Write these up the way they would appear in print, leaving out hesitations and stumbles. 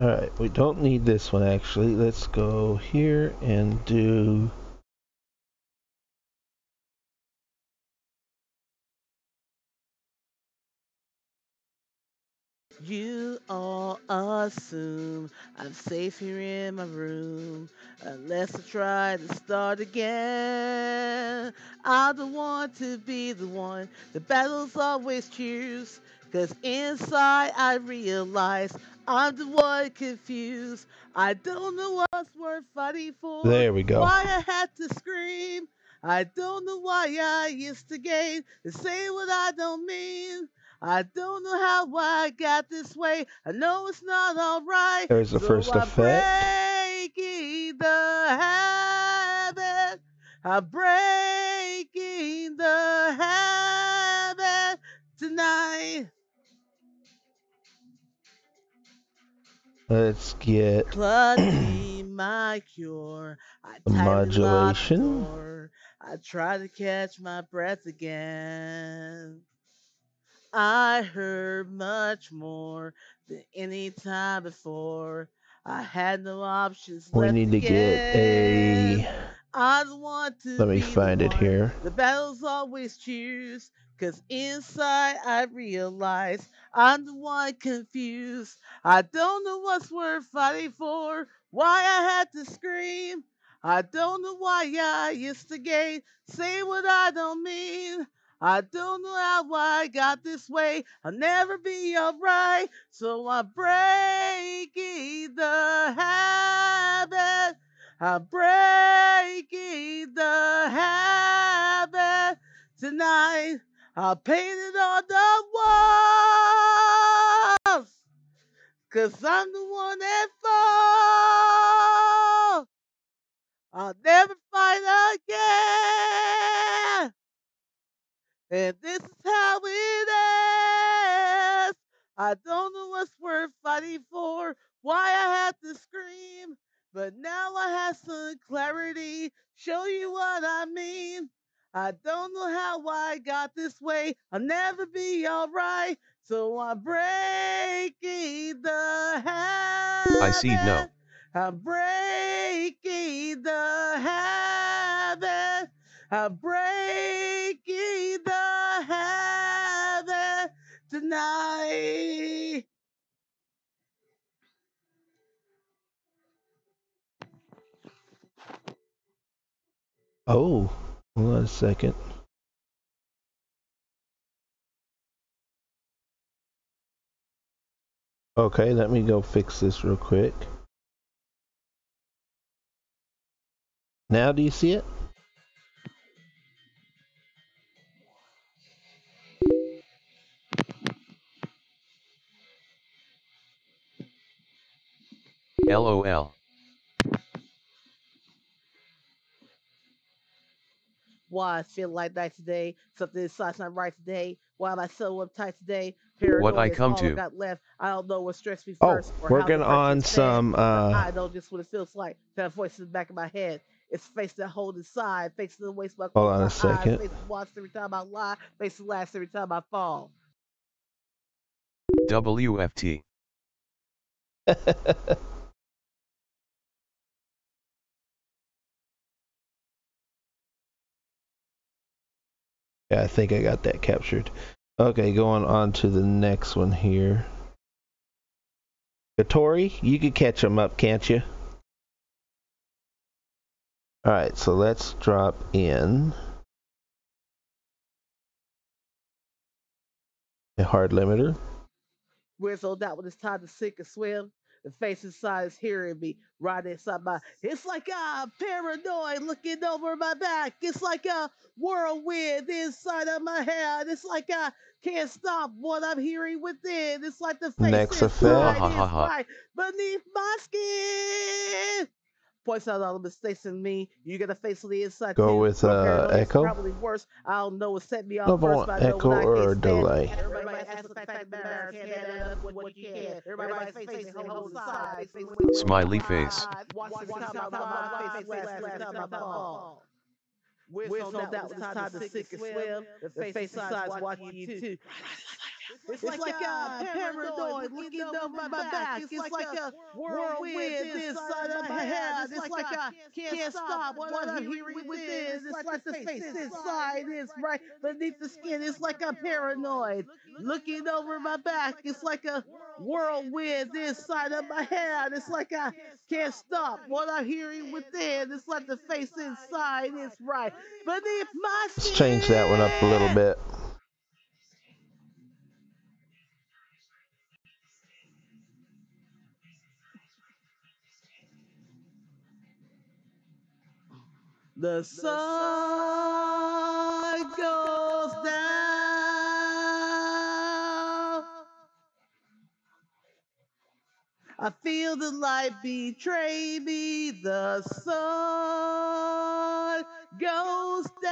Alright, we don't need this one actually. Let's go here and do... You all assume I'm safe here in my room unless I try to start again. I don't want to be the one. The battles always choose. Cause inside I realize I'm the one confused. I don't know what's worth fighting for. There we go. Why I had to scream. I don't know why I used to gain and say what I don't mean. I don't know how I got this way. I know it's not alright. There's the So first I'm effect. breaking the habit. I'm breaking the habit tonight. Let's get Clutching my cure. I the tightly lock the modulation. door. I try to catch my breath again. I heard much more than any time before. I had no options We left need to get a... again. I don't want to Let me be the find it one. here. The battles always choose. Cause inside I realize I'm the one confused. I don't know what's worth fighting for. Why I had to scream. I don't know why I instigate. Say what I don't mean. I don't know how I got this way. I'll never be alright. So I'm breaking the habit. I'm breaking the habit tonight. I'll paint it on the walls. Cause I'm the one that falls. I'll never fight again. And this is how it is. I don't know what's worth fighting for, why I have to scream, but now I have some clarity. Show you what I mean. I don't know how I got this way. I'll never be alright. So I'm breaking the I see no. habit. I'm breaking the habit. I'm breaking the habit tonight. Oh, hold on a second. Okay, let me go fix this real quick. Now do you see it? LOL. Why I feel like that today? Something inside's not right today. Why am I so uptight today? What I Paranoia is come all I to. got left. I don't know what stressed me Oh, first or how working depression on fed, some but I know just what it feels like. That voice in the back of my head. It's face that hold inside, facing the waste when I hold close on a my eyes, second. face the once every time I lie, face the last every time I fall. WFT. Yeah, I think I got that captured. Okay, going on to the next one here. Tori, you could catch them up, can't you? Alright, so let's drop in a hard limiter. Where's old that when it's time to sink or swim? The face inside is hearing me right inside my. It's like I'm paranoid looking over my back. It's like a whirlwind inside of my head. It's like I can't stop what I'm hearing within. It's like the face Next inside effect, is Wahahaha. right beneath my skin. Points out all the mistakes in me. You got a face on the inside go too. with Your paranoia is echo. probably worse. I don't know what set me I off first, want but I know echo what I can't or stand. delay. Everybody might ask what the fact of the matter is, can't add up what you can. Everybody's facing hold aside. Smiley face. Watch every time I face last time I fall. We're so that when it's time to sink or swim, the face inside is watching you too. It's like a paranoid looking over my back. It's like a whirlwind inside of my head. It's like I can't stop what I'm hearing within. It's like the face inside is right beneath the skin. It's like I'm paranoid looking over my back. It's like a whirlwind inside of my head. It's like I can't stop what I'm hearing within. It's like the face inside is right beneath my skin. Let's change that one up a little bit. The sun goes down. I feel the light betray me. The sun goes down.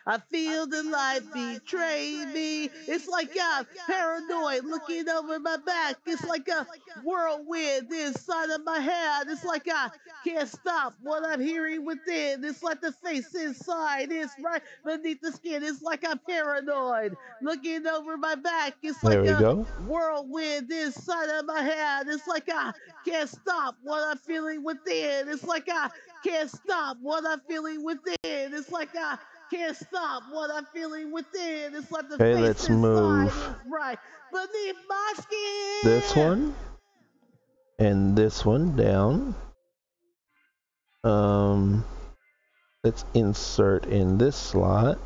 I feel the light betray me. It's like I'm paranoid looking over my back. It's like a whirlwind inside of my head. It's like I can't stop what I'm hearing within. It's like the face inside is right beneath the skin. It's like I'm paranoid looking over my back. It's like There we go. whirlwind inside of my head. It's like I can't stop what I'm feeling within. It's like I can't stop what I'm feeling within. It's like I can't stop what I'm feeling within. It's like the Okay, face let's inside move is right beneath my skin. this one and this one down. Let's insert in this slot.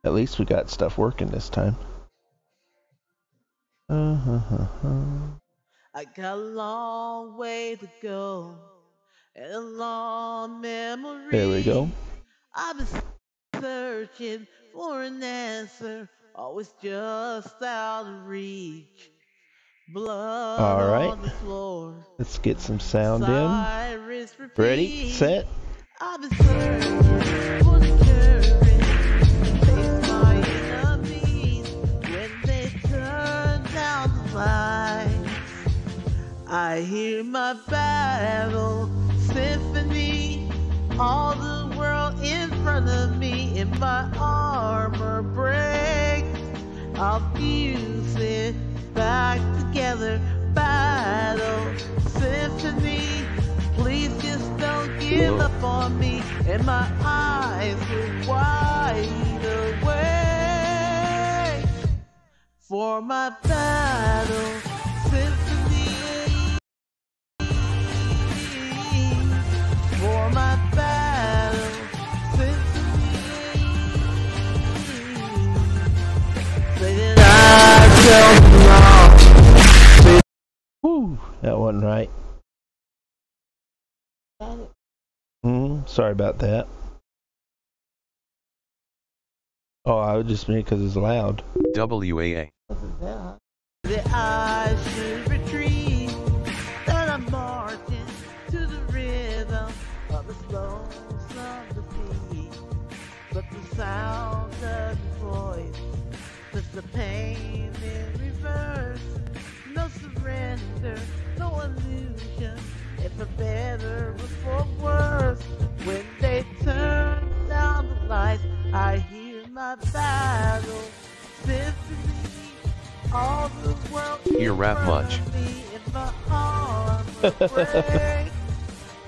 At least we got stuff working this time. I got a long way to go and a long memory. There we go. I've been searching for an answer, always just out of reach. Blood All right. on the floor. Let's get some sound in. Sirens repeat. Ready, set. I've been searching for the courage to face my enemies when they turn down the lights. I hear my battle symphony, all the world in front of me, and my armor breaks. I'll fuse it back together. Battle symphony, please just don't give up on me. And my eyes are wide awake for my battle symphony. For my battle symphony. Say that I don't belong. Woo, that wasn't right. Sorry about that. Oh, I would just mean because it's loud. WAA. That I should retreat, that I'm marching to the rhythm of the slows of the beat. But the sound of the voice puts the pain in reverse. No surrender, no illusion, if for better or for worse. When they turn down the lights, I hear my battle symphony. All the world Hear rap much.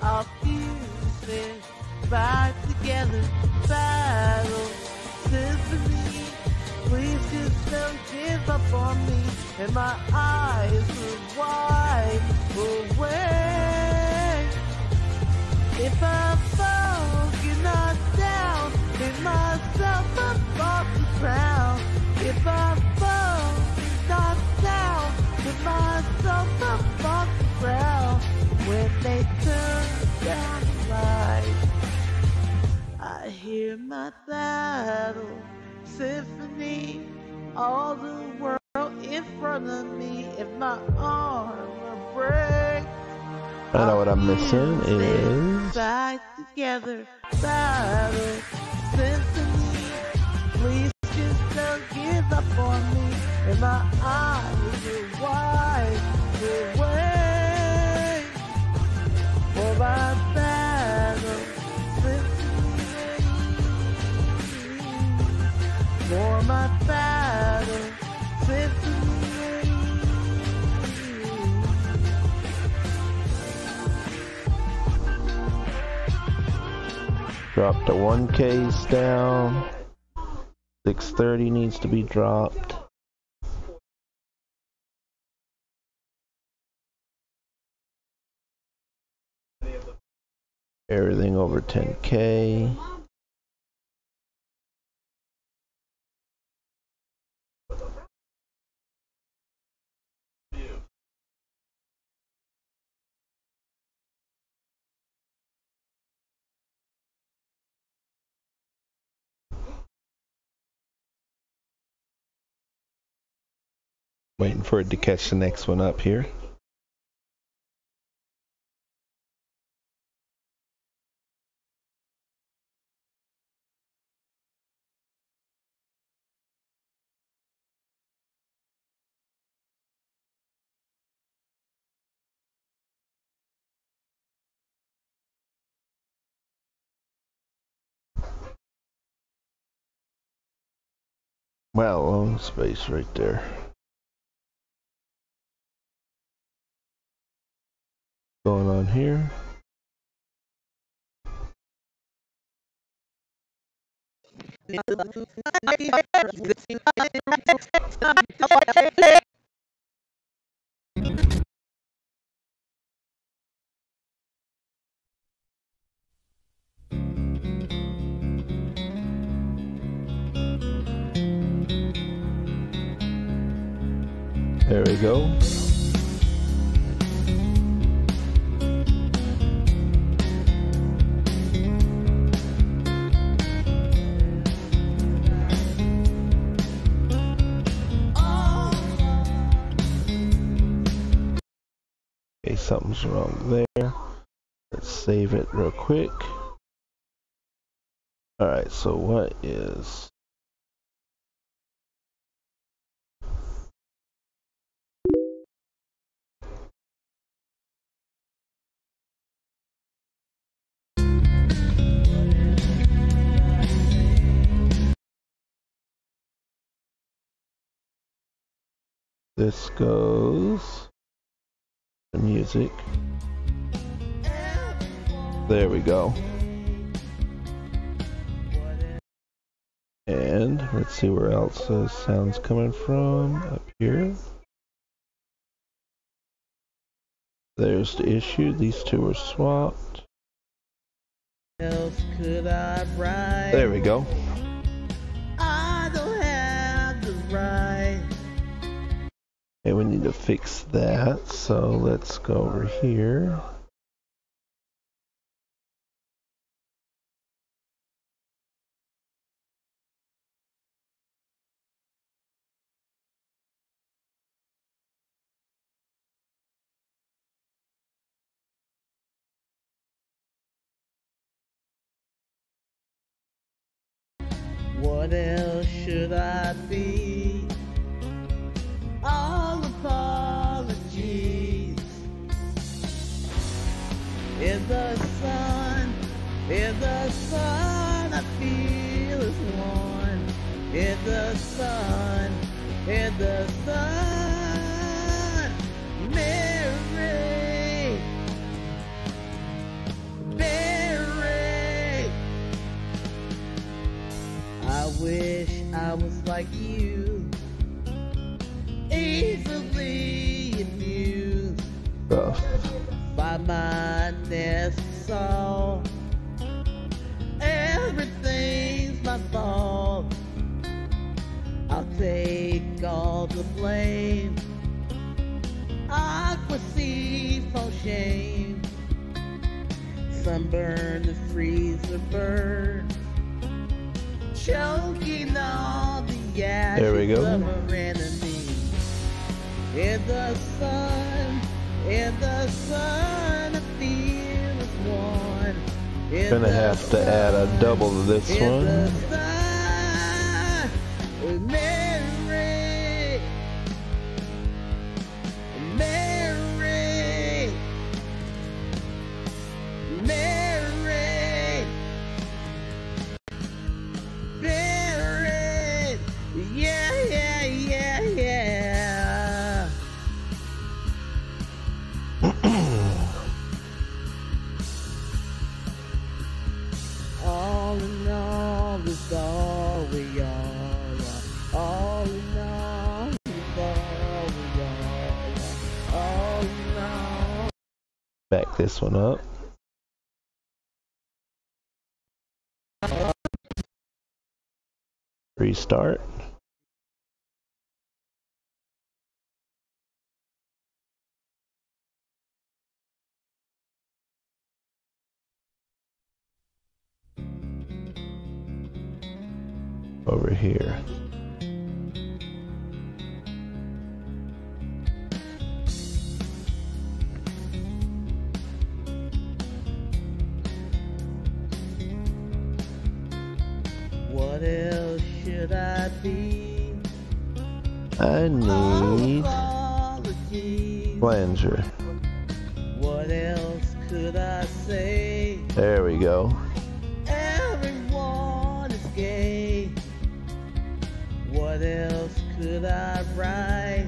I'll fuse it back together. Battle symphony. Please just don't give up on me. And my eyes are wide awake. If I fall, get knocked down, pick myself up off the ground. If I fall, get knocked down, pick myself up off the ground. When they turn down the lights, I hear my battle symphony. All the world in front of me, if my armor breaks. I know what I'm missing is back together, battle my battle. Drop the 1Ks down. 630 needs to be dropped. Everything over 10K. Waiting for it to catch the next one up here. Wow, long space right there. Going on here. There we go. Okay, something's wrong there. Let's save it real quick. Alright, so what is... This goes... the music. There we go. And let's see where else the sound's coming from. Up here. There's the issue. These two are swapped. Else could I write? There we go. I don't have the right. Okay, we need to fix that. So let's go over here. What else should I be? All apologies. In the sun, I feel as one. In the sun, Mary, Mary. I wish I was like you, easily amused by my necessary. Everything's my fault. I'll take all the blame. Aqua for shame. Sunburn, the freezer burn. Choking all the ashes There we go. of our enemy. In the sun, I feel as one. Gonna have to add a double to this one. Mary, Mary, Mary, Mary, Back this one up. Restart. Over here. What else should I be? I need Apologies. flanger. What else could I say? There we go. Everyone is gay. What else could I write?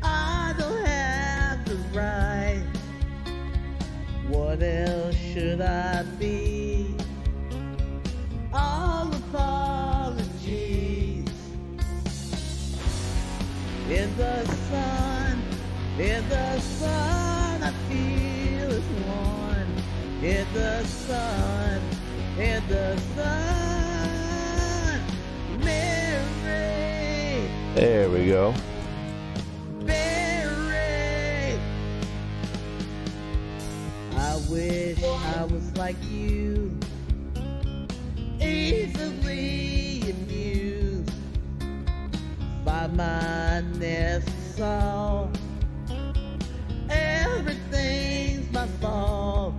I don't have the right. What else should I be? All apologies. In the sun, I feel as one. In the sun, Mary. There we go. Mary. I wish I was like you, easily amused by my necessary. Everything's my fault.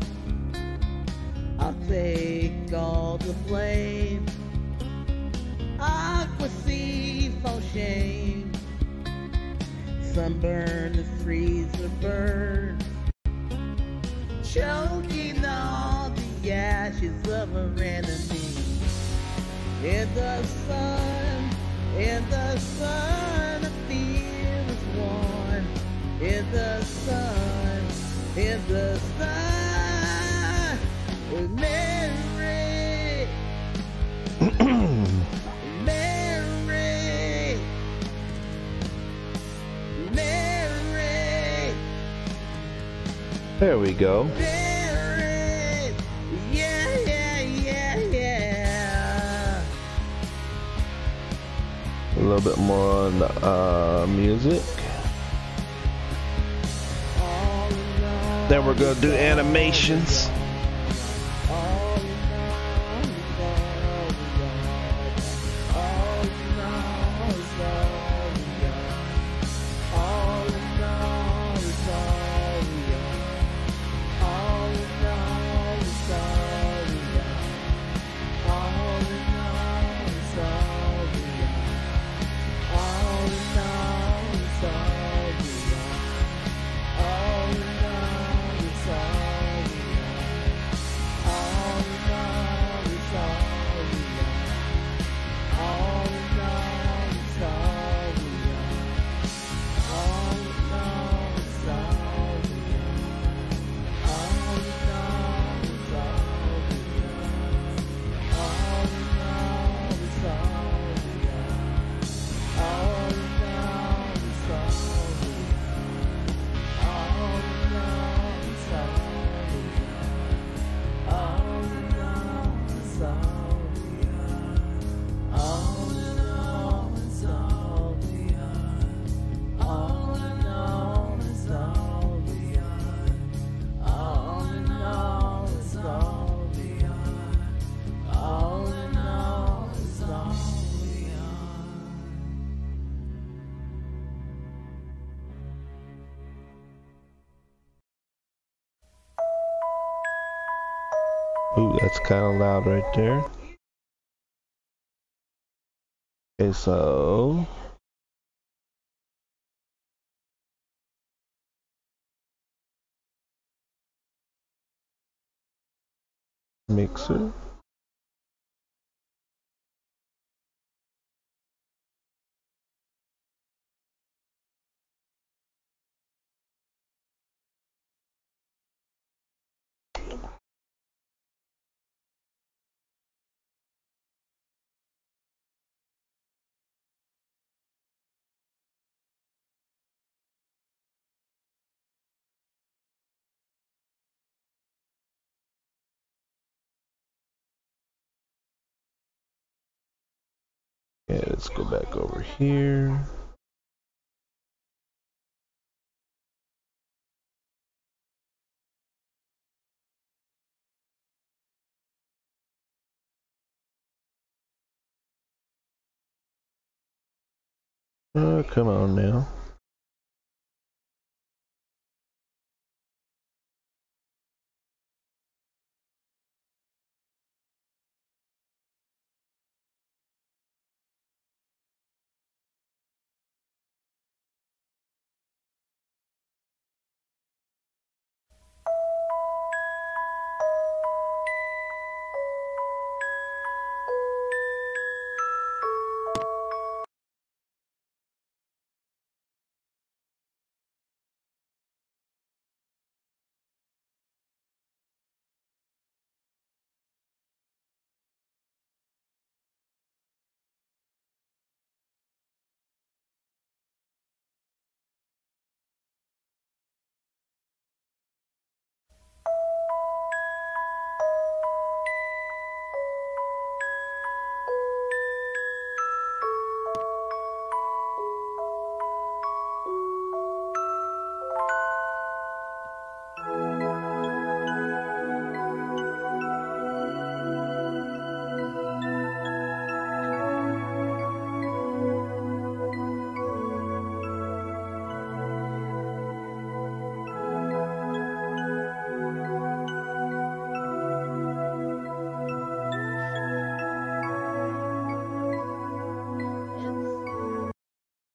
I'll take all the blame. Aqua for shame. Sunburn, the freezer burn, choking on the ashes of our enemy. In the sun, I feel as one. In the sun, Mary, Mary, Mary. There we go. Mary, yeah. A little bit more on the music. Then we're gonna do animations. Ooh, that's kind of loud right there. Okay, so mixer. Okay, let's go back over here. Oh, come on now.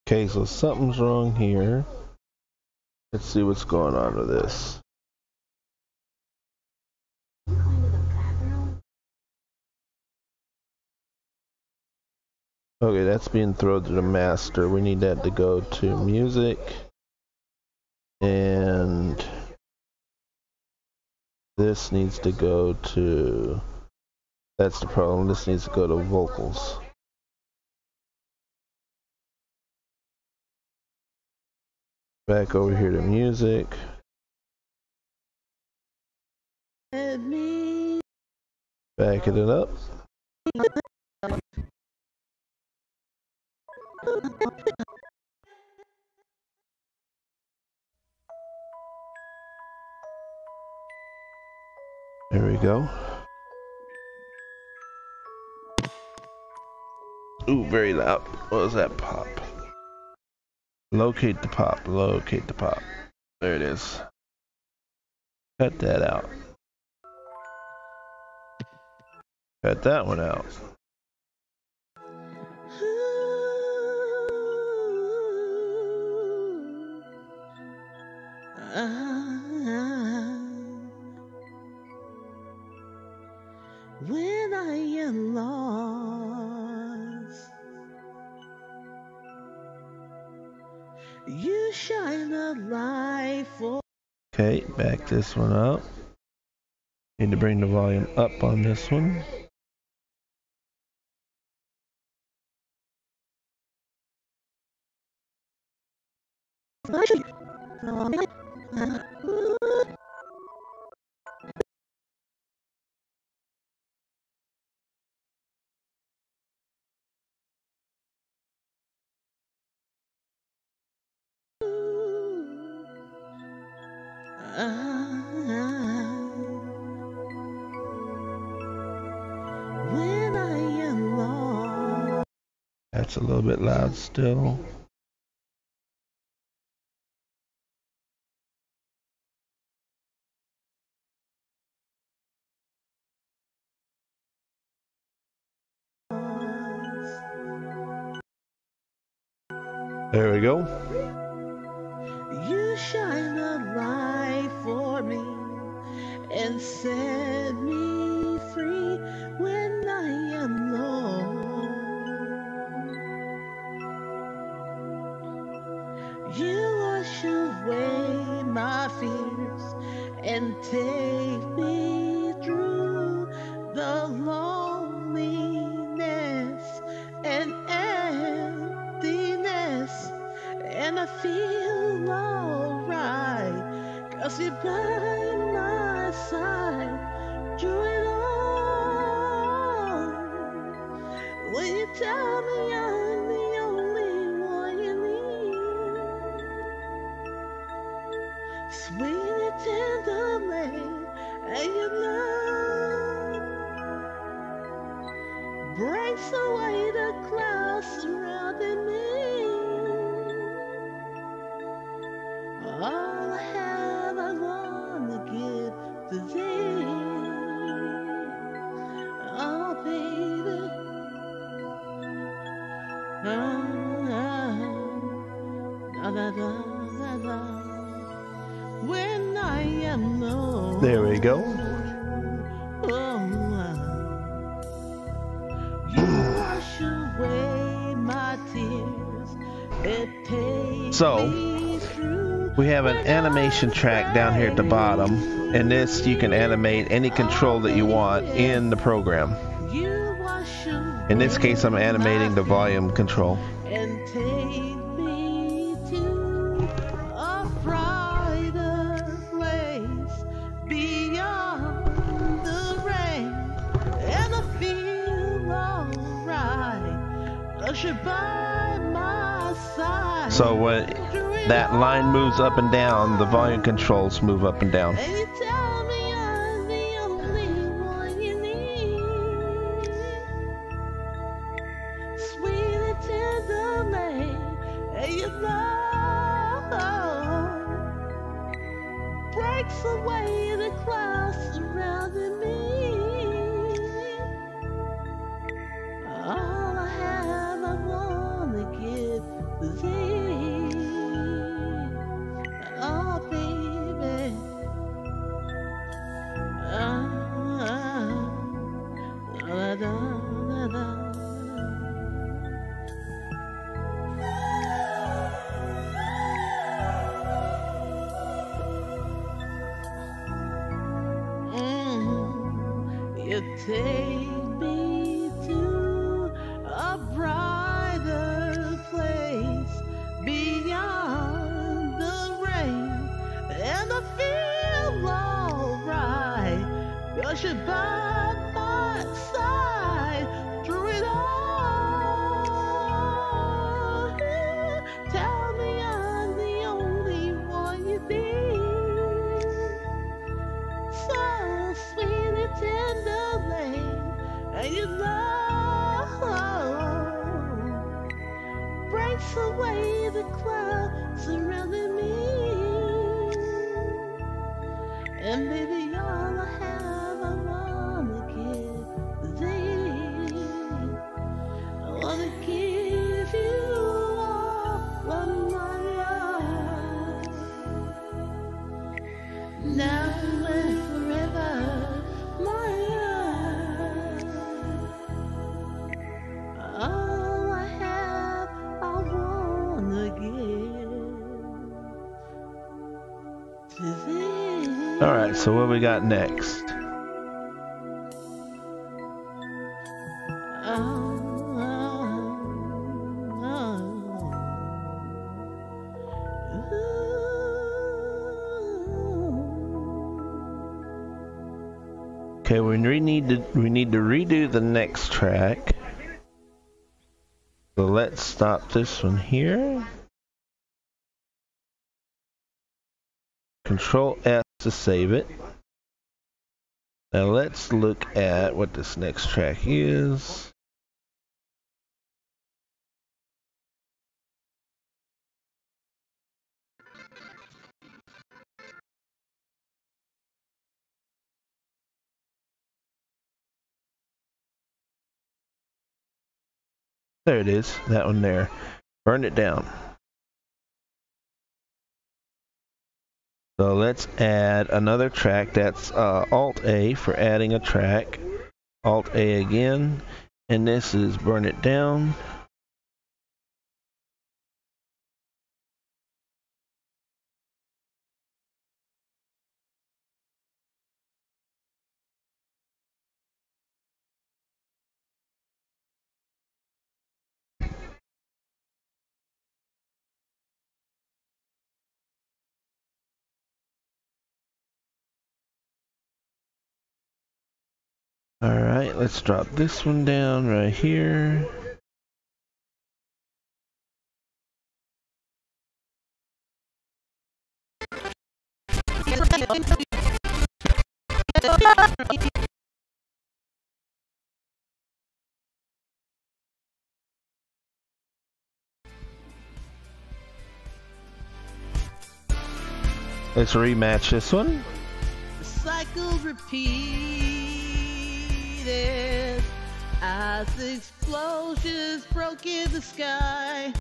Okay, so something's wrong here. Let's see what's going on with this. Okay, that's being thrown to the master. We need that to go to music. And this needs to go to... That's the problem. This needs to go to vocals. Back over here to music. Backing it up. There we go. Ooh, very loud. What was that pop? Locate the pop. Locate the pop. There it is. Cut that out. Cut that one out. When I am lost, you shine a light for. Okay, back this one up. Need to bring the volume up on this one. When I am lost. That's a little bit loud still. There we go. You shine a light for me and set me free when I am lost. You wash away my fears and take me through the loneliness and emptiness, and I feel alright, 'cause you're by my side through it all. When you tell me sweet and tenderly, and your love breaks away the clouds surrounding me. All I have, I want to give to thee. Oh, baby. When I am alone. There we go. You wash away my tears. It takes So, me through we have an animation track down here at the bottom, and this you can animate any control that you want in the program. You wash away In this case, I'm animating the volume control. and take me to a brighter place beyond the rain, and I feel alright. 'Cause you're by my side. So when that line moves up and down, the volume controls move up and down. And you tell me I'm the only one you need. Sweet and tenderly, and your love breaks away the clouds surrounding me. All I have, I wanna give to thee. Oh, baby. Da, da, da, da. You take me to a brighter place beyond the rain, and I feel alright. 'Cause you're by my side through it all. Tell me I'm the only one you need. So sweet and tenderly, and your love breaks away the clouds surrounding me. And baby, all I have, I wanna give thee. I wanna give you all of my love. Now and forever, my love. All I have, I wanna give to thee. Alright, so what we got next? Okay, we need to redo the next track. So let's stop this one here. Control S to save it. Now let's look at what this next track is. There it is, that one there. Burn it down. So let's add another track. That's Alt A for adding a track. Alt A again. And this is Burn It Down. Alright, let's drop this one down right here. Let's rematch this one. The cycle repeated as explosions broke in the sky.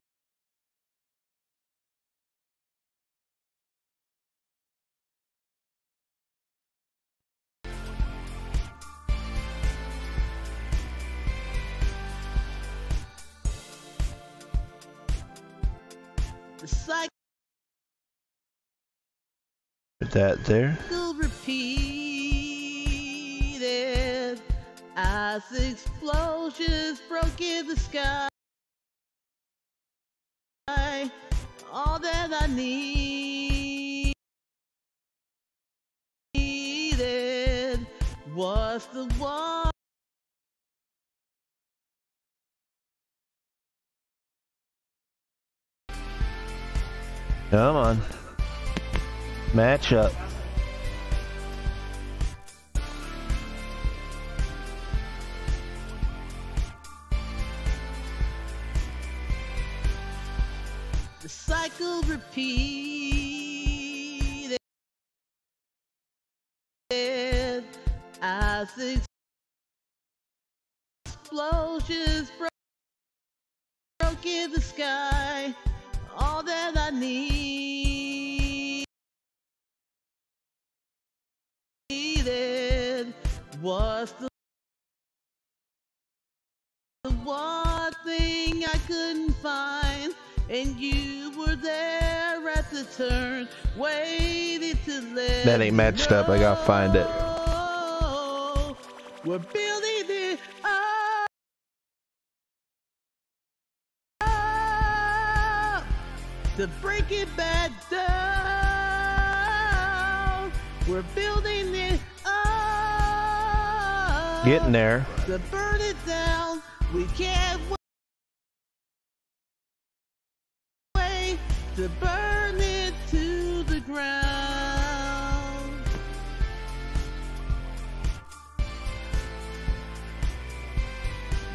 The cycle Put that there. repeated as explosions broke in the sky. All that I needed was the one. Come on. Match up. The cycle repeated as explosions broke in the sky. All that I needed was the one thing I couldn't find, and you were there at the turn, waiting to let That ain't matched up. I gotta find it. We're building it up to break it back down. We're building it up. Getting there. To burn it down. We can't wait to burn it to the ground.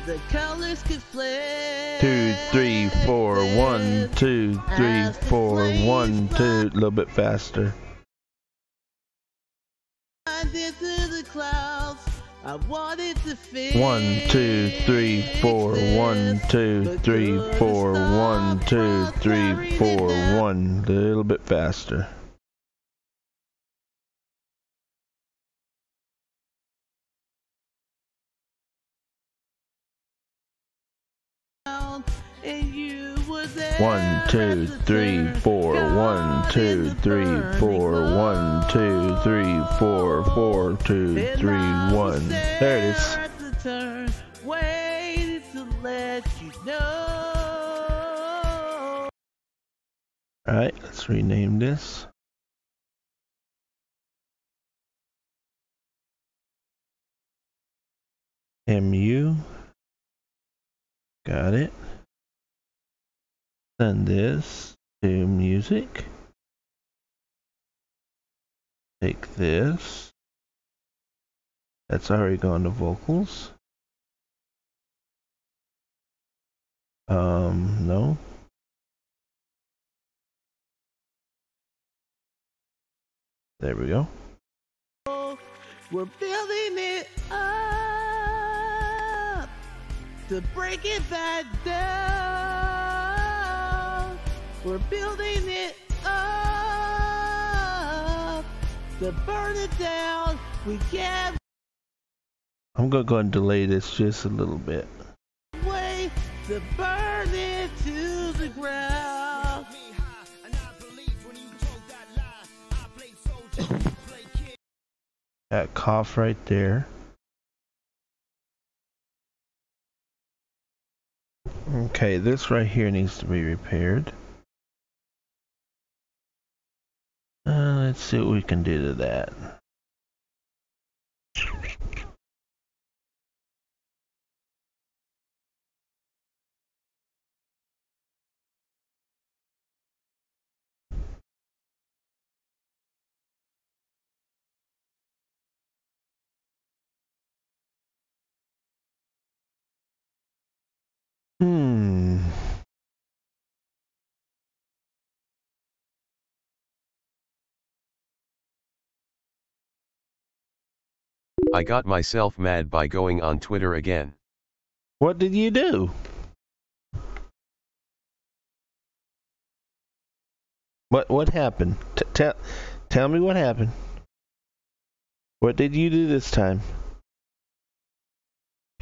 The colors could flare. 2, 3, 4, 1, 2, 3, 4, 1, 2. A little bit faster. Into the clouds. I wanted to feel 1, 2, 3, 4, 1, 2, 3, 4, 1, 2, 3, 4, 1. A little bit faster. and you were there 1, 2, 3, 4, 1, 2, 3, 4, 1, 2, 3, 4, 4, 2, 3, 1. There it is. Waited to let you know. Alright, let's rename this. MU. Got it. Send this to music. Take this. That's already gone to vocals. No. There we go. We're building it up to break it back down. We're building it up to burn it down. We can't I'm gonna go and delay this just a little bit. wait to burn it to the ground. That cough right there. Okay, this right here needs to be repaired. Let's see what we can do to that. I got myself mad by going on Twitter again. What did you do? What happened? Tell me what happened. What did you do this time?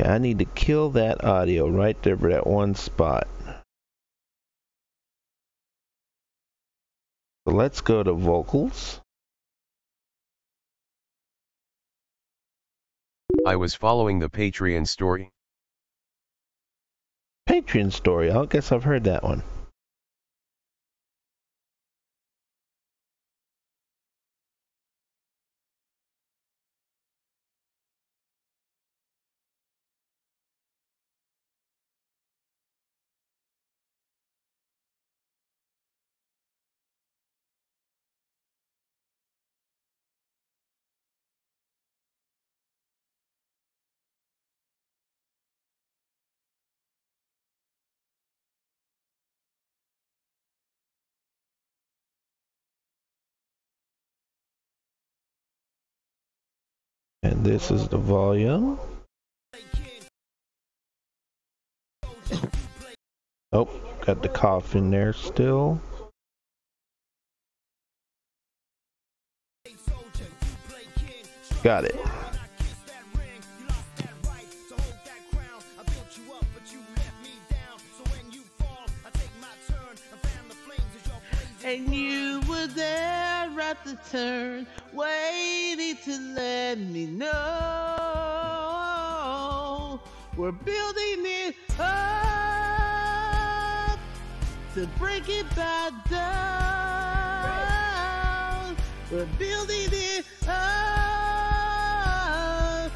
Okay, I need to kill that audio right there for that one spot. So let's go to vocals. I was following the Patreon story. Patreon story. I guess I've heard that one. And this is the volume. Oh, got the cough in there still. Got it. And you were there at the turn, waiting to let me know. We're building it up to break it back down. We're building it up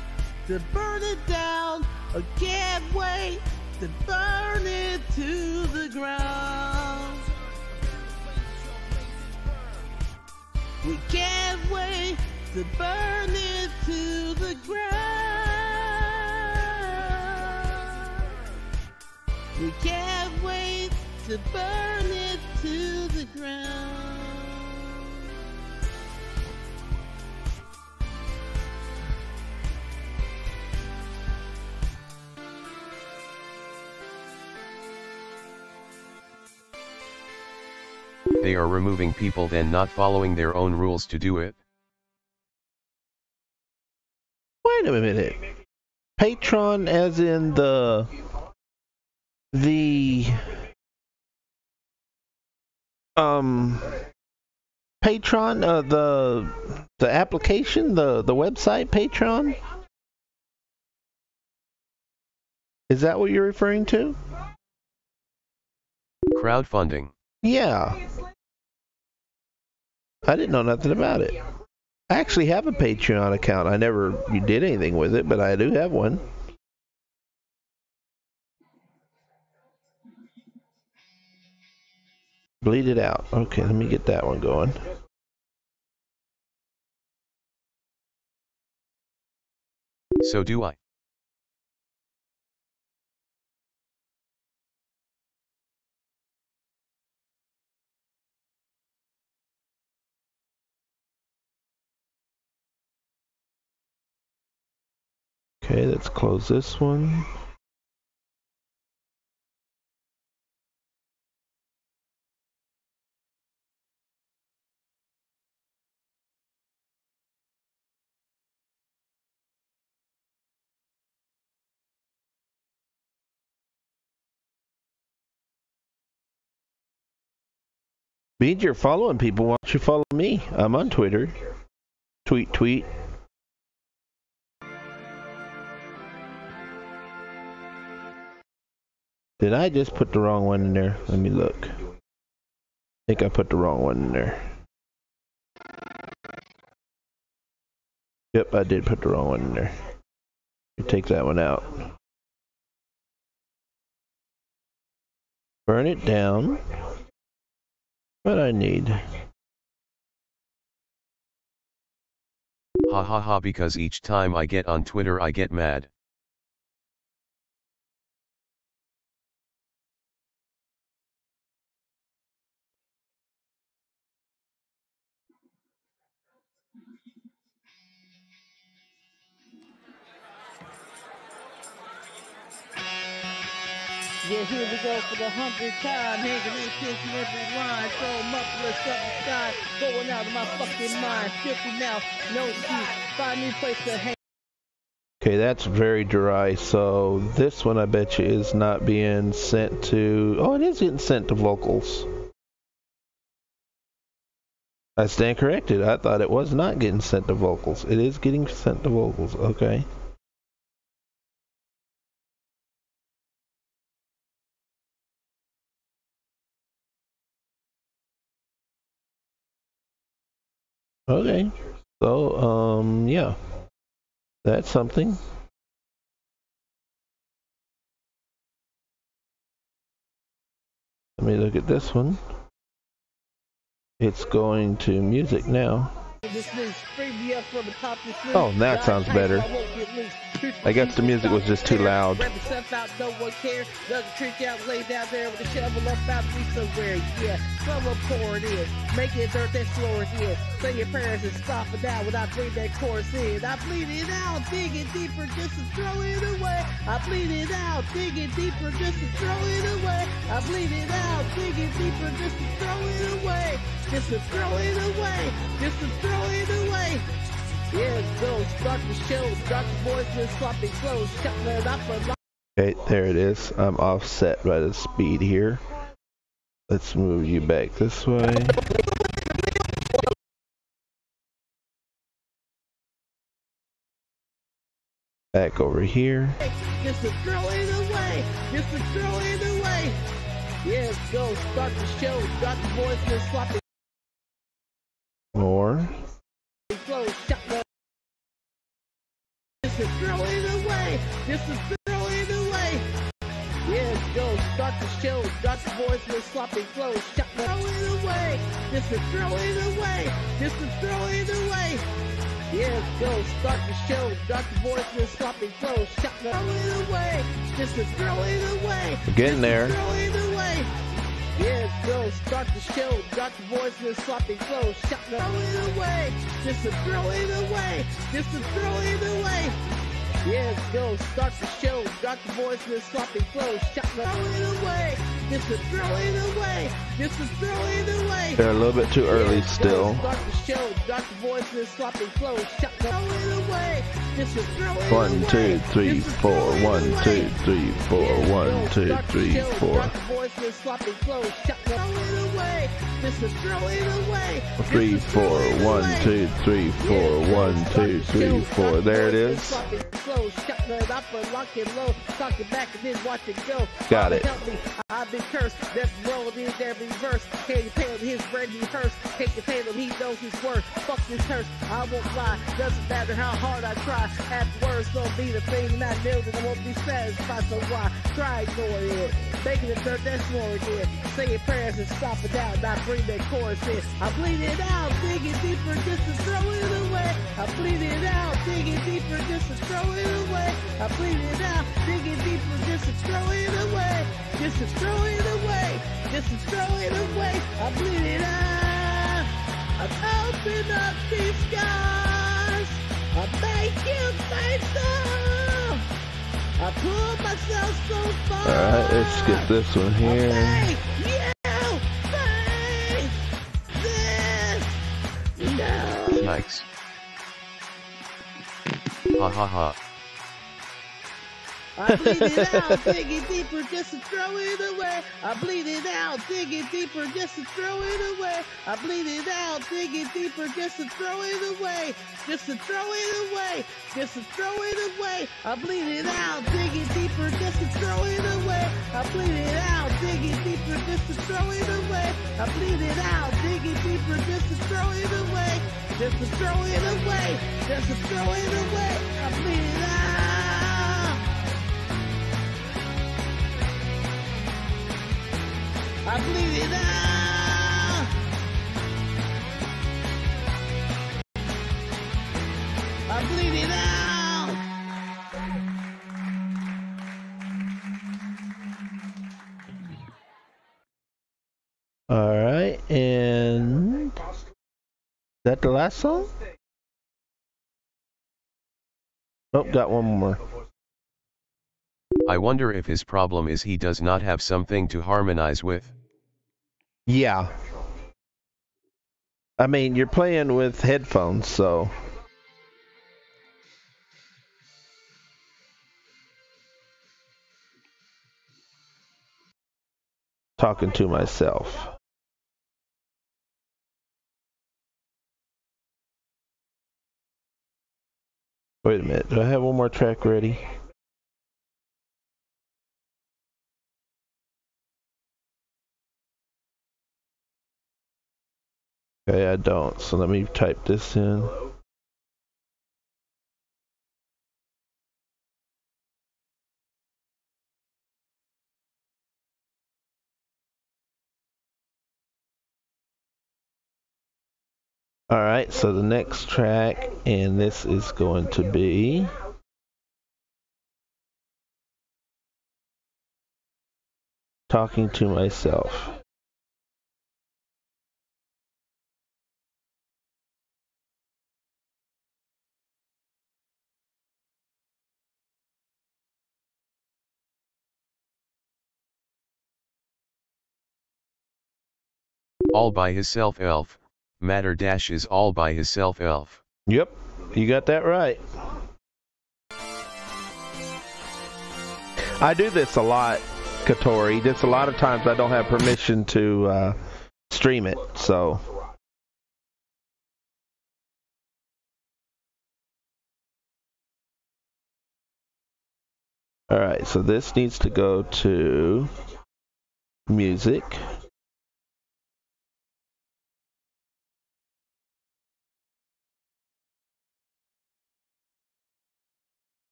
to burn it down. I can't wait to burn it to the ground. We can't wait to burn it to the ground. We can't wait to burn it to the ground. They are removing people then not following their own rules to do it. Wait a minute. Patron as in the Patron, the application, the website Patron? Is that what you're referring to? Crowdfunding. Yeah. I didn't know nothing about it. I actually have a Patreon account. I never did anything with it, but I do have one. Bleed it out. Okay, let me get that one going. So do I. Okay, let's close this one. Means you're following people. Why don't you follow me? I'm on Twitter. Tweet. Did I just put the wrong one in there? Let me look. I think I put the wrong one in there. Yep, I did put the wrong one in there. Take that one out. Burn it down. What I need. Ha ha ha, because each time I get on Twitter I get mad. Yeah, here we go for the 100th time. Hanging in kids in every line. Throw 'em up, let's up the sky. Going out of my fucking mind. Filthy mouth, no excuse. Find me a place to hang. Okay, that's very dry. So this one I bet you is not being sent to... Oh, it is getting sent to vocals. I stand corrected. I thought it was not getting sent to vocals. It is getting sent to vocals. Okay. Okay. So, yeah. That's something. Let me look at this one. It's going to music now. Oh, that sounds better. I guess the music was just too loud. Make it dirt that floor again. Say your prayers and stop it down when I bring that chorus in. I bleed it out, dig it deeper just to throw it away. I bleed it out, dig it deeper just to throw it away. I bleed it out, dig it deeper just to throw it away. Just to throw it away. Just to throw it away. Yeah, go start the show. Start the voice with sloppy clothes. Shut it up for. Okay, there it is. I'm offset by the speed here. Let's move you back this way. Back over here. Just to throw it away. Just to throw it away. Yeah, go start the show. Start the voice with sloppy. More. Just to throw it away. Just to throw it away. Yeah, go start the show. Start the voice with sloppy clothes. Throw it away. Just to throw it away. Just to throw it away. Yeah, go start the show. Start the voice with sloppy clothes. Throw it away. Just to throw it away. We're getting there. Throw it away. Yeah, go start the show. Start the voice with sloppy clothes. Throw it away. Just to throw it away. Just to throw it away. Yeah, go start the show. Start the voice with sloppy clothes. Throw it away. Just to throw it away. Just to throw it away. They're a little bit too early still. Start the show. Start the voice with sloppy clothes. Throw it away. Just to throw it away. 1, 2, 3, 4. 1, 2, 3, 4. 1, 2, 3, 4. Start the voice with sloppy clothes. Throw it away. Just to throw it away. 3, 4. 1, 2, 3, 4. 1, 2, 3, 4. There it is. Got it. I've been cursed. That road is every verse. Can you pay him his brand new hearse? Can you pay him? He knows his worth. Fuck this curse. I won't lie. Doesn't matter how hard I try. Afterwards, don't be the thing. And I know that I won't be satisfied. So why? Try ignoring it. Making it dirt, that's more again. Say your prayers and stop it out. Not bring that chorus in. I bleed it out. Dig it deeper just to throw it away. I bleed it out. Dig it deeper just to throw it away. I bleed it out. Dig it deeper just to throw it away. Just to throw it away. Just to throw it away. I bleed it out. I open up these skies. I make you say so. I pull myself so far. Alright, let's get this one here. I make you face this. No. Yikes. Ha ha ha. I bleed it out, dig it deeper just to throw it away. I bleed it out, dig it deeper just to throw it away. I bleed it out, dig it deeper just to throw it away. Just to throw it away. Just to throw it away. I bleed it out, dig it deeper just to throw it away. I bleed it out, dig it deeper just to throw it away. I bleed it out, dig it deeper just to throw it away. Just to throw it away. Just to throw it away. I bleed it out. I bleed it out. I bleed it out. All right, and is that the last song? Oh, got one more. I wonder if his problem is he does not have something to harmonize with. Yeah. I mean, you're playing with headphones, so. Talking to myself. Wait a minute, do I have one more track ready? Okay, I don't, so let me type this in. Alright, so the next track, and this is going to be Talking to Myself. All by Hisself Elf, Matter Dash is all by Hisself Elf. Yep, you got that right. I do this a lot, Katori. Just a lot of times I don't have permission to stream it, so. Alright, so this needs to go to music.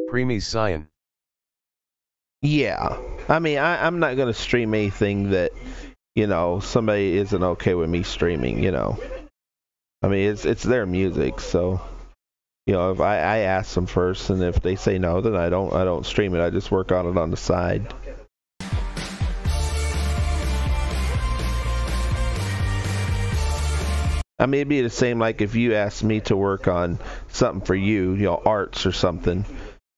Premies Cyan. Yeah, I mean, I'm not going to stream anything that, you know, somebody isn't okay with me streaming, you know. I mean, it's their music, so, you know, if I ask them first, and if they say no, then I don't stream it. I just work on it on the side. I mean, it'd be the same like if you asked me to work on something for you, you know, arts or something.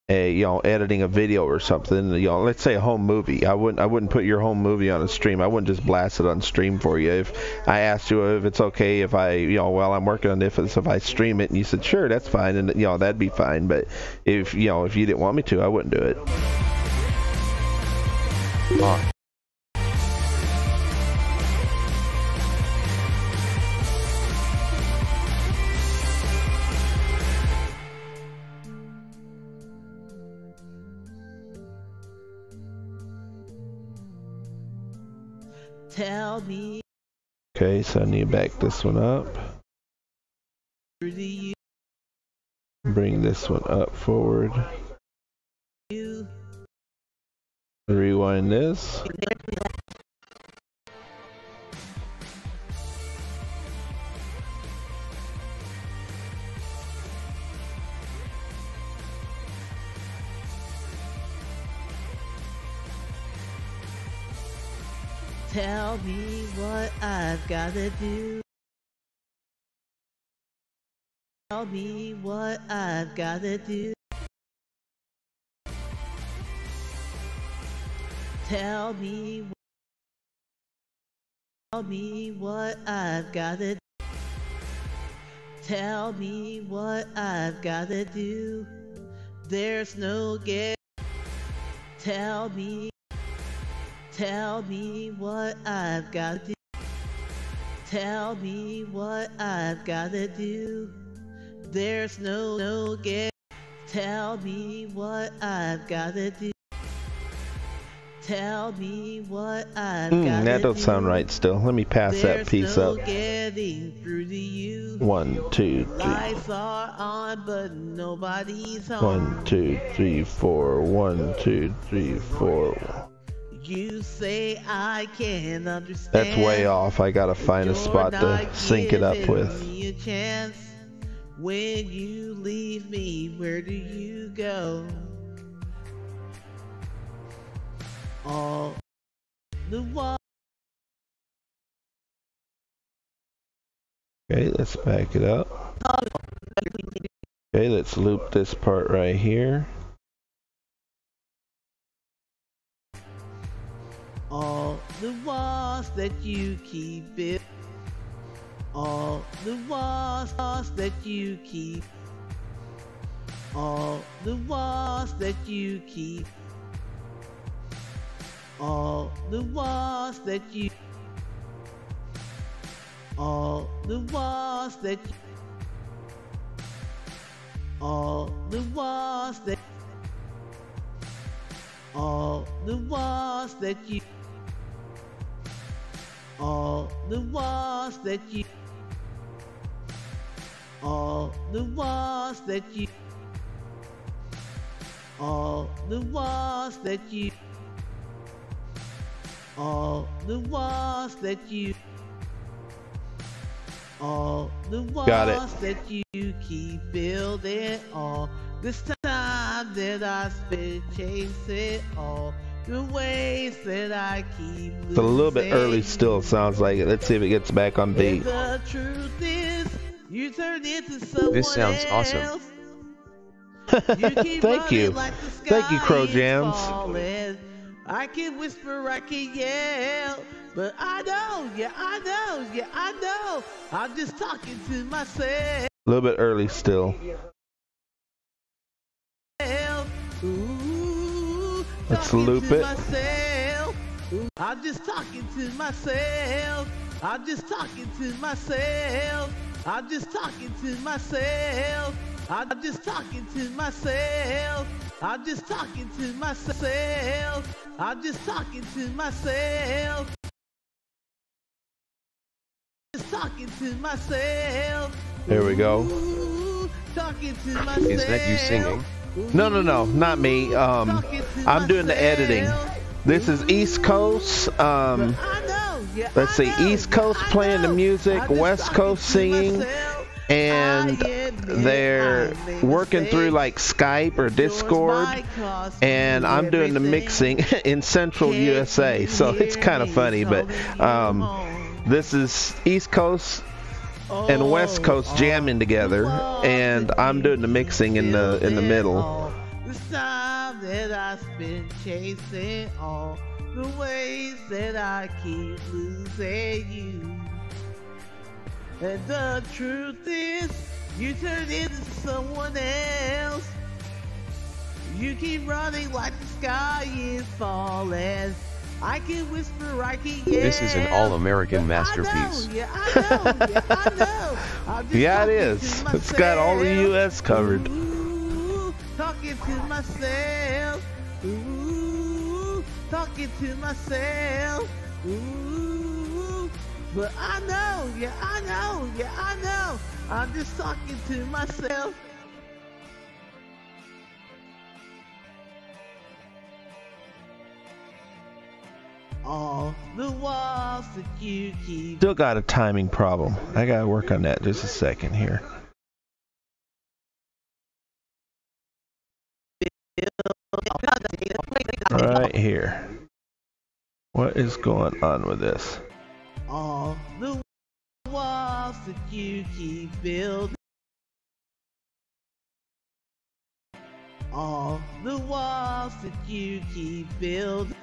You know, editing a video or something, you know, let's say a home movie. I wouldn't put your home movie on a stream. I wouldn't just blast it on stream for you. If I asked you if it's okay if I, you know, while I'm working on this, if I stream it, and you said sure, that's fine, and you know, that'd be fine. But if, you know, if you didn't want me to, I wouldn't do it. Tell me. Okay, so I need to back this one up. Bring this one up forward. Rewind this. Tell me what I've gotta do. Tell me what I've gotta do. Tell me what I've gotta do. Tell me what I've gotta do. There's no get. Tell me what I've gotta do. Tell me what I've gotta do. There's no get. Tell me what I've gotta do. Tell me what I've gotta do. That don't sound right still. Let me pass that piece up. Getting through to you. 1, 2, 3. Lights are on, but nobody's home. 1, 2, 3, 4. 1, 2, 3, 4. You say I can't understand. That's way off. I gotta find a spot to sync it up with. Me a chance. When you leave me, where do you go? All the while. Okay, let's back it up. Okay, let's loop this part right here. All the walls that you keep built. All the walls that you keep. All the walls that you keep. All the walls that you. All the walls that you. All the walls that. All the walls that you. All the walls that you. All the walls that you. All the walls that you. All the walls that you. All the walls that you keep building. All this time that I spent chasing. All the ways that I keep losing. It's a little bit early still, sounds like it. Let's see if it gets back on beat. The truth is, you turned into someone This sounds awesome. else. You keep Thank you. running like the Thank you, sky Crow is Jams. falling. I can whisper, I can yell, but I know, yeah, I know, yeah, I know. I'm just talking to myself. A little bit early still. Ooh, Let's talking loop to it. myself. Ooh, I'm just talking to myself. I'm just talking to myself. I'm just talking to myself. I'm just talking to myself. I'm just talking to myself. I'm just talking to myself. Just talking to myself. There we go. Ooh, talking to myself. Is that you singing? No, not me. I'm doing the editing. This is East Coast. Let's see, East Coast playing the music, West Coast singing, and they're working through like Skype or Discord, and I'm doing the mixing in Central USA. So it's kind of funny, but this is East Coast and West Coast jamming together, and I'm doing the mixing in the middle. This time that I spent chasing all the ways that I keep losing you. And the truth is, you turned into someone else. You keep running like the sky is falling. I can whisper, I can yell. This is an all-American masterpiece. Yeah, it is. It's got all the U.S. covered. Ooh, talking to myself. Ooh, talking to myself. Ooh, but I know, I know. I'm just talking to myself. All the walls that you keep. Still got a timing problem. I gotta work on that just a second here. Right here. What is going on with this? All the walls that you keep building. All the walls that you keep building.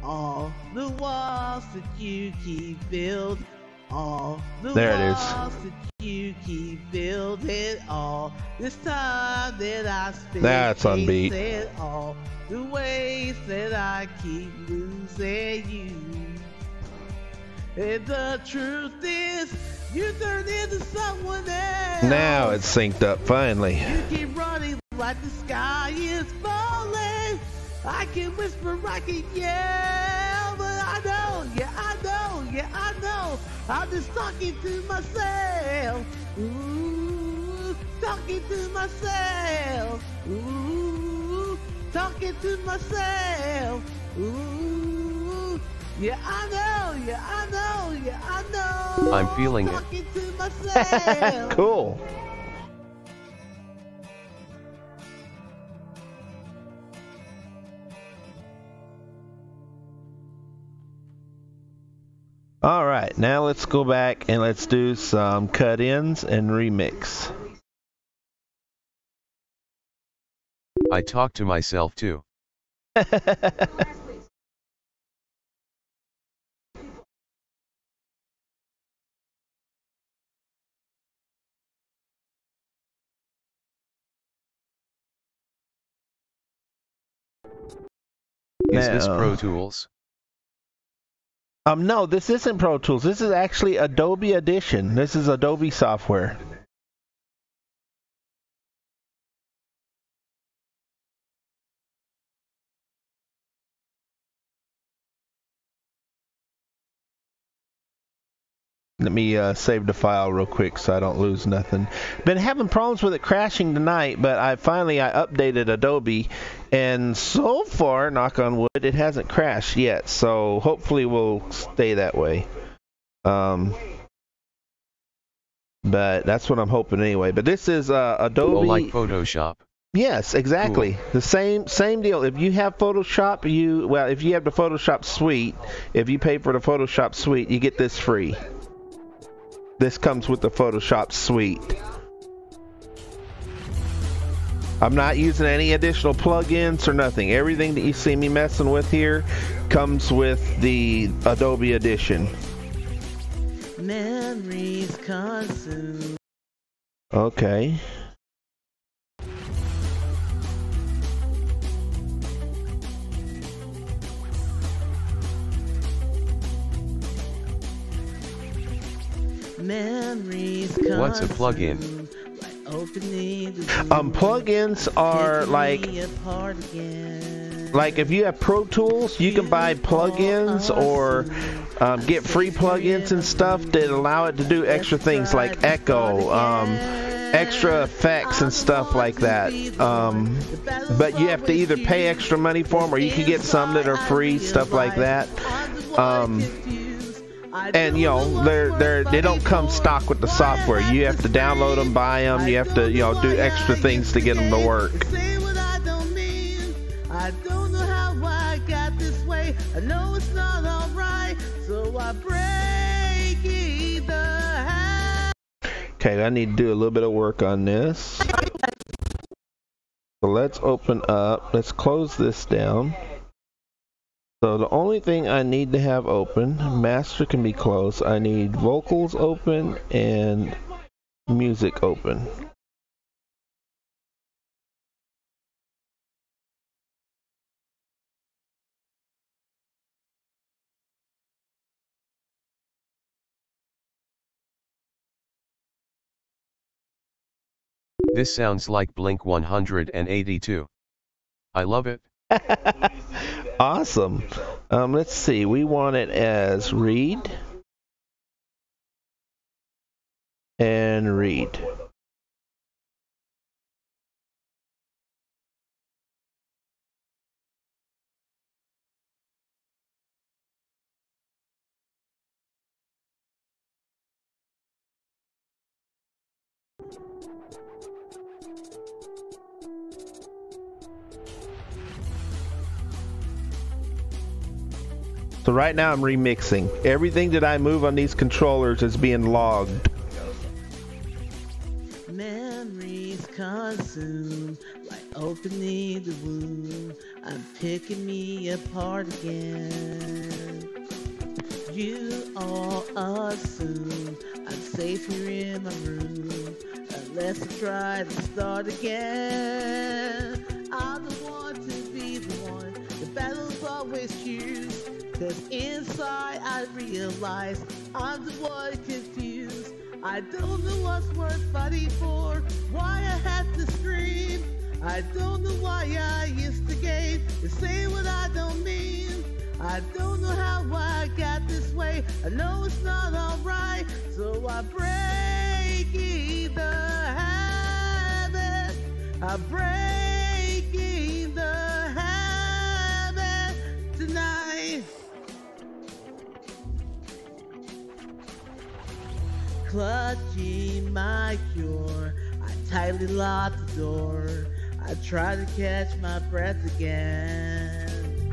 All the walls that you keep building. All the walls that you keep building. All this time that I spent. That's on beat. All the ways that I keep losing you. And the truth is, you turned into someone else. Now it's synced up finally. You keep running like the sky is falling. I can whisper, I can yell, but I know, I know. I'm just talking to myself. Ooh, talking to myself. Ooh, talking to myself. Ooh, yeah, I know. I'm feeling it. Talking to myself. Cool. All right, now let's go back and let's do some cut-ins and remix. I talk to myself too. Is this Pro Tools? No, this isn't Pro Tools. This is actually Adobe Audition. This is Adobe software. Let me save the file real quick so I don't lose nothing. Been having problems with it crashing tonight, but I updated Adobe, and so far, knock on wood, it hasn't crashed yet. So hopefully we'll stay that way. But that's what I'm hoping anyway. But this is Adobe. Oh, like Photoshop. Yes, exactly. Cool. The same deal. If you have Photoshop, if you have the Photoshop suite, if you pay for the Photoshop suite, you get this free. This comes with the Photoshop suite. I'm not using any additional plugins or nothing. Everything that you see me messing with here comes with the Adobe Audition. Memories consume. Okay. Memories What's a plugin? Plugins are like if you have Pro Tools, you can buy plugins or get free plugins and stuff that allow it to do extra things like echo, extra effects and stuff like that. But you have to either pay extra money for them or you can get some that are free, stuff like that. And you know they don't come stock with the software. You have to download them, buy them. You have to do extra things to get them to work. I don't know how I got this way. I know it's not alright, so I break either hand. Okay, I need to do a little bit of work on this. So let's open up. Let's close this down. So the only thing I need to have open, master can be closed. I need vocals open and music open. This sounds like Blink 182. I love it. Awesome. Let's see. We want it as read and read. So right now I'm remixing. Everything that I move on these controllers is being logged. Memories consumed like opening the wound. I'm picking me apart again. You all assume I'm safe here in my room, unless I try to start again. I don't want to be the one. The battle's always choose. Cause inside I realize I'm the one confused. I don't know what's worth fighting for, why I have to scream. I don't know why I instigate to say what I don't mean. I don't know how I got this way, I know it's not alright, so I break either habit. I break either habit tonight. Clutching my cure, I tightly lock the door. I try to catch my breath again.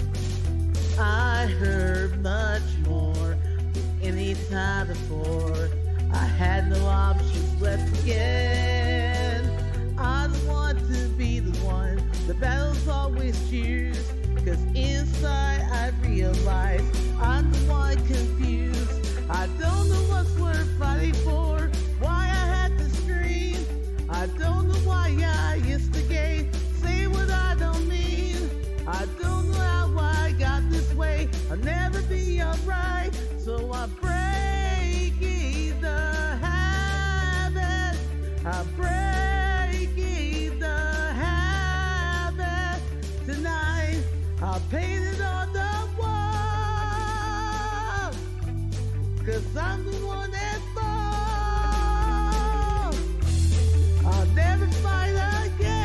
I heard much more than anytime before. I had no options left again. I don't want to be the one the battles always choose. Cause inside I realize I'm the one confused. I don't know what's worth fighting for, why I had to scream. I don't know why I instigate, say what I don't mean. I don't know how I got this way, I'll never be alright. So I'm breaking the habit, I'm breaking the habit. Tonight I'll paint it on the wall, cause I'm the one that falls. I'll never fight again,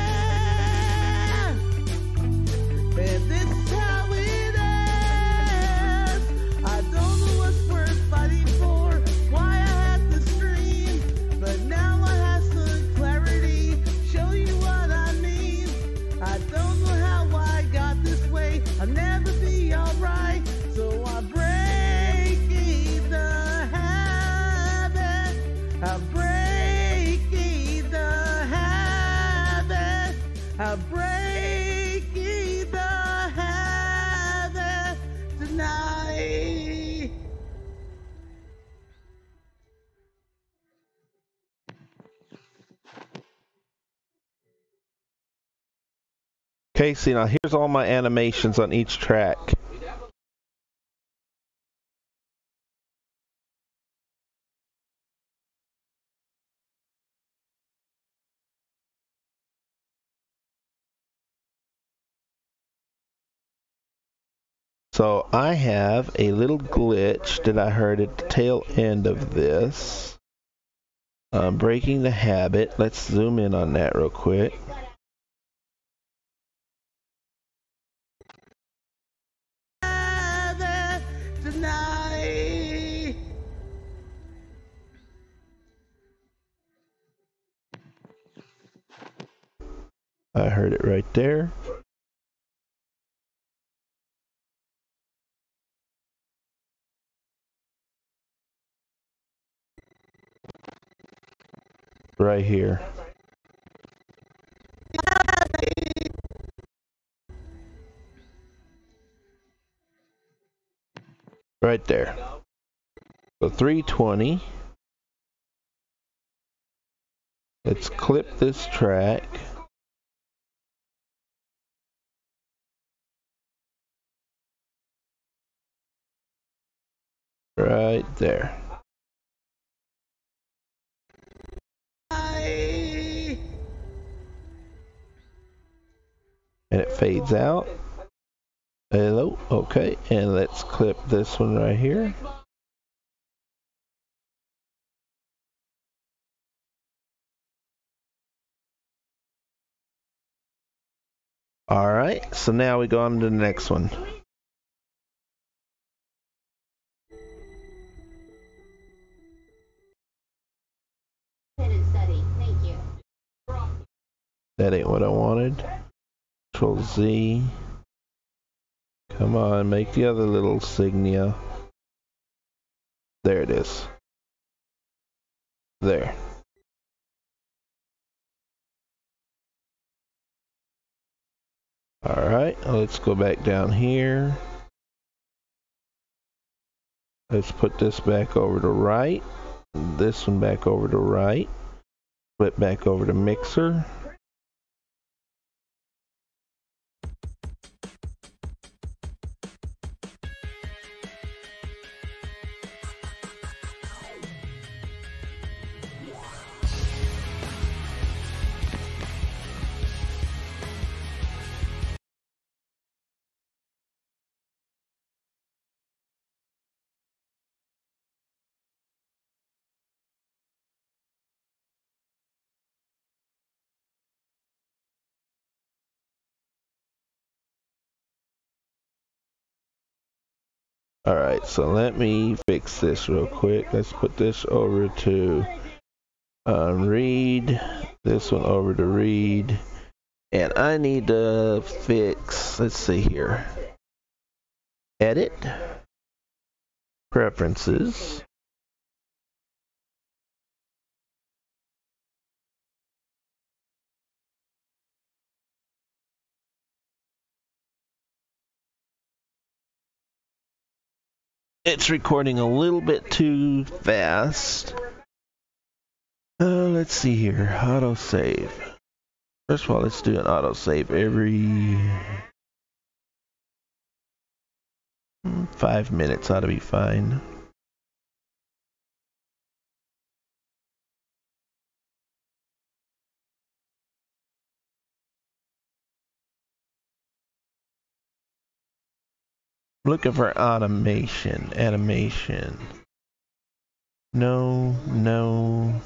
and this is how it ends. I don't know what's worth fighting for, why I had to scream, but now I have some clarity, show you what I mean. I don't know how I got this way, I'll never be alright. So I'm breaking the habit, I'm breaking the habit, I'm breaking the habit tonight. Casey, now here's all my animations on each track. So I have a little glitch that I heard at the tail end of this. Breaking the habit. Let's zoom in on that real quick. Habit tonight. I heard it right there. Right here. Right there. So 320. Let's clip this track. Right there. And it fades out. Hello, okay, and let's clip this one right here. Alright, so now we go on to the next one. That ain't what I wanted. Control Z. Come on, make the other little insignia. There it is. There. Alright, let's go back down here. Let's put this back over to right. This one back over to right. Flip back over to mixer. Alright, so let me fix this real quick. Let's put this over to read. This one over to read. And I need to fix, let's see here. Edit. Preferences. It's recording a little bit too fast. Let's see here. Autosave. First of all, let's do an autosave every 5 minutes. Ought to be fine. Looking for automation. Animation. No, no.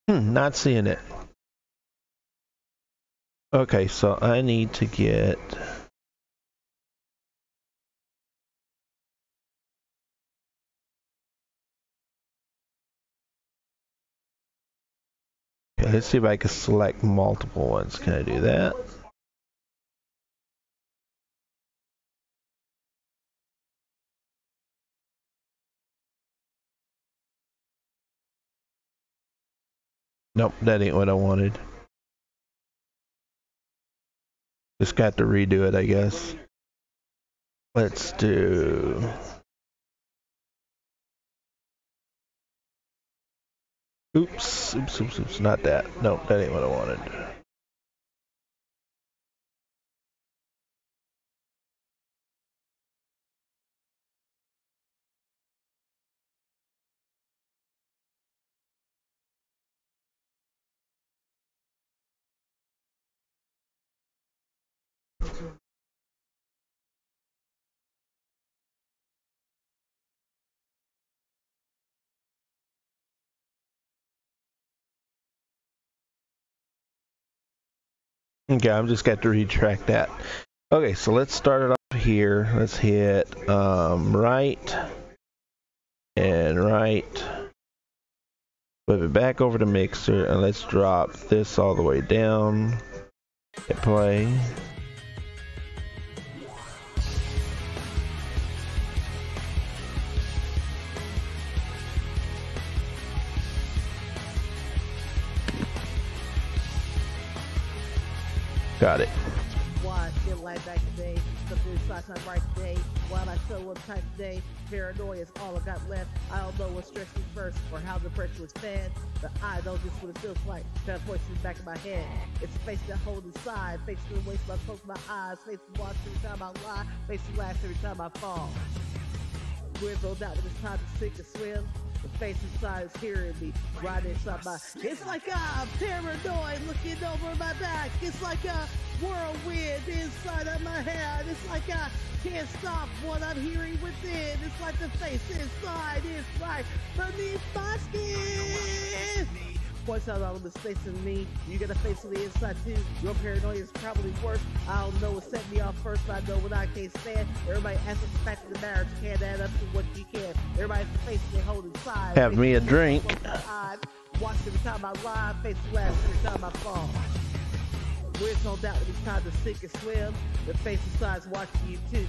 Not seeing it. Okay, so I need to get... Okay, let's see if I can select multiple ones. Can I do that? Nope, that ain't what I wanted. Just got to redo it, I guess. Let's do... Oops, not that. Nope, that ain't what I wanted. Okay, I'm just got to retract that. Okay, so let's start it off here. Let's hit right and right. Flip it back over to mixer and let's drop this all the way down. Hit play. Got it. Why I feel like back today, something inside my right today. While I show up tight today, paranoia is all I got left. I don't know what stressed me first or how the pressure was fed, but I know just what it feels like. That voice in the back of my head. It's a face that hold inside, face to the waist, I close my eyes, face to watch every time I lie, face to laugh every time I fall. We're no doubt when it's time to sink and swim. The face inside is hearing me, right inside my... It's like I'm paranoid looking over my back. It's like a whirlwind inside of my head. It's like I can't stop what I'm hearing within. It's like the face inside is right beneath my skin. Points out all the mistakes in me. You got a face on the inside too. Your paranoia is probably worse. I don't know what set me off first, but I know what I can't stand. Everybody asks the fact of the marriage can't add up to what you can. Everybody's face they hold inside. Have me a drink. Watch every time I lie, face last every time I fall. Where's no doubt when it's time to sink and swim. The face inside is watching you too.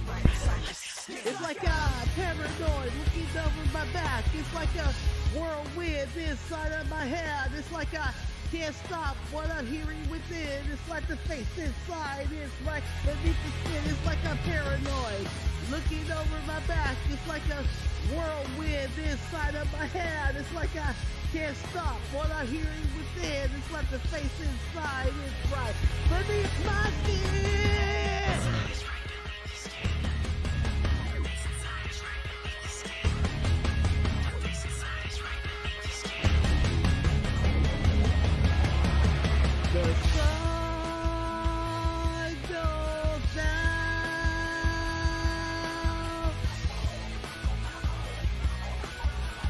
It's like a paranoid looking over my back. It's like a whirlwind inside of my head. It's like I can't stop what I'm hearing within. It's like the face inside is right beneath the skin. It's like I'm paranoid looking over my back. It's like a whirlwind inside of my head. It's like I can't stop what I'm hearing within. It's like the face inside is right beneath my skin. The sun goes down.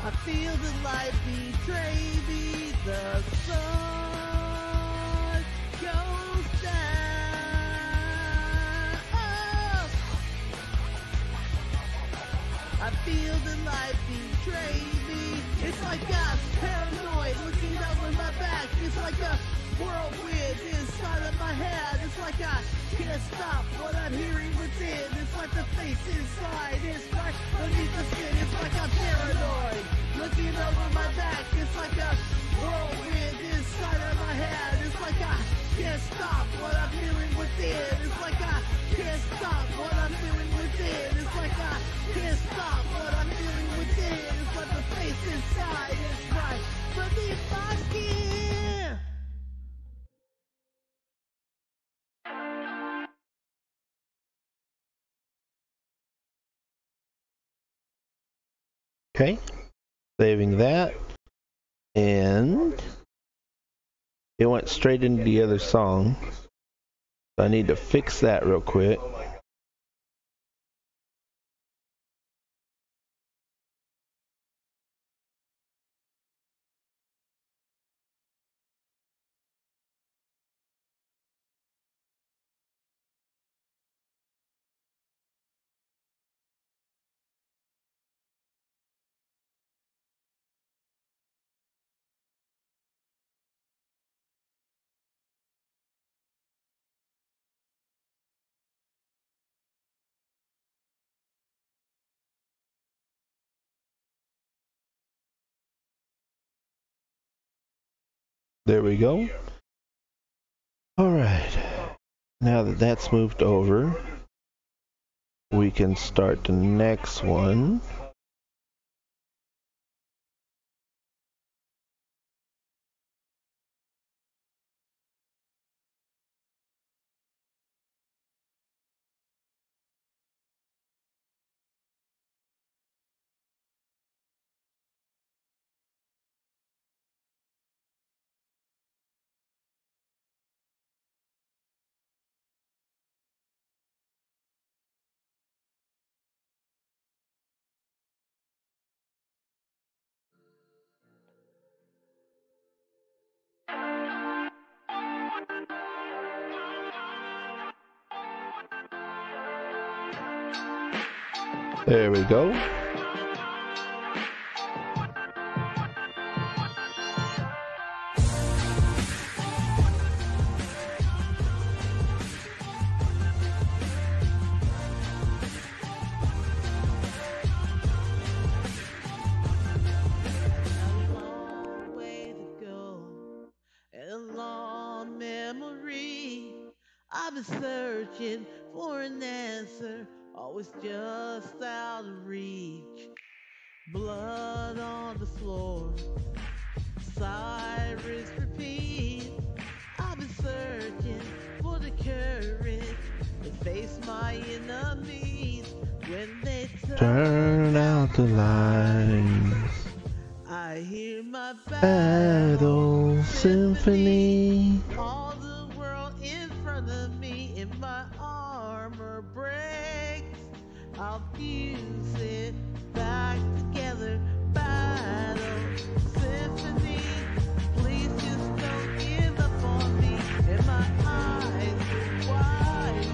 I feel the light betray me. The sun goes down. Oh. I feel the light betray me. It's like I'm paranoid looking over my back. It's like a whirlwind inside of my head. It's like I can't stop what I'm hearing within. It's like the face inside is right beneath the skin. It's like I'm paranoid looking over my back. It's like a whirlwind inside of my head. It's like I can't stop what I'm hearing within. It's like I can't stop what I'm feeling within. It's like I can't stop what I'm feeling within. It's like the face inside is right beneath my skin. Okay, saving that, and it went straight into the other song. So I need to fix that real quick. There we go. Alright, now that that's moved over, we can start the next one. There we go. I've been searching for an answer, always just out of reach. Blood on the floor, sirens repeat. I've been searching for the courage to face my enemies when they turn out the lights. I hear my battle symphony. All the world in front of me, and my armor breaks. I'll fuse it back together. Battle symphony. Please just don't give up on me. And my eyes are wide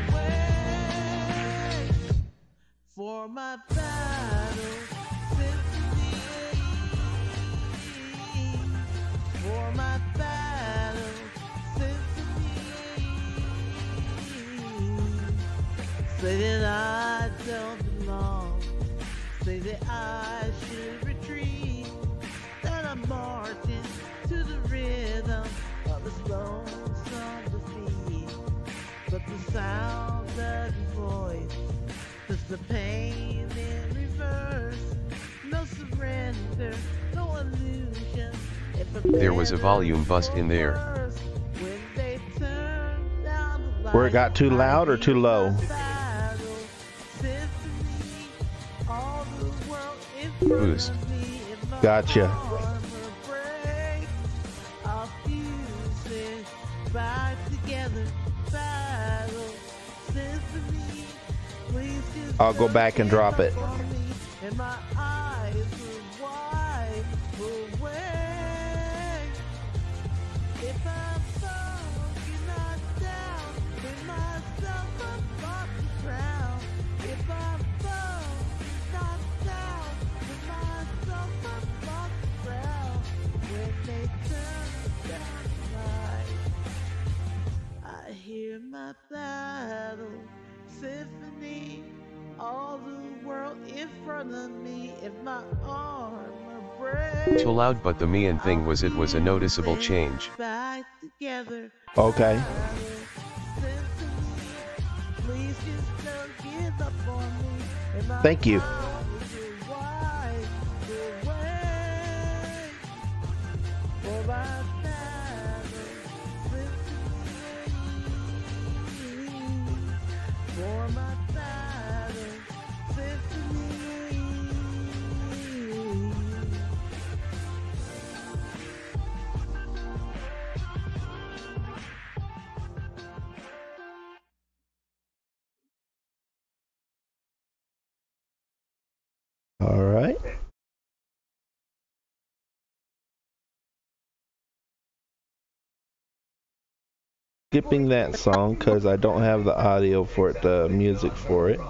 awake for my battle symphony. For my battle symphony. Say that I don't belong. Say that I should retreat. That I'm marching to the rhythm of this lonesome defeat. But the sound of your voice puts the pain in reverse. No surrender, no illusion. There was a volume bust in there. Where it got too loud or too low? Boost. Gotcha. I'll go back and drop it. And my eyes were my battle symphony. All the world in front of me. If my armor breaks, Too loud, but the me and thing was, it was a noticeable change. back together. Okay. Please just don't give up on me. And my Thank you. heart will wipe away. For my battle symphony. For my battle symphony. All right. Skipping that song because I don't have the audio for it, the music for it.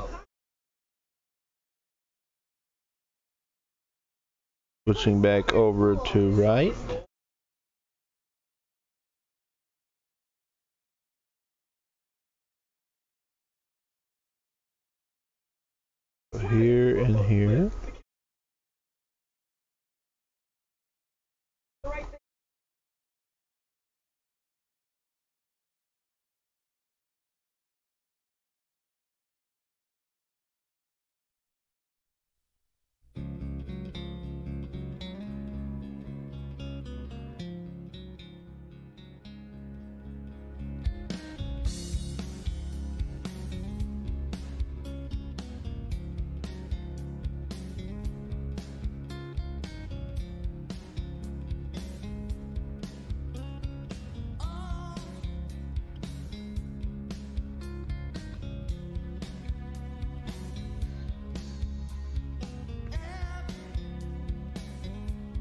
Switching back over to right. Here and here.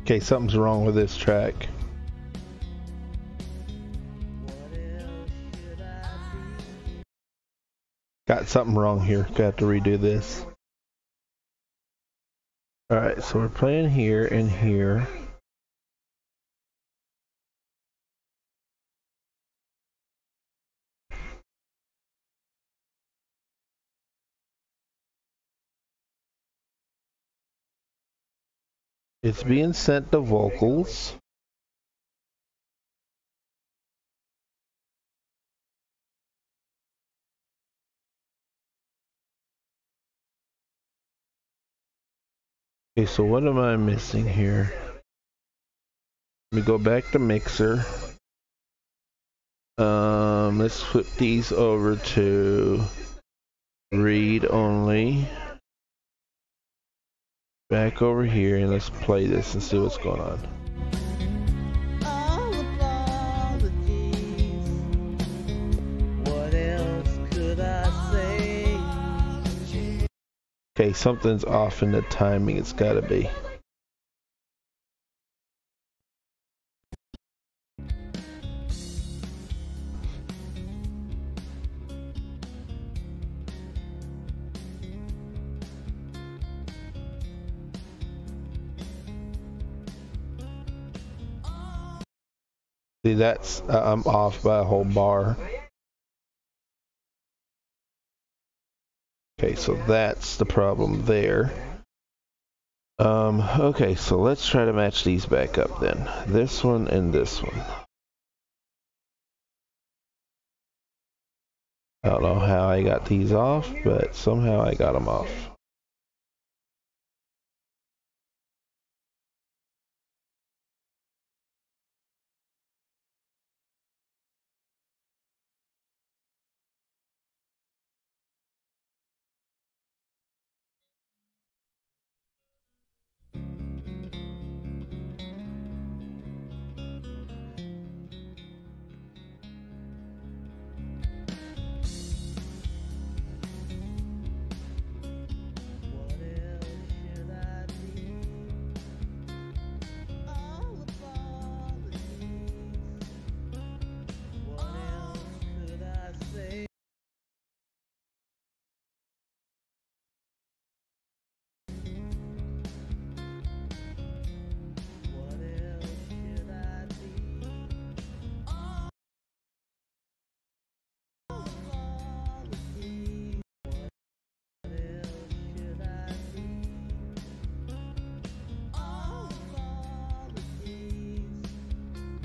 Okay, something's wrong with this track. What else should I be? Got something wrong here. Got to redo this. Alright, so we're playing here and here. It's being sent to vocals. Okay, so what am I missing here? Let me go back to mixer. Let's flip these over to read only. Back over here and let's play this and see what's going on. All apologies. What else could I say? Okay, something's off in the timing. It's gotta be. See, that's I'm off by a whole bar. Okay, so that's the problem there. Okay, so let's try to match these back up then. This one and this one. I don't know how I got these off, but somehow I got them off.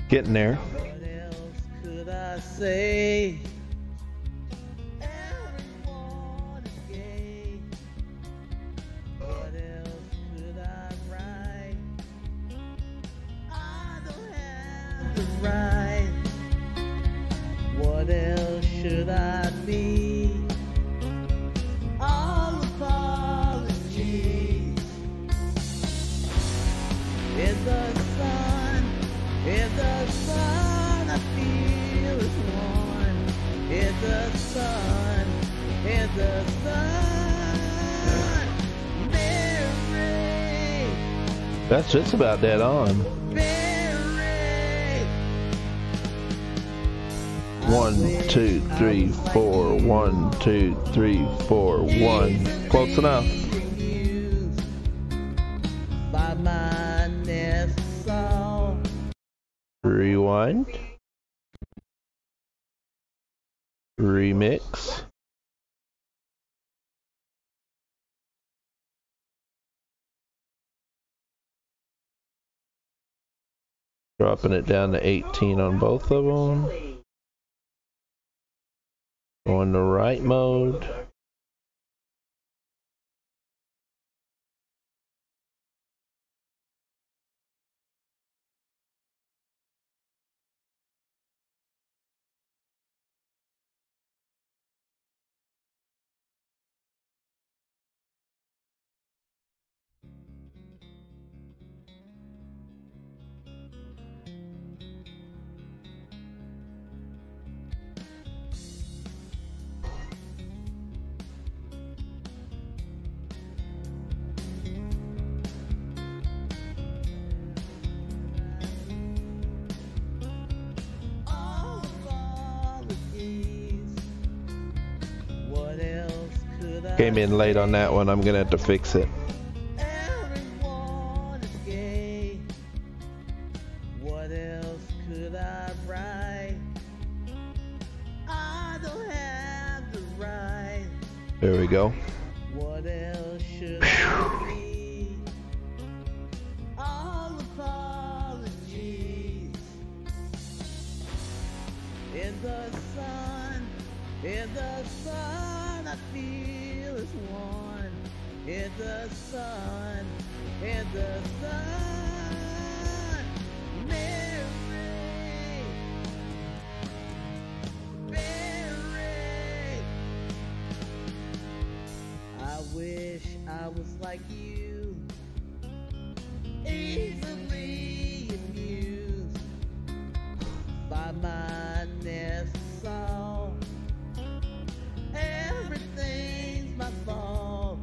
Getting there. What else could I say? Everyone is gay. What else could I write? I don't have the right. What else should I be? All apologies. In the sun, I feel as one. In the sun, Mary. That's just about dead on. Mary. 1, 2, 3, 4. 1, 2, 3, 4. 1. Close enough. By my nest song. Rewind. Remix. Dropping it down to 18 on both of them. Going to right mode. All apologies. What else could I Came in late on that one. I'm gonna have to fix it. Everyone is gay. What else could I write? I don't have the right. There we go. What else should I be? All apologies. In the sun, I feel as one. In the sun, Mary, Mary. I wish I was like you, easily amused by my nest song. Everything's my fault.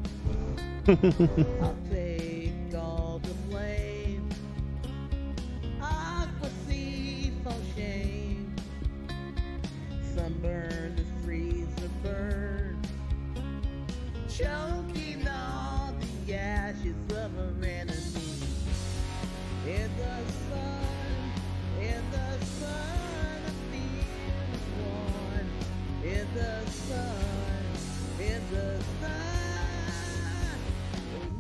I'll take all the blame. Aqua sees no shame. Sunburn, the freezer burn, choking on the ashes of an enemy. In the sun, I feel one. In the sun,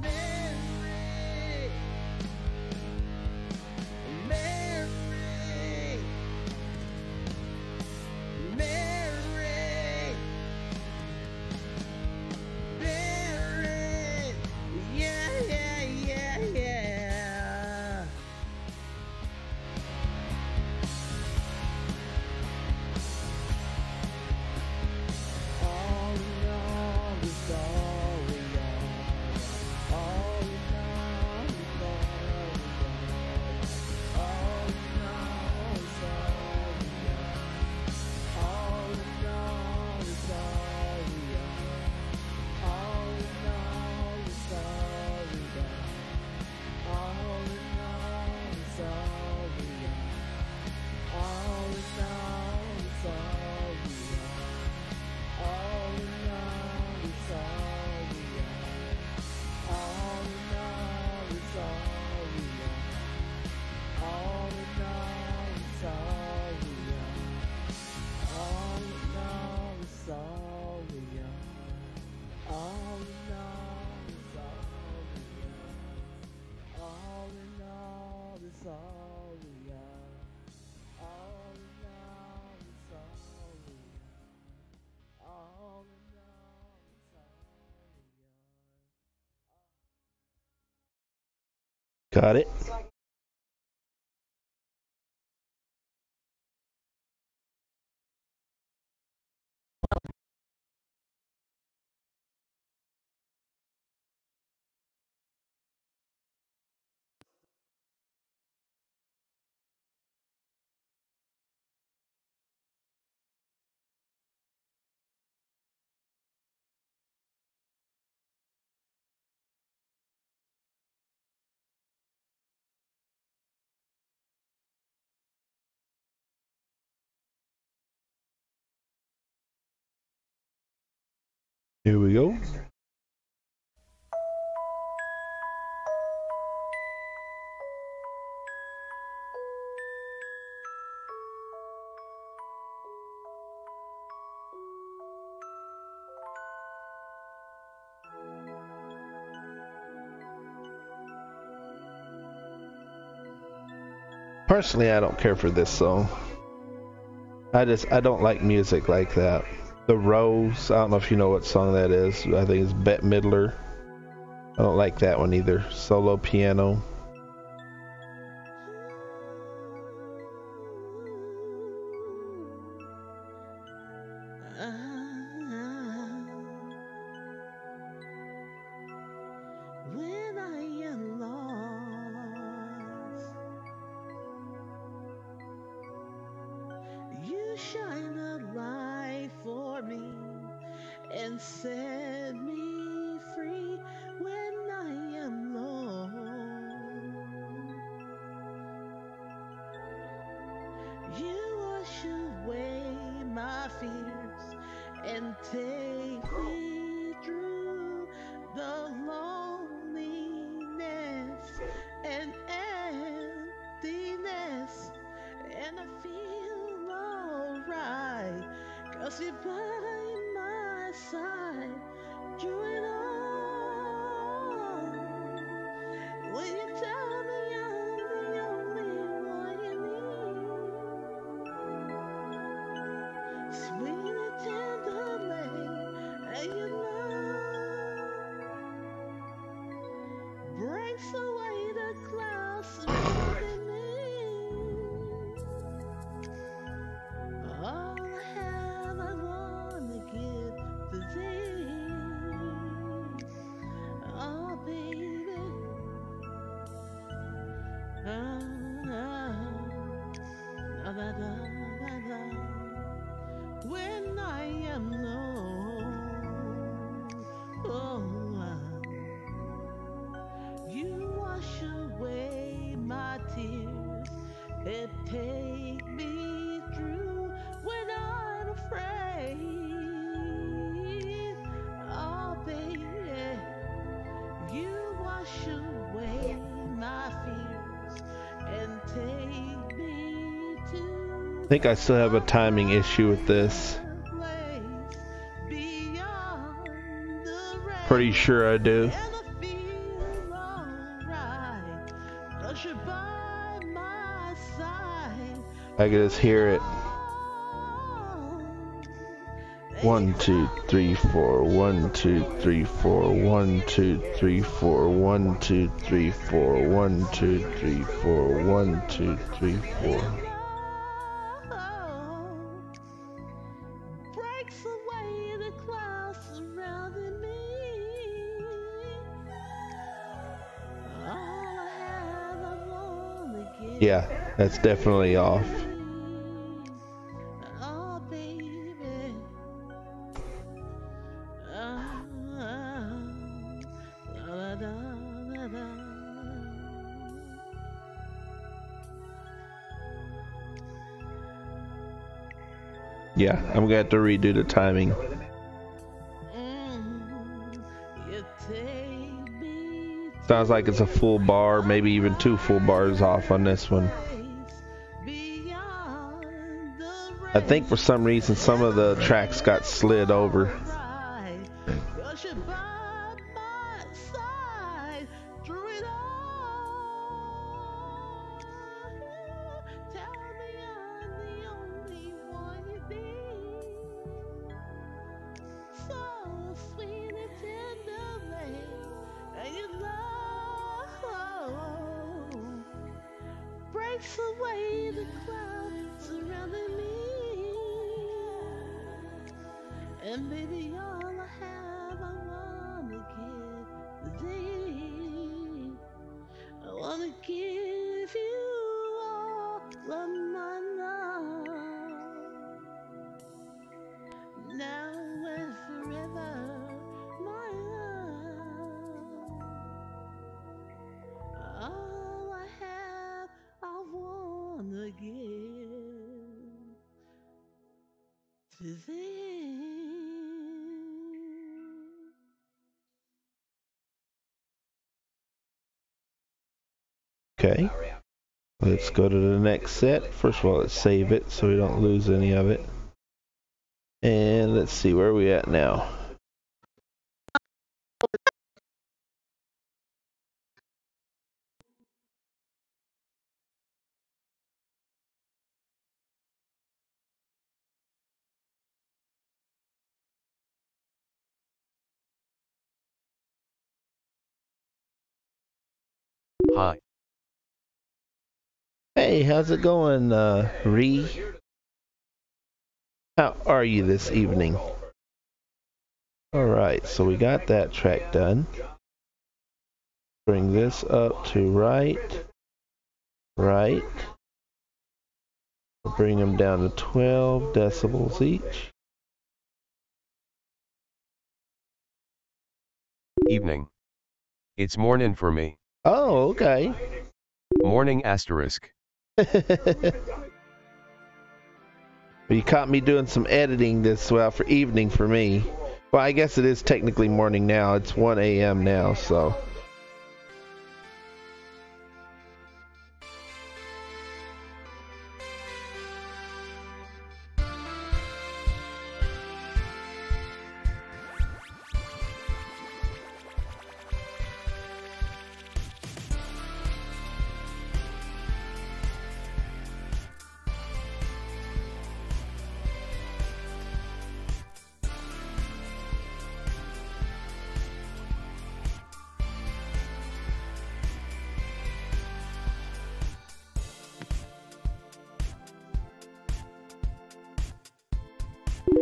Mary, Mary, Mary, Mary, yeah, yeah, yeah, yeah. All along is gone. Got it. Here we go. Personally, I don't care for this song. I don't like music like that. The Rose, I don't know if you know what song that is. I think it's Bette Midler. I don't like that one either. Solo piano. When I am lost, you shine a light for me and set me free. When I am lost, you wash away my fears and take me through the loneliness and emptiness, and I feel alright, 'cause you're by my side through it all. When you tell me I'm the only one you need, sweet and tenderly, and your love breaks away the clouds surrounding me. All I have, I wanna give to thee. Oh, baby. Oh, da, da, da, da. When I am low, oh, you wash away my tears and take me through when I'm afraid. Oh, baby, you wash away my fears and take me to I think I still have a timing issue with this. a place beyond the rain. Pretty sure I do. And I feel alright, 'cause you're by my side. I can just hear it. 1, 2, 3, 4. 1, 2, 3, 4. 1, 2, 3, 4. 1, 2, 3, 4. 1, 2, 3, 4. 1, 2, 3, 4. Breaks away the clouds surrounding me. All I have, I wanna give. Yeah, that's definitely off. Oh, baby. Da, da, da, da. Yeah, I'm gonna have to redo the timing. You take me Sounds like it's a full bar, maybe even 2 full bars off on this one. beyond the I think for some reason some of the tracks got slid over. right. 'Cause you're by my side through it all. Tell me I'm the only one you need. So sweet and tenderly, and your love the clouds surrounding me. And baby, all I have, I wanna give thee. I wanna give you all of my love. Now and forever, my love. All I have, I wanna give to thee. Okay. Let's go to the next set. First of all, let's save it so we don't lose any of it. And let's see where we at now. Hi. Hey, how's it going, Ree? How are you this evening? Alright, so we got that track done. Bring this up to right. Right. We'll bring them down to 12 decibels each. Evening. It's morning for me. Oh, okay. Morning asterisk. You caught me doing some editing this for evening for me. Well, I guess it is technically morning now. It's 1 a.m. now, so.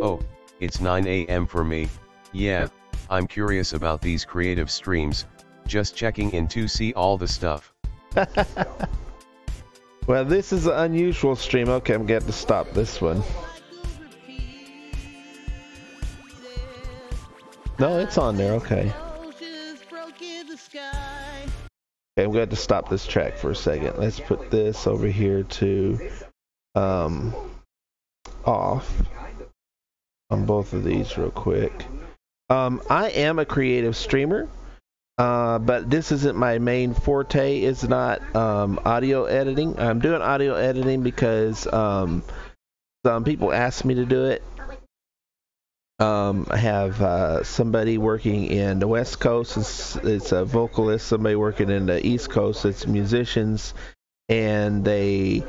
Oh, it's 9 a.m. for me. Yeah, I'm curious about these creative streams, just checking in to see all the stuff. Well, this is an unusual stream. Okay, I'm going to stop this one. No, it's on there. Okay. Okay, I'm going to stop this track for a second. Let's put this over here to off on both of these real quick. I am a creative streamer, but this isn't my main forte. It's not audio editing. I'm doing audio editing because some people asked me to do it. I have somebody working in the West Coast. It's a vocalist. Somebody working in the East Coast. It's musicians, and they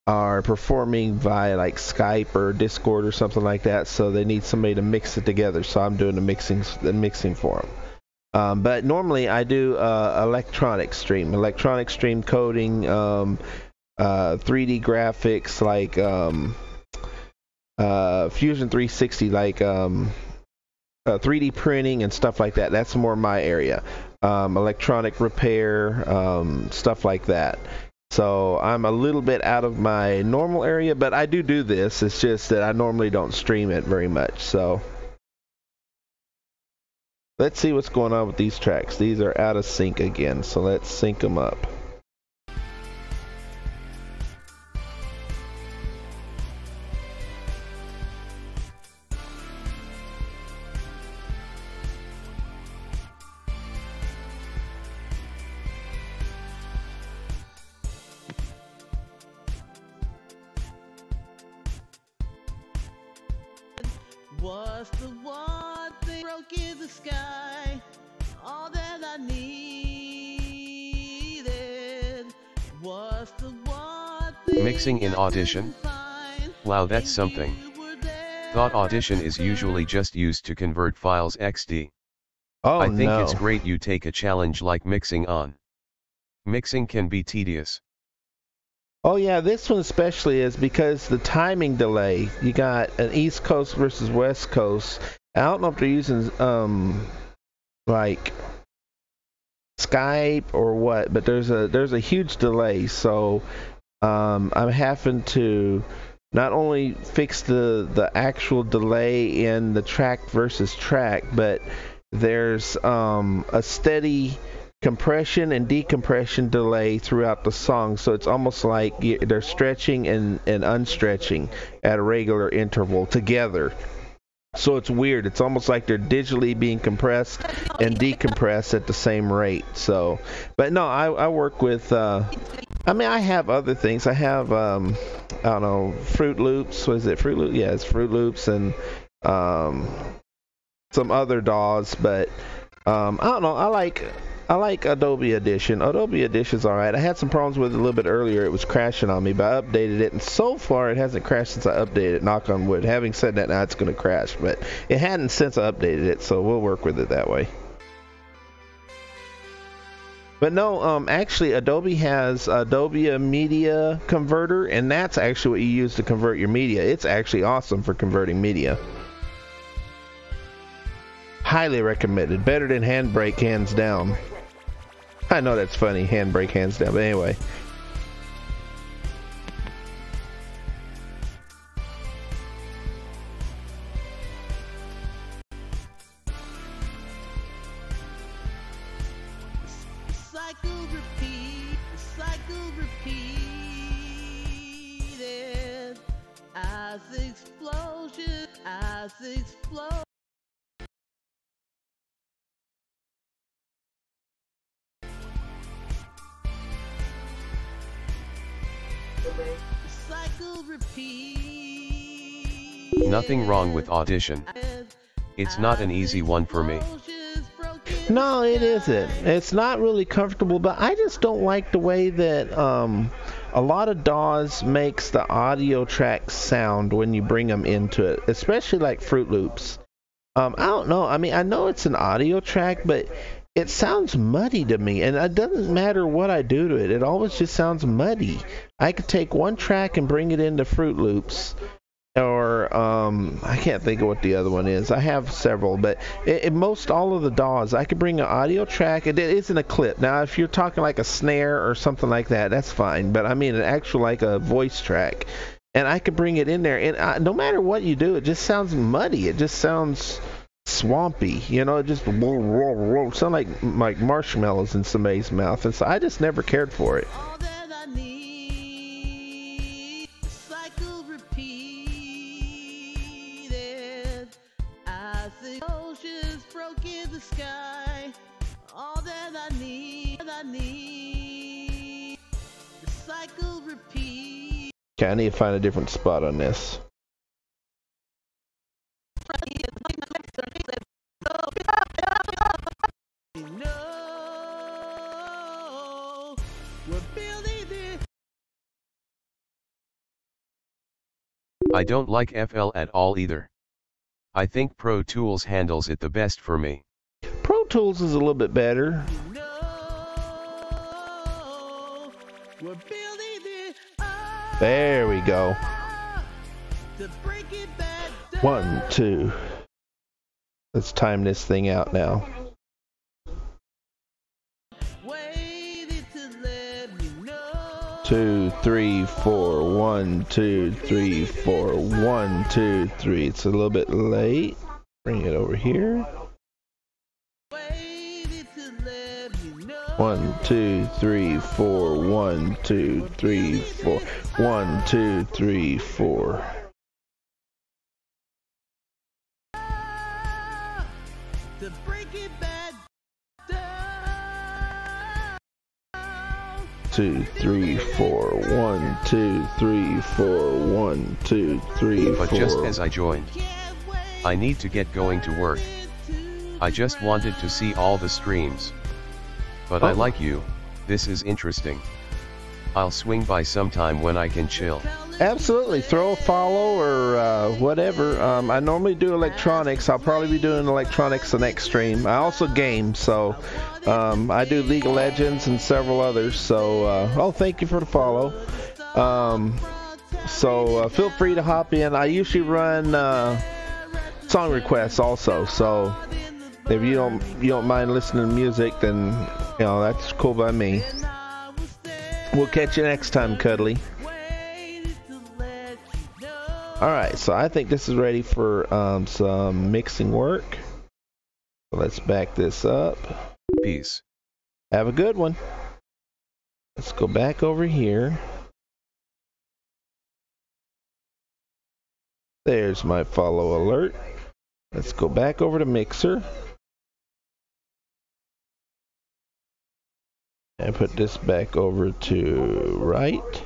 are performing via like Skype or Discord or something like that. So they need somebody to mix it together. So I'm doing the mixing for them. But normally I do electronic stream coding, 3D graphics like Fusion 360, like 3D printing and stuff like that. That's more my area. Electronic repair, stuff like that. So I'm a little bit out of my normal area, but I do this. It's just that I normally don't stream it very much. So let's see what's going on with these tracks. These are out of sync again, so let's sync them up. Was the one thing broke in the sky, all that I needed. Was the one thing Mixing in Audition? Wow, that's something. Thought Audition is usually just used to convert files XD. Oh, I think no. it's great you take a challenge like mixing on. Mixing can be tedious. Oh yeah, this one especially is because the timing delay. You got an East Coast versus West Coast. I don't know if they're using like Skype or what, but there's a huge delay. So I'm having to not only fix the actual delay in the track versus track, but there's a steady compression and decompression delay throughout the song, so it's almost like they're stretching and unstretching at a regular interval together. So it's weird. It's almost like they're digitally being compressed and decompressed at the same rate. So, but no, I work with. I mean, I have other things. I have I don't know, Fruit Loops. What is it? Fruit Loops? Yeah, it's Fruit Loops and some other DAWs, but I don't know. I like Adobe Audition. Adobe Audition's alright. I had some problems with it a little bit earlier. It was crashing on me, but I updated it, and so far it hasn't crashed since I updated it, knock on wood. Having said that, now it's going to crash, but it hadn't since I updated it, so we'll work with it that way. But no, actually Adobe has Adobe Media Converter, and that's actually what you use to convert your media. It's actually awesome for converting media. Highly recommended. Better than Handbrake, hands down. I know that's funny, Handbrake, hands down, but anyway. Cycle repeated as explosion, as explode. Cycle repeat. Nothing wrong with Audition. It's not an easy one for me. No, it isn't. It's not really comfortable, but I just don't like the way that a lot of DAWs makes the audio tracks sound when you bring them into it, especially like Fruit Loops. I don't know. I mean, I know it's an audio track, but it sounds muddy to me, and it doesn't matter what I do to it. It always just sounds muddy. I could take one track and bring it into Fruit Loops, or I can't think of what the other one is. I have several, but most all of the DAWs, I could bring an audio track. It isn't a clip. Now, if you're talking like a snare or something like that, that's fine. But I mean an actual like a voice track, and I could bring it in there. And no matter what you do, it just sounds muddy. It just sounds swampy, you know. It just sound like marshmallows in somebody's mouth, and so I just never cared for it. All that I need, cycle repeated as explosions broke in the sky. All that I need, the cycle repeat. Okay, I need to find a different spot on this. No, we're building this. I don't like FL at all either. I think Pro Tools handles it the best for me. Pro Tools is a little bit better. No, we're building this. There we go. To break it back down. 1, 2. Let's time this thing out now. Waited to let me know. 2, 3, 4. 1, 2, 3, 4. 1, 2, 3. It's a little bit late. Bring it over here. Waited to let me know. 1, 2, 3, 4. 1, 2, 3, 4. 1, 2, 3, 4. To break it back down. 2, 3, 4. 1, 2, 3, 4. 1, 2, 3, 4. But just as I joined, I need to get going to work. I just wanted to see all the streams. But I like you, this is interesting. I'll swing by sometime when I can chill. Absolutely, throw a follow or whatever. I normally do electronics. I'll probably be doing electronics the next stream. I also game, so I do League of Legends and several others. So, thank you for the follow. So feel free to hop in. I usually run song requests also, so if you don't mind listening to music, then that's cool by me. We'll catch you next time, Cuddly. Alright, so I think this is ready for some mixing work. So let's back this up. Peace. Have a good one. Let's go back over here. There's my follow alert. Let's go back over to Mixer. And put this back over to right.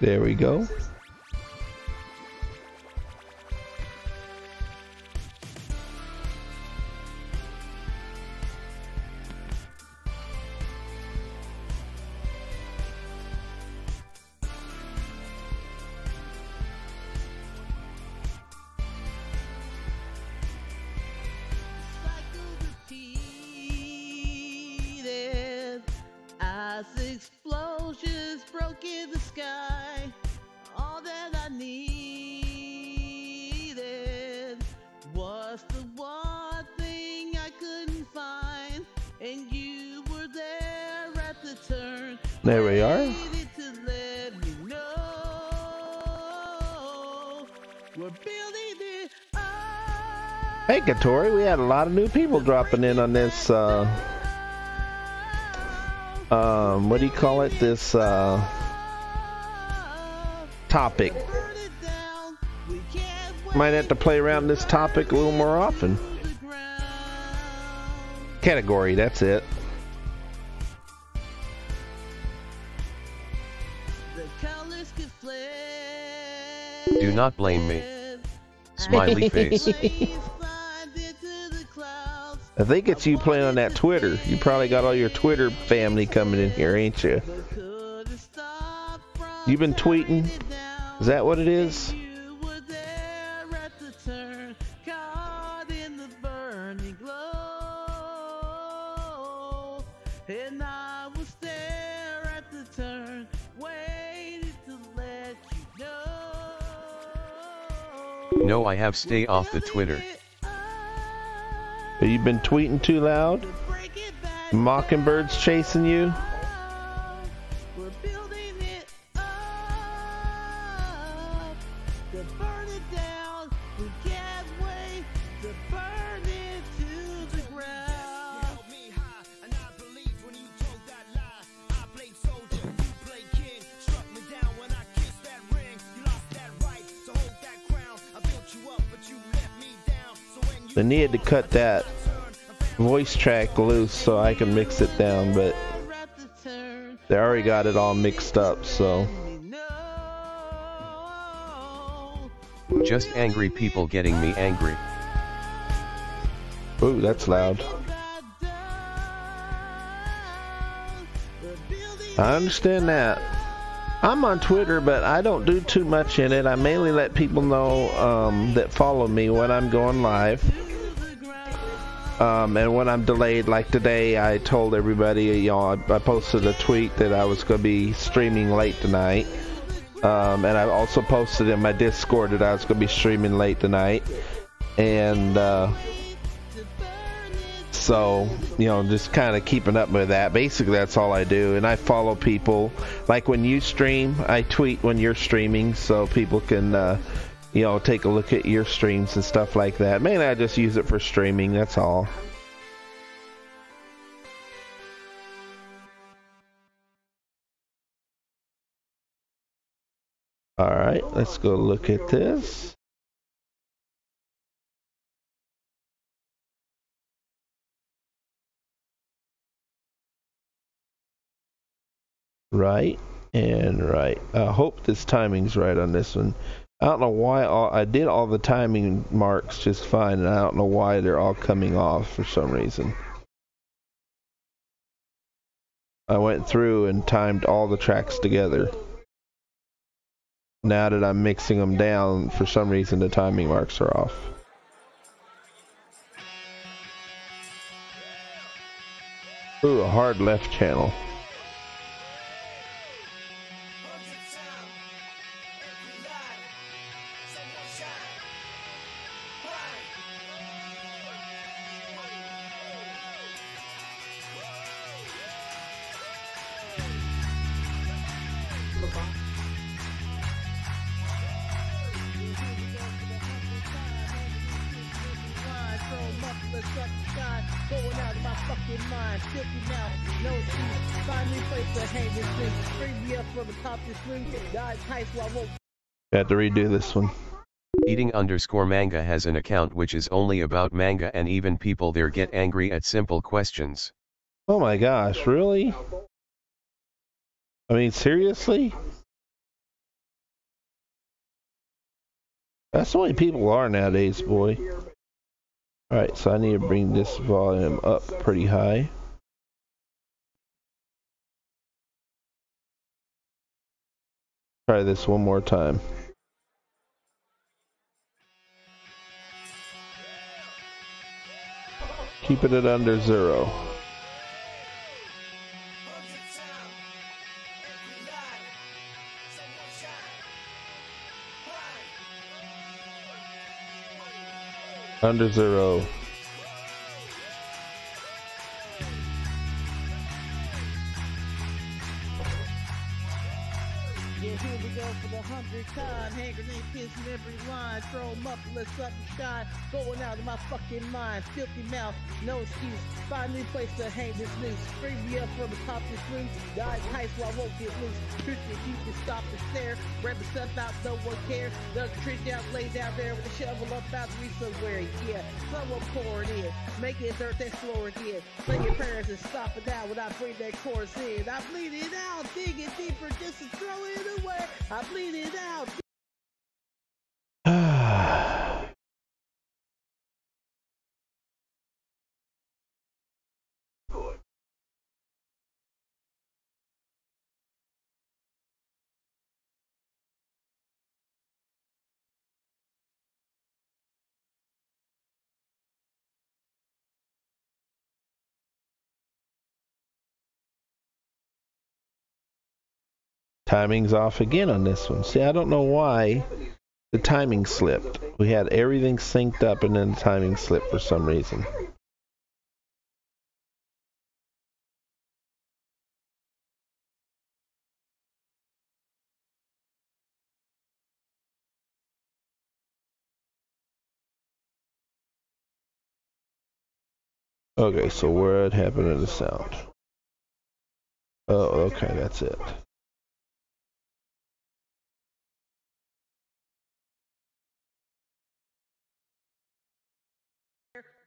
There we go. As explosions broke in the sky, all that I needed was the one thing I couldn't find, and you were there at the turn. There we are. Waited to let me know we're building it up. Hey, Katori, we had a lot of new people dropping in on this what do you call it? This topic. Might have to play around this topic a little more often. Category, that's it. Do not blame me. Smiley face. I think it's you playing on that Twitter. You probably got all your Twitter family coming in here, ain't you? You've been tweeting? Is that what it is? And I was there at the turn, waiting to let you know. No, I have stay off the Twitter. Have you been tweeting too loud? Mockingbirds chasing you? We're building it up to burn it down. We can't wait to burn it to the ground. Held me high, and I believed when you told that lie. I played soldier, you played king. Struck me down when I kissed that ring. You lost that right to hold that crown. I built you up, but you let me down. So when you They needed to cut that voice track loose so I can mix it down, but they already got it all mixed up, so. Just angry people getting me angry. Ooh, that's loud. I understand that. I'm on Twitter, but I don't do too much in it. I mainly let people know that follow me when I'm going live. And when I'm delayed, like today, I told everybody, I posted a tweet that I was going to be streaming late tonight. And I also posted in my Discord that I was going to be streaming late tonight. And so, just kind of keeping up with that. Basically, that's all I do. And I follow people. Like when you stream, I tweet when you're streaming so people can... take a look at your streams and stuff like that. Mainly I just use it for streaming, that's all. All right, let's go look at this. Right and right. I hope this timing's right on this one. I don't know why I did all the timing marks just fine, and I don't know why they're all coming off for some reason. I went through and timed all the tracks together. Now that I'm mixing them down, for some reason the timing marks are off. Ooh, a hard left channel. Had to redo this one. Eating_manga has an account which is only about manga, and even people there get angry at simple questions. Oh my gosh, really? I mean, seriously? That's the way people are nowadays, boy. Alright, so I need to bring this volume up pretty high. Try this one more time. Keeping it under 0. Under 0. Yeah, here we go for the 100th time. Hand grenade pins in every line. Throw them up and let something shine. Going out of my fucking mind. Filthy mouth, no excuse. Find a new place to hang this noose. Free me up from the top of this room. Die tight so I won't get loose. Truth is you can stop and stare. Grab the stuff out, no one cares. Dug the tree down, lay down there with a shovel up out the reach somewhere. Yeah, someone pour it in. Make it dirt that's slower again. Say your prayers and stop it down when I bring that chorus in. I bleed it out, dig it deeper just to throw it away. I bleed it out. Timing's off again on this one. See, I don't know why the timing slipped. We had everything synced up and then the timing slipped for some reason. Okay, so what happened to the sound? Oh, okay, that's it.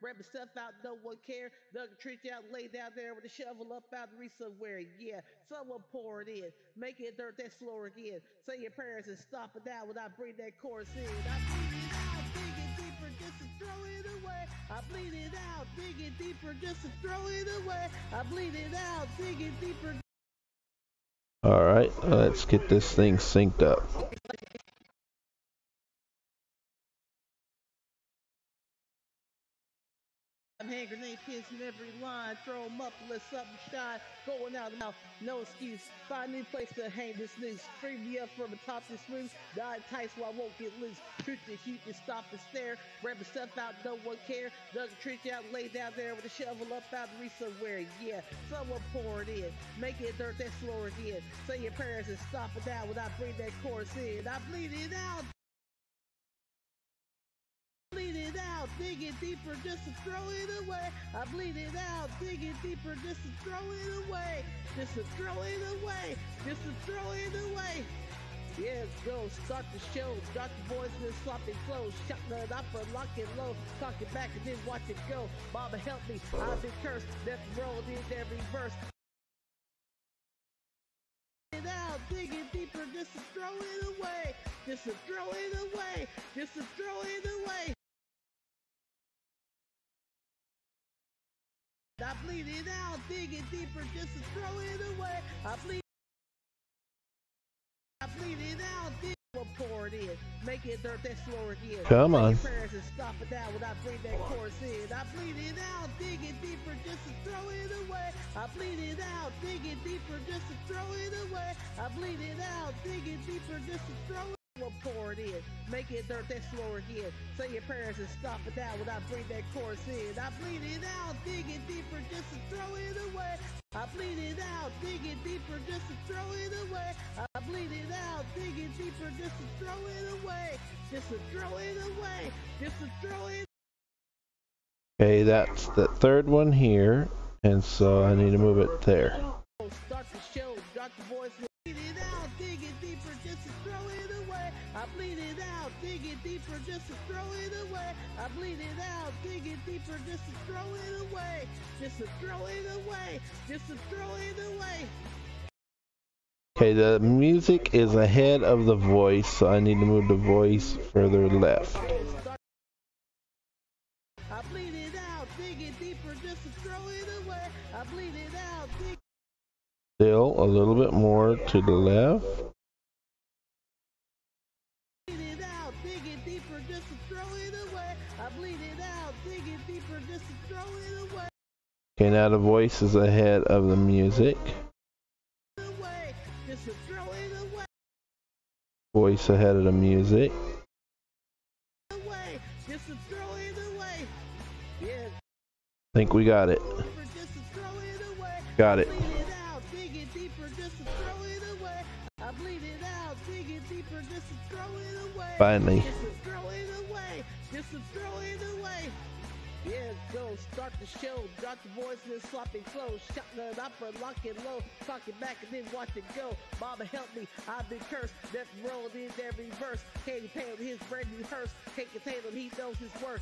Grab the stuff out, no one care. Dug a tree down, lay down there with a shovel up out the reach somewhere. Yeah, someone pour it in. Make it dirt that's slower again. Say your prayers and stop it down when I bring that chorus in. I bleed it out, dig it deeper just to throw it away. I bleed it out, dig it deeper just to throw it away. I bleed it out, dig it deeper. Alright, let's get this thing synced up. Hand grenade pins in every line. Throw them up and let something shine. Going out of the mouth, no excuse. Find a new place to hang this noose. Free me up from the top of this room. Die tight so I won't get loose. Truth is you can stop and stare. Grab the stuff out, no one care. Dug a tree down, lay down there with a shovel up out the reach somewhere. Yeah, someone pour it in. Make it dirt that's slower again. Say your prayers and stop it down when I bring that chorus in. I bleed it out. Bleed it out, dig it deeper just to throw it away. I bleed it out, dig it deeper just to throw it away. Just to throw it away. Just to throw it away. Yeah, go start the show. Got the voice and sloppy clothes. Shutting it up or lock it low. Talking back and then watch it go. Mama help me, I've been cursed. That rolled in every verse. It out, digging deeper, just to throw it away. Just to throw it away. Just to throw it away. I bleed it out, digging deeper, just to throw it away. I bleed it out, dig will pour it in. Make it dirt, that's slower again. Come on. Parents and stop it down when I bring that chorus in. I bleed it out, digging deeper, just to throw it away. I bleed it out, digging deeper, just to throw it away. I bleed it out, digging deeper, just to throw it. Will pour it in. Make it dirt, that's slower again. Say your prayers and stop it down when I bring that chorus in. I bleed it out, digging deeper, just to throw it away. I bleed it out, digging deeper, just to throw it away. I bleed it out, digging deeper, just to throw it away. Just to throw it away. Just to throw it. Okay, that's the third one here, and so I need to move it there. Start the show, got the voice. Bleed it out, digging deeper, just to throw it away. I bleed it out, digging deeper, just to throw it away. I bleed it out, digging deeper, just to throw it away. Just to throw it away. Just to throw it away. Okay, the music is ahead of the voice, so I need to move the voice further left. I bleed it out, digging deeper, just to throw it away. I bleed it out, digging. Still a little bit more to the left. Bleed it out, digging deeper, just to throw it away. I bleed it out, digging deeper, just to throw it away. Okay, now the voice is ahead of the music. Away, just to throw it away. Voice ahead of the music. Away, just to throw it away. Yeah, Think we got it. deeper, just to throw it away. Got it. Bleed it out, digging deeper, just to throw it away. I bleed it out, digging deeper, just to throw it away. Finally. Just to throw it away. Just to throw it away. Yeah, go start the show. Got the voice and sloppy flow. Shutting it up or lock it low. Talking back and then watch it go. Mama help me, I've been cursed. That rolled in every verse. Katie Taylor, his brand new hearse. Katie Taylor, he knows his worth.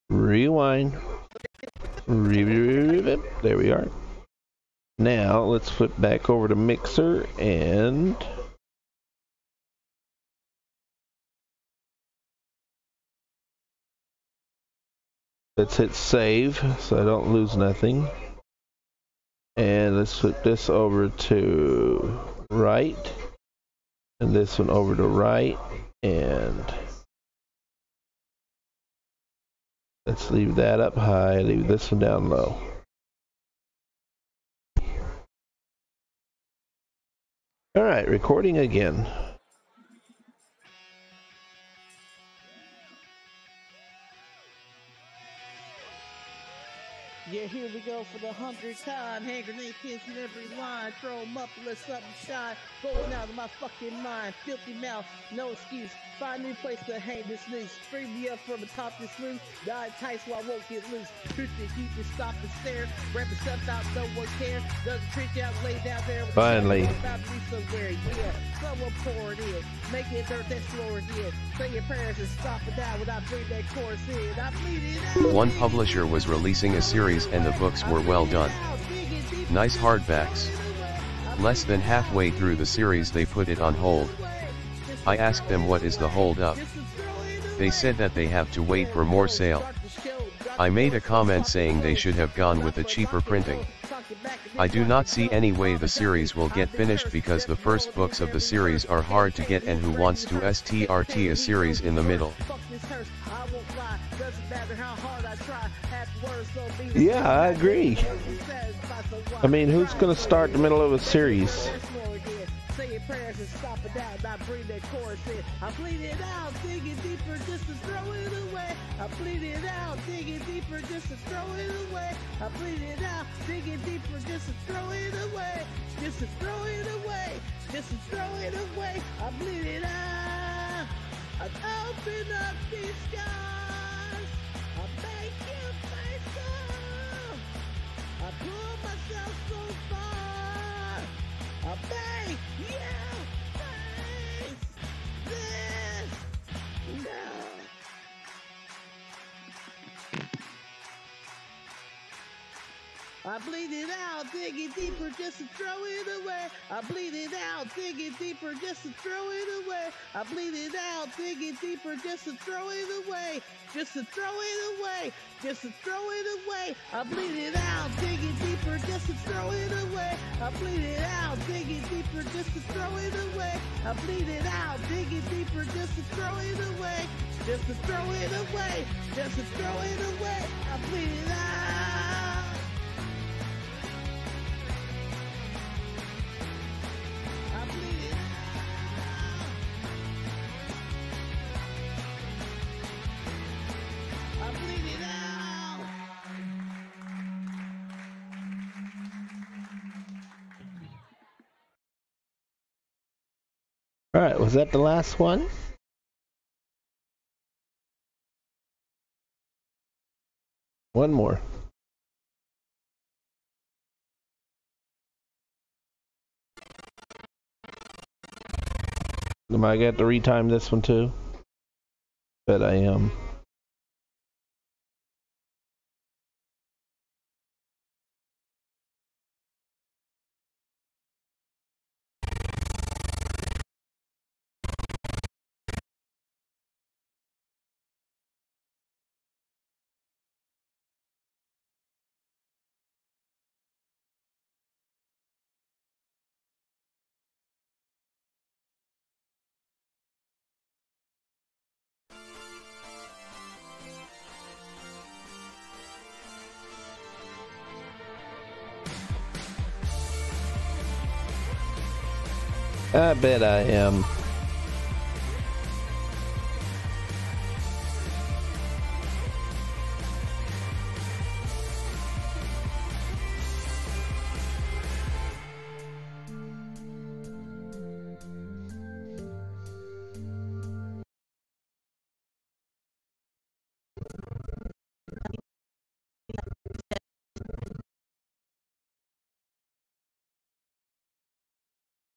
Rewind. There we are. Now let's flip back over to Mixer and let's hit save so I don't lose nothing. And let's flip this over to right and this one over to right, and let's leave that up high, leave this one down low. Alright, recording again. Yeah, here we go for the 100th time. Hand grenade kids in every line. Throw 'em up and let something shine. Going out of my fucking mind. Filthy mouth, no excuse. Find a new place to hang this noose. Free me up from the top this loose. Die tight so I won't get loose. Truth to keep me stop and stare. Wrap yourself out, no one cares. Doesn't treat you out, lay down there. With Finally. about to be somewhere, yeah. Someone pour it in. Make it dirt, that's slower again. Say your prayers and stop it down when I bring that chorus in. I bleed it out. One publisher was releasing a series and the books were well done. Nice hardbacks. Less than halfway through the series they put it on hold. I asked them what is the hold up. They said that they have to wait for more sale. I made a comment saying they should have gone with a cheaper printing. I do not see any way the series will get finished because the first books of the series are hard to get, and who wants to STRT a series in the middle? Yeah, I agree. I mean, who's going to start the middle of a series? Say your prayers and stop it out, and I bring that chorus in. I bleed it out, digging deeper just to throw it away. I bleed it out, digging deeper just to throw it away. I bleed it out, digging deeper just to throw it away. Just to throw it away. Just to throw it away. I bleed it out. I open up these skies. I make you face up. I pull myself so far. I bang, yeah, I bleed it out, digging deeper just to throw it away. I bleed it out, digging deeper just to throw it away. I bleed it out, digging deeper just to throw it away. Just to throw it away, just to throw it away. I bleed it out, digging deeper just to throw it away. I bleed it out, digging deeper just to throw it away. I bleed it out, digging deeper just to throw it away. Just to throw it away, just to throw it away. I bleed it out. I bleed it out. I bleed it out. All right, was that the last one? One more. Am I got to retime this one too? Bet I am. I bet I am.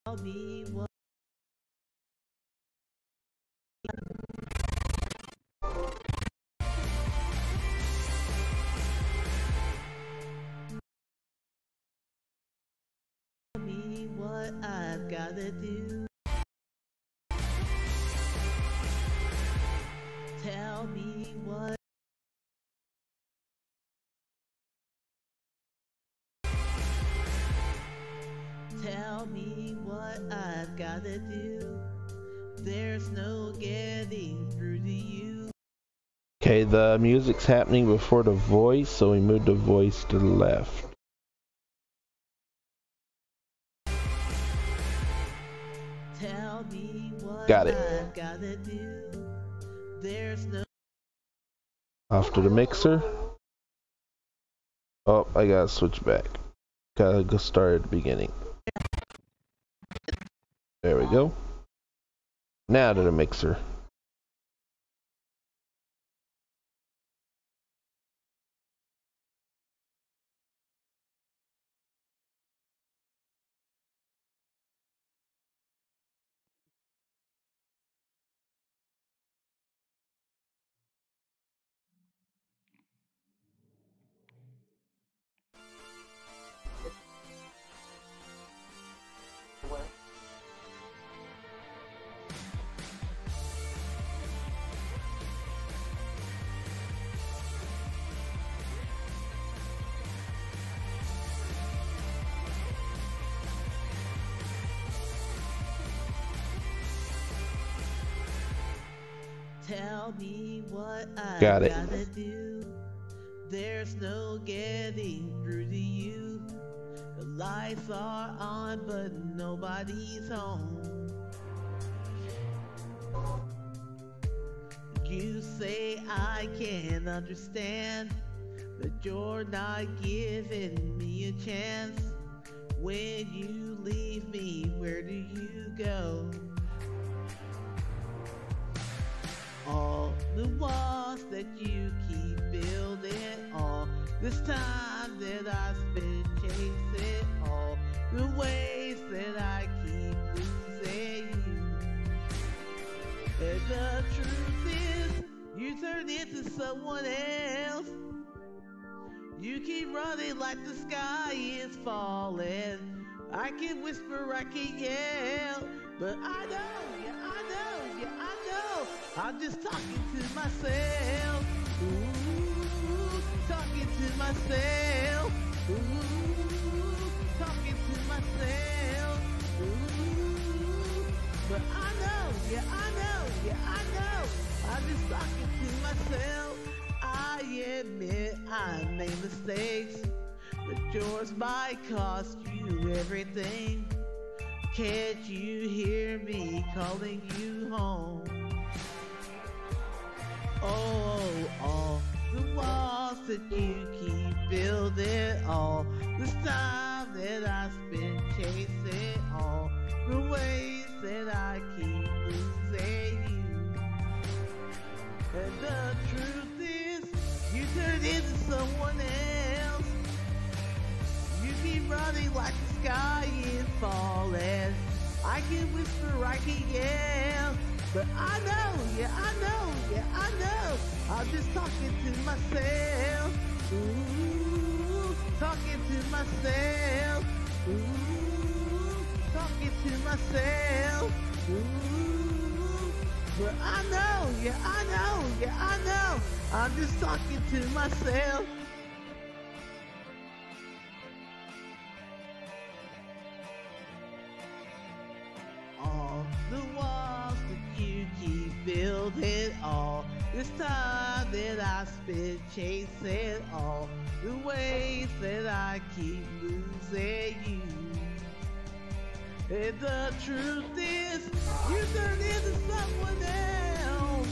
Tell me what. Tell me what I've gotta do. Tell me what. Tell me what I've gotta do. There's no getting through to you. Okay, the music's happening before the voice, so we moved the voice to the left. Tell me what Got it. I've gotta do. There's no. Off to the mixer. Oh, I gotta switch back. Gotta go start at the beginning. There we go. Now to the mixer. Tell me what I Got it. gotta do. There's no getting through to you. The lights are on, but nobody's home. You say I can't understand, but you're not giving me a chance. When you leave me, where do you go? All the walls that you keep building, all this time that I spent chasing, all the ways that I keep losing you. And the truth is, you turned into someone else. You keep running like the sky is falling. I can whisper, I can yell, but I know, yeah, I know, yeah, I know. I'm just talking to myself. Ooh, talking to myself. Ooh, talking to myself. Ooh, but I know, yeah, I know, yeah, I know. I'm just talking to myself. I admit I made mistakes, but yours might cost you everything. Can't you hear me calling you home? Oh, all the walls that you keep building, all this time that I spent chasing, all the ways that I keep losing you. And the truth is, you turned into someone else. You keep running like the sky is falling. I can whisper, I can yell, but I know, yeah, I know, yeah, I know. I'm just talking to myself. Ooh, talking to myself. Ooh, talking to myself. Ooh, but I know, yeah, I know, yeah, I know. I'm just talking to myself. All the walls that you keep building, all this time that I spent chasing, all the ways that I keep losing you. And the truth is, you turned into someone else.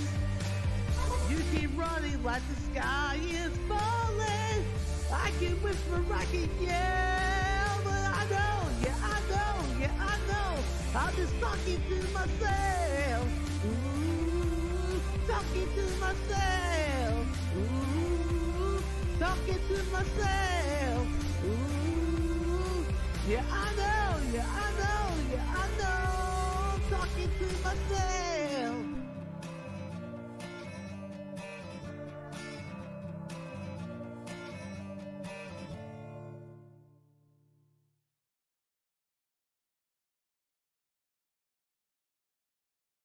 You keep running like the sky is falling. I can whisper, I can yell, but I know, yeah, I know, yeah, I know. I'm just talking to myself. Ooh, talking to myself. Ooh, talking to myself. Ooh, yeah, I know, yeah, I know, yeah, I know. Talking to myself.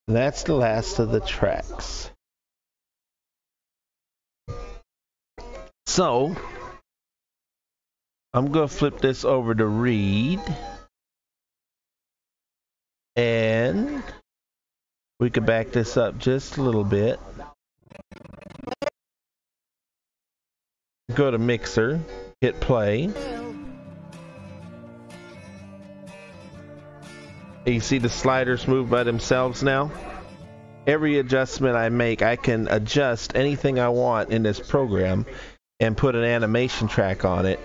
That's the last of the tracks. So, I'm going to flip this over to Reed. And we could back this up just a little bit. Go to Mixer, hit play. You see the sliders move by themselves now? Every adjustment I make, I can adjust anything I want in this program and put an animation track on it,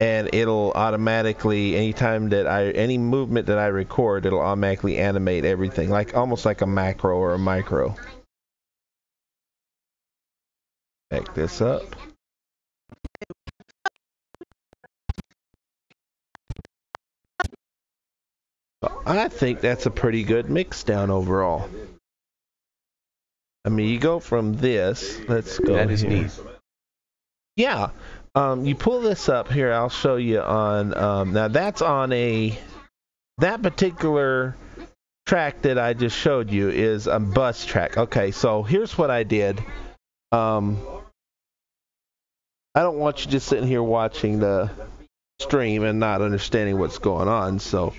and it'll automatically, any movement that I record, it'll automatically animate everything, like almost like a macro or a micro. Back this up. I think that's a pretty good mix down overall. I mean, you go from this. Let's go. That is here. neat. Yeah. You pull this up here. I'll show you on. Now that's on that particular track that I just showed you is a bus track. Okay, so here's what I did. I don't want you just sitting here watching the stream and not understanding what's going on. So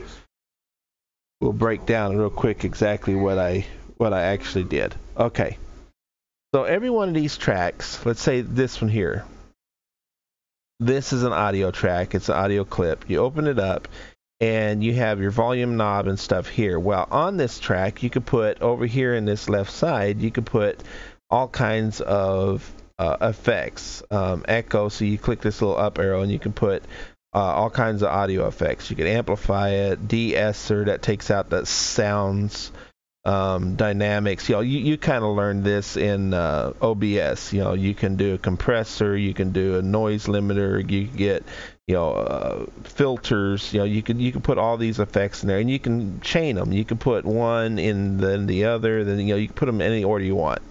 we'll break down real quick exactly what I actually did. Okay. So every one of these tracks, let's say this one here. This is an audio track. It's an audio clip. You open it up and you have your volume knob and stuff here. Well, on this track, you could put over here in this left side, you could put all kinds of effects. Echo, so you click this little up arrow and you can put all kinds of audio effects. You can amplify it, de-esser, that takes out the sounds, dynamics. You kind of learned this in OBS. You can do a compressor, you can do a noise limiter, you can get filters. You can put all these effects in there, and you can chain them. You can put one in then the other, then you can put them in any order you want.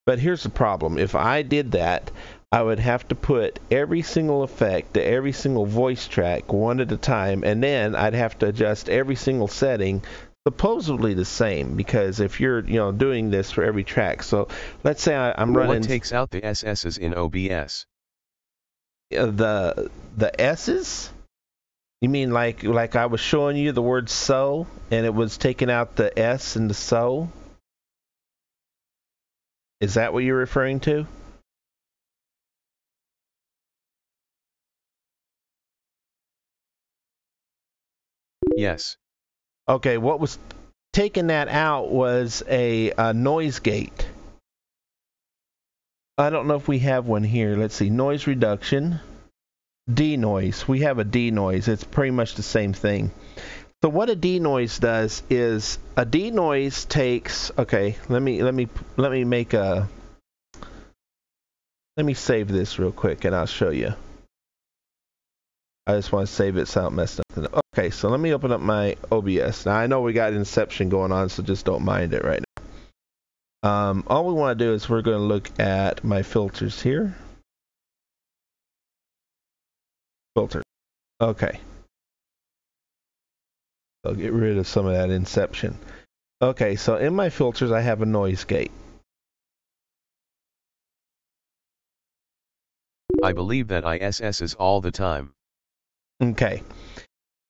But here's the problem: if I did that, I would have to put every single effect to every single voice track one at a time, and then I'd have to adjust every single setting supposedly the same, because if you're doing this for every track, so let's say I'm running. What takes out the SS's in OBS? The S's? You mean like I was showing you the word so, and it was taking out the S and the so? Is that what you're referring to? Yes. Okay, what was taking that out was a noise gate. I don't know if we have one here. Let's see, noise reduction, denoise. We have a denoise. It's pretty much the same thing. So what a denoise does is a denoise takes. Okay, let me save this real quick and I'll show you. I just want to save it so I don't mess nothing up. Okay, so let me open up my OBS. Now I know we got Inception going on, so just don't mind it right now. All we want to do is we're going to look at my filters here. Filter. Okay. I'll get rid of some of that Inception. Okay, so in my filters I have a noise gate. I believe that ISS's all the time. Okay.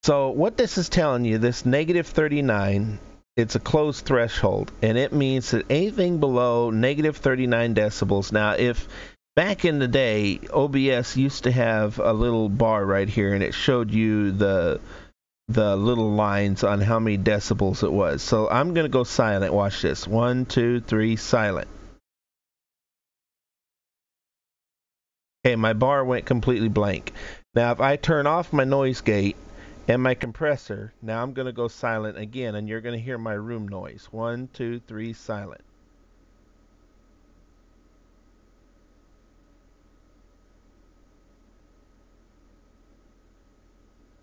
So what this is telling you, this negative 39, it's a closed threshold, and it means that anything below negative 39 decibels. Now, if back in the day, OBS used to have a little bar right here, and it showed you the little lines on how many decibels it was. So I'm going to go silent. Watch this. 1, 2, 3, silent. Okay, my bar went completely blank. Now, if I turn off my noise gate and my compressor, now I'm going to go silent again, and you're going to hear my room noise. 1, 2, 3, silent.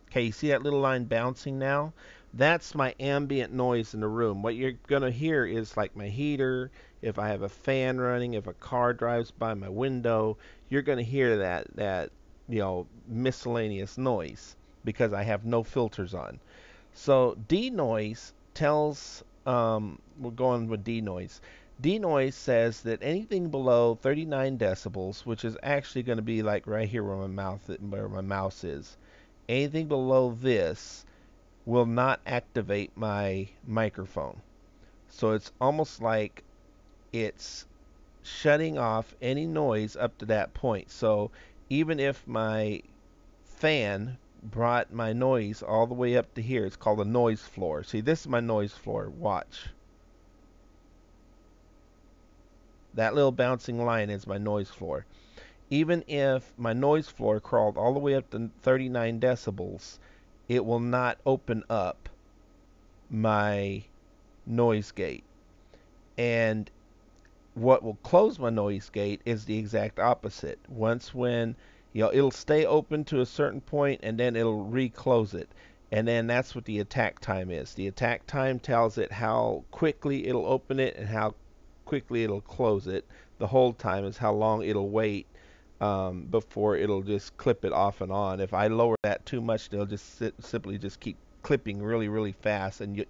Okay, you see that little line bouncing now? That's my ambient noise in the room. What you're going to hear is like my heater, if I have a fan running, if a car drives by my window, you're going to hear that miscellaneous noise because I have no filters on. So denoise tells, we're going with denoise. Denoise says that anything below 39 decibels, which is actually going to be like right here where my mouse is, anything below this will not activate my microphone. So it's almost like it's shutting off any noise up to that point. So even if my fan brought my noise all the way up to here, it's called a noise floor. See, this is my noise floor. Watch. That little bouncing line is my noise floor. Even if my noise floor crawled all the way up to 39 decibels, it will not open up my noise gate. And what will close my noise gate is the exact opposite. When it'll stay open to a certain point and then it'll reclose it. And then that's what the attack time is. The attack time tells it how quickly it'll open it and how quickly it'll close it. The hold time is how long it'll wait before it'll just clip it off and on. If I lower that too much, they'll just simply just keep clipping really, really fast, and you'll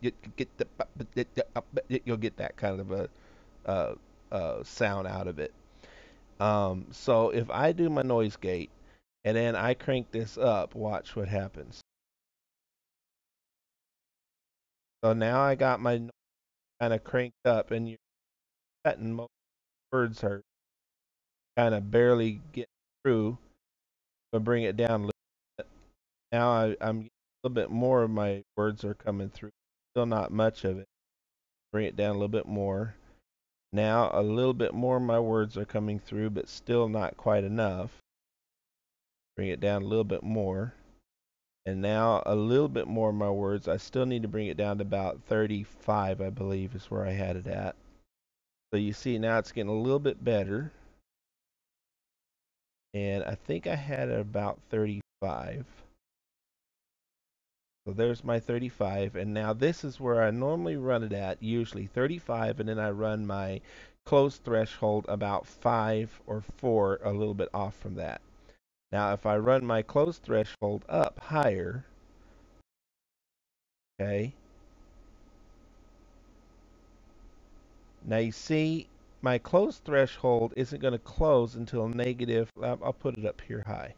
get that kind of a sound out of it. So if I do my noise gate and then I crank this up, watch what happens. So now I got my kind of cranked up, and you're cutting most words are kind of barely getting through. But bring it down a little bit. Now I'm getting a little bit more of my words are coming through. Still not much of it. Bring it down a little bit more. Now a little bit more of my words are coming through, but still not quite enough. Bring it down a little bit more. And now a little bit more of my words. I still need to bring it down to about 35, I believe, is where I had it at. So you see now it's getting a little bit better. And I think I had it about 35. So there's my 35, and now this is where I normally run it at, usually 35, and then I run my close threshold about 5 or 4, a little bit off from that. Now if I run my close threshold up higher, okay, now you see my close threshold isn't going to close until negative, I'll put it up here high.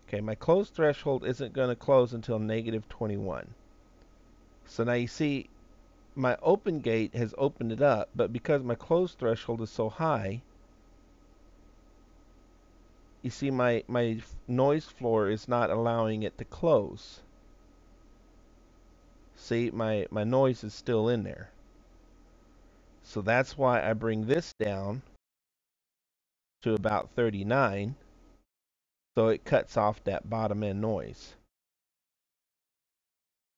Okay, my close threshold isn't going to close until negative 21. So now you see my open gate has opened it up, but because my close threshold is so high, you see my noise floor is not allowing it to close. See, my noise is still in there. So that's why I bring this down to about 39, so it cuts off that bottom end noise.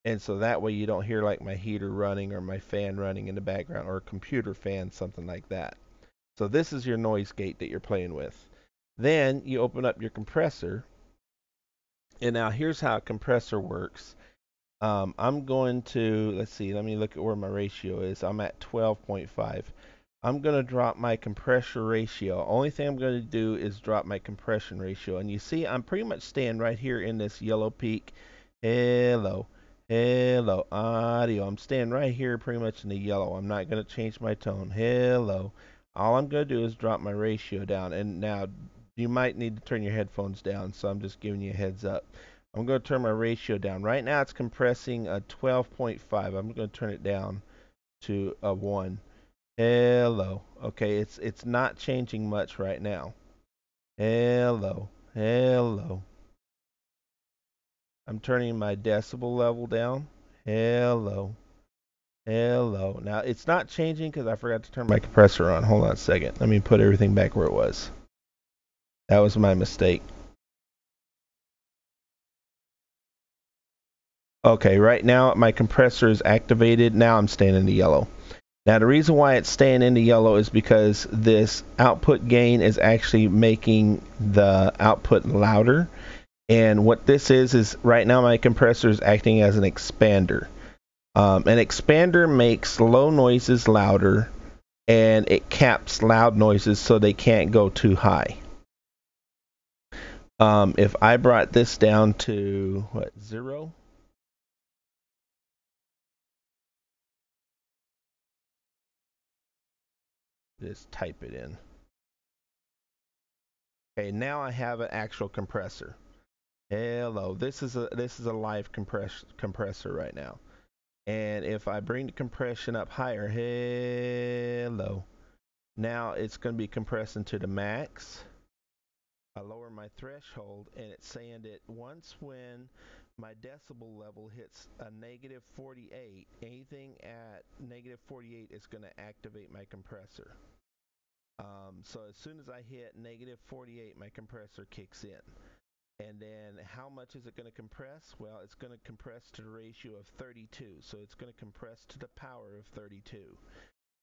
And so that way you don't hear like my heater running or my fan running in the background or a computer fan, something like that. So this is your noise gate that you're playing with. Then you open up your compressor, and now here's how a compressor works. I'm going to, let's see, let me look at where my ratio is. I'm at 12.5. I'm going to drop my compression ratio. Only thing I'm going to do is drop my compression ratio. And you see I'm pretty much staying right here in this yellow peak. Hello, hello, audio. I'm staying right here pretty much in the yellow. I'm not going to change my tone. Hello. All I'm going to do is drop my ratio down. And now you might need to turn your headphones down, so I'm just giving you a heads up. I'm going to turn my ratio down. Right now it's compressing a 12.5. I'm going to turn it down to a 1. Hello. Okay, it's not changing much right now. Hello. Hello. I'm turning my decibel level down. Hello. Hello. Now it's not changing because I forgot to turn my compressor on. Hold on a second. Let me put everything back where it was. That was my mistake. Okay, right now my compressor is activated. Now I'm staying in the yellow. Now the reason why it's staying in the yellow is because this output gain is actually making the output louder. And what this is right now my compressor is acting as an expander. An expander makes low noises louder, and it caps loud noises so they can't go too high. If I brought this down to, what, 0? Just type it in. Okay, now I have an actual compressor. Hello, this is a live compressor right now. And if I bring the compression up higher, hello, now it's going to be compressing to the max. I lower my threshold, and it's saying that once when my decibel level hits a negative 48, anything at negative 48 is going to activate my compressor. So as soon as I hit negative 48, my compressor kicks in. And then how much is it going to compress? Well, it's going to compress to the ratio of 32. So it's going to compress to the power of 32.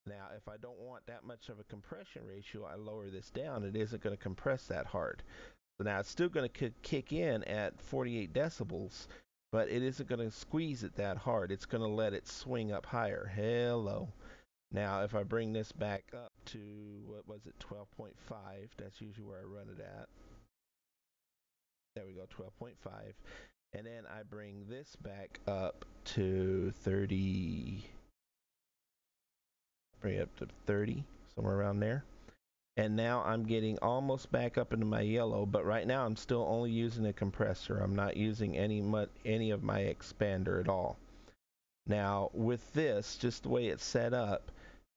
Now, if I don't want that much of a compression ratio, I lower this down. It isn't going to compress that hard. So now it's still going to kick in at 48 decibels, but it isn't going to squeeze it that hard. It's going to let it swing up higher. Hello. Now, if I bring this back up to, what was it, 12.5, that's usually where I run it at. There we go, 12.5. And then I bring this back up to 30. Bring it up to 30, somewhere around there. And now I'm getting almost back up into my yellow, but right now I'm still only using a compressor. I'm not using any of my expander at all. Now, with this, just the way it's set up,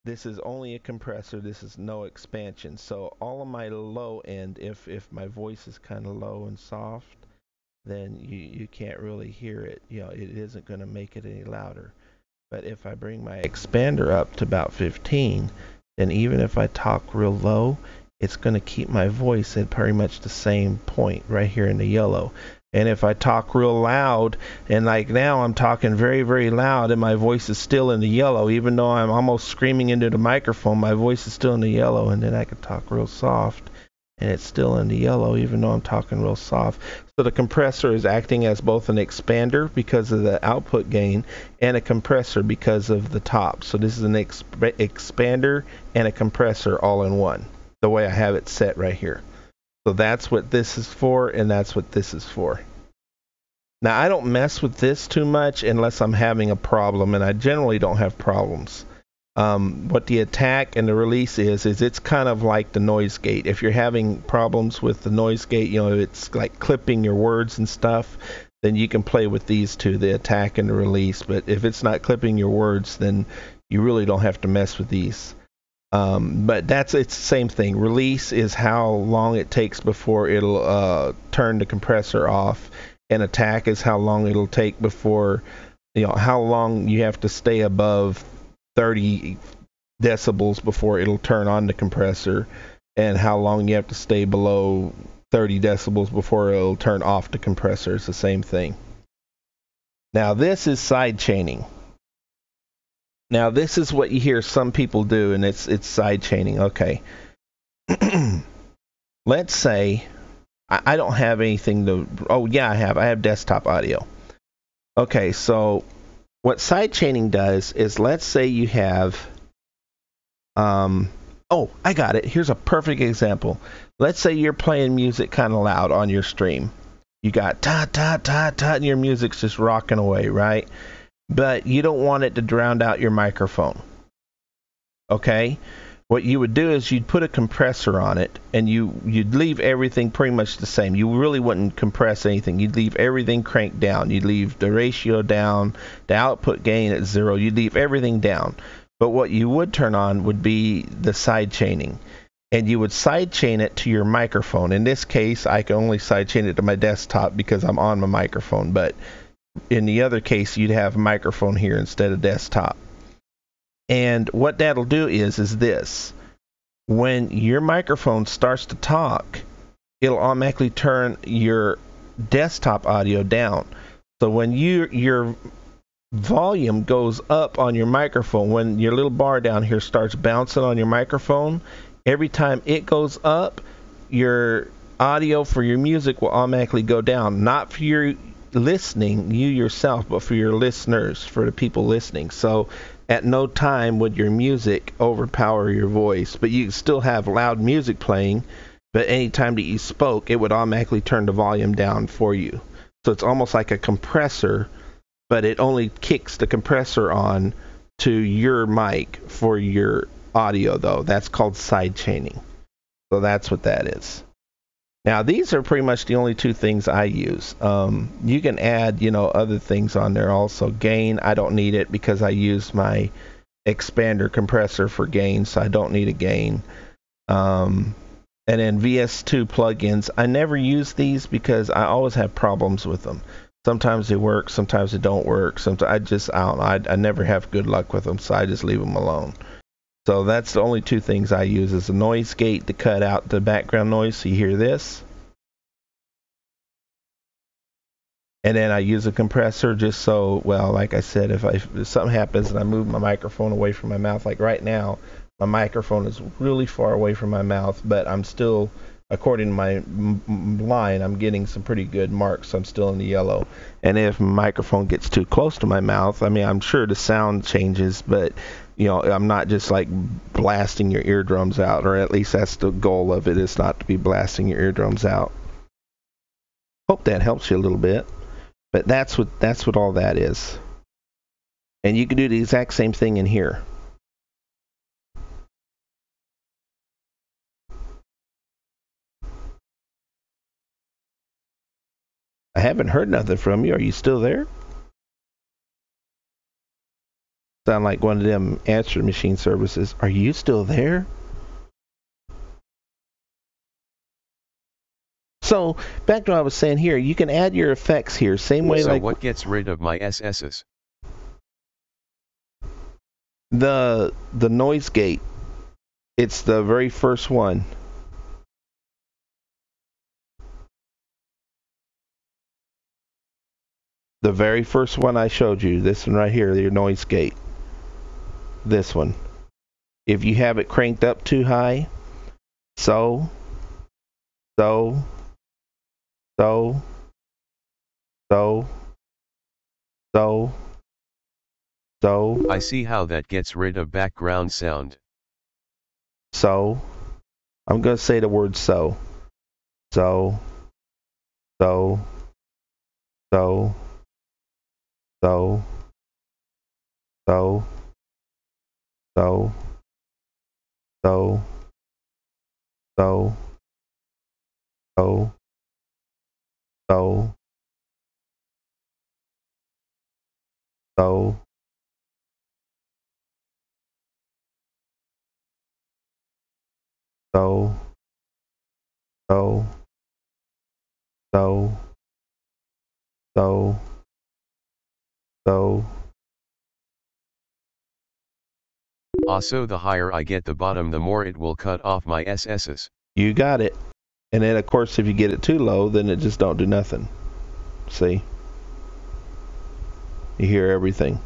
this is only a compressor. This is no expansion. So all of my low end, if my voice is kind of low and soft, then you can't really hear it. You know, it isn't going to make it any louder. But if I bring my expander up to about 15, then even if I talk real low, it's going to keep my voice at pretty much the same point right here in the yellow. And if I talk real loud, and like now I'm talking very, very loud and my voice is still in the yellow, even though I'm almost screaming into the microphone, my voice is still in the yellow, and then I can talk real soft and it's still in the yellow even though I'm talking real soft. So the compressor is acting as both an expander because of the output gain and a compressor because of the top. So this is an expander and a compressor all in one, the way I have it set right here. So that's what this is for, and that's what this is for. Now I don't mess with this too much unless I'm having a problem, and I generally don't have problems. What the attack and the release is it's kind of like the noise gate. If you're having problems with the noise gate, you know, it's like clipping your words and stuff, then you can play with these two, the attack and the release. But if it's not clipping your words, then you really don't have to mess with these. But it's the same thing. Release is how long it takes before it'll turn the compressor off, and attack is how long it'll take before, you know, how long you have to stay above 30 decibels before it'll turn on the compressor, and how long you have to stay below 30 decibels before it'll turn off the compressor. It's the same thing. Now this is side chaining. Now this is what you hear some people do, and it's side chaining. Okay. Let's say I don't have anything to, oh yeah, I have desktop audio. Okay, so what side chaining does is, let's say you have, oh, I got it. Here's a perfect example. Let's say you're playing music kind of loud on your stream. You got ta ta ta ta, and your music's just rocking away, right? But you don't want it to drown out your microphone. Okay? What you would do is you'd put a compressor on it, and you'd leave everything pretty much the same. You really wouldn't compress anything. You'd leave everything cranked down. You'd leave the ratio down, the output gain at 0. You'd leave everything down. But what you would turn on would be the side chaining. And you would side chain it to your microphone. In this case, I can only side chain it to my desktop because I'm on my microphone. But in the other case, you'd have a microphone here instead of desktop. And what that'll do is this. When your microphone starts to talk, it'll automatically turn your desktop audio down. So when your volume goes up on your microphone, when your little bar down here starts bouncing on your microphone, every time it goes up, your audio for your music will automatically go down. Not for your listening, you yourself, but for your listeners, for the people listening. So at no time would your music overpower your voice, but you still have loud music playing, but anytime that you spoke, it would automatically turn the volume down for you. So it's almost like a compressor, but it only kicks the compressor on to your mic for your audio, though. That's called side chaining. So that's what that is. Now, these are pretty much the only two things I use. You can add, other things on there also. Gain, I don't need it because I use my expander compressor for gain, so I don't need a gain. And then VS2 plugins, I never use these because I always have problems with them. Sometimes they work, sometimes they don't work. Sometimes I never have good luck with them, so I just leave them alone. So that's the only two things I use, is a noise gate to cut out the background noise so you hear this. And then I use a compressor just so, well, like I said, if something happens and I move my microphone away from my mouth, like right now, my microphone is really far away from my mouth, but I'm still, according to my line, I'm getting some pretty good marks, so I'm still in the yellow. And if my microphone gets too close to my mouth, I mean, I'm sure the sound changes, but I'm not just like blasting your eardrums out, or at least that's the goal of it, is not to be blasting your eardrums out. Hope that helps you a little bit. But that's what all that is. And you can do the exact same thing in here. I haven't heard nothing from you. Are you still there? Sound like one of them answer machine services. Are you still there? So back to what I was saying here, you can add your effects here, same way So like what gets rid of my SS's? the noise gate. It's the very first one. The very first one I showed you, this one right here, your noise gate. This one. If you have it cranked up too high, so so, so, so, so, so, I see how that gets rid of background sound. so. I'm going to say the word so. So, so, so, so, so, so, so, so, so, so, so, so, so, so, so, so. Also, the higher I get the bottom, the more it will cut off my SS's. You got it. And then, of course, if you get it too low, then it just don't do nothing. See? You hear everything.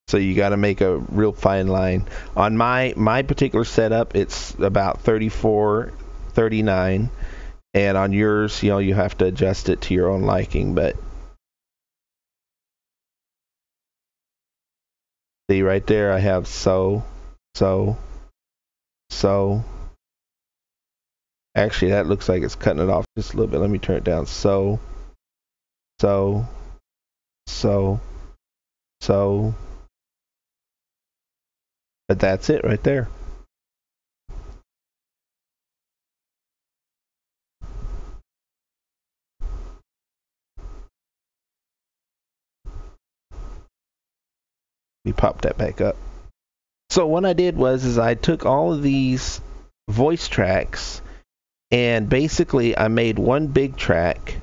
So you got to make a real fine line. On my particular setup, it's about 34, 39. And on yours, you have to adjust it to your own liking. But see right there, I have so, so, so. Actually, that looks like it's cutting it off just a little bit. Let me turn it down. So, so, so, so. But that's it right there. We popped that back up. So what I did was I took all of these voice tracks and basically I made one big track.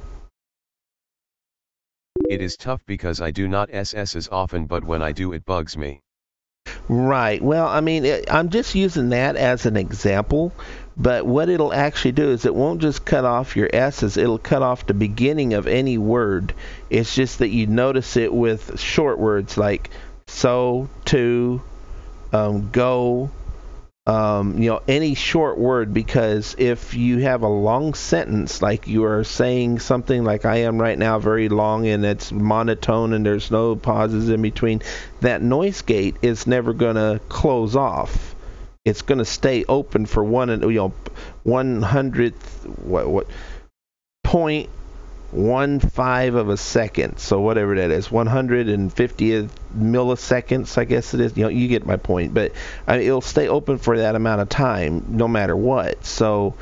It is tough because I do not SS's often, but when I do, it bugs me. Right. Well, I mean, I'm just using that as an example, but what it'll actually do is it won't just cut off your S's, it'll cut off the beginning of any word. It's just that you notice it with short words like so, to, go, any short word, because if you have a long sentence, like you are saying something like I am right now, very long, and it's monotone and there's no pauses in between, that noise gate is never going to close off. It's going to stay open for 1/100th, point 1/5 of a second, so whatever that is, 150th milliseconds, I guess it is. You get my point. But it'll stay open for that amount of time, no matter what. So,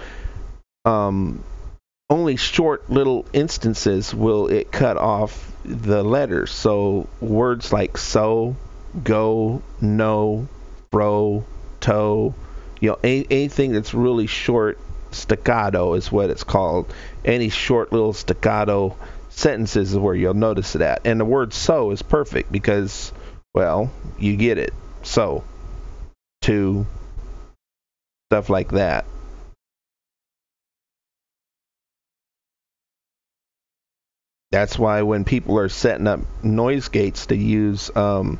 only short little instances will it cut off the letters. So words like so, go, no, fro, toe, anything that's really short. Staccato is what it's called. Any short little staccato sentences is where you'll notice it at. And the word so is perfect because, well, you get it. So, to, stuff like that. That's why when people are setting up noise gates to use, rubber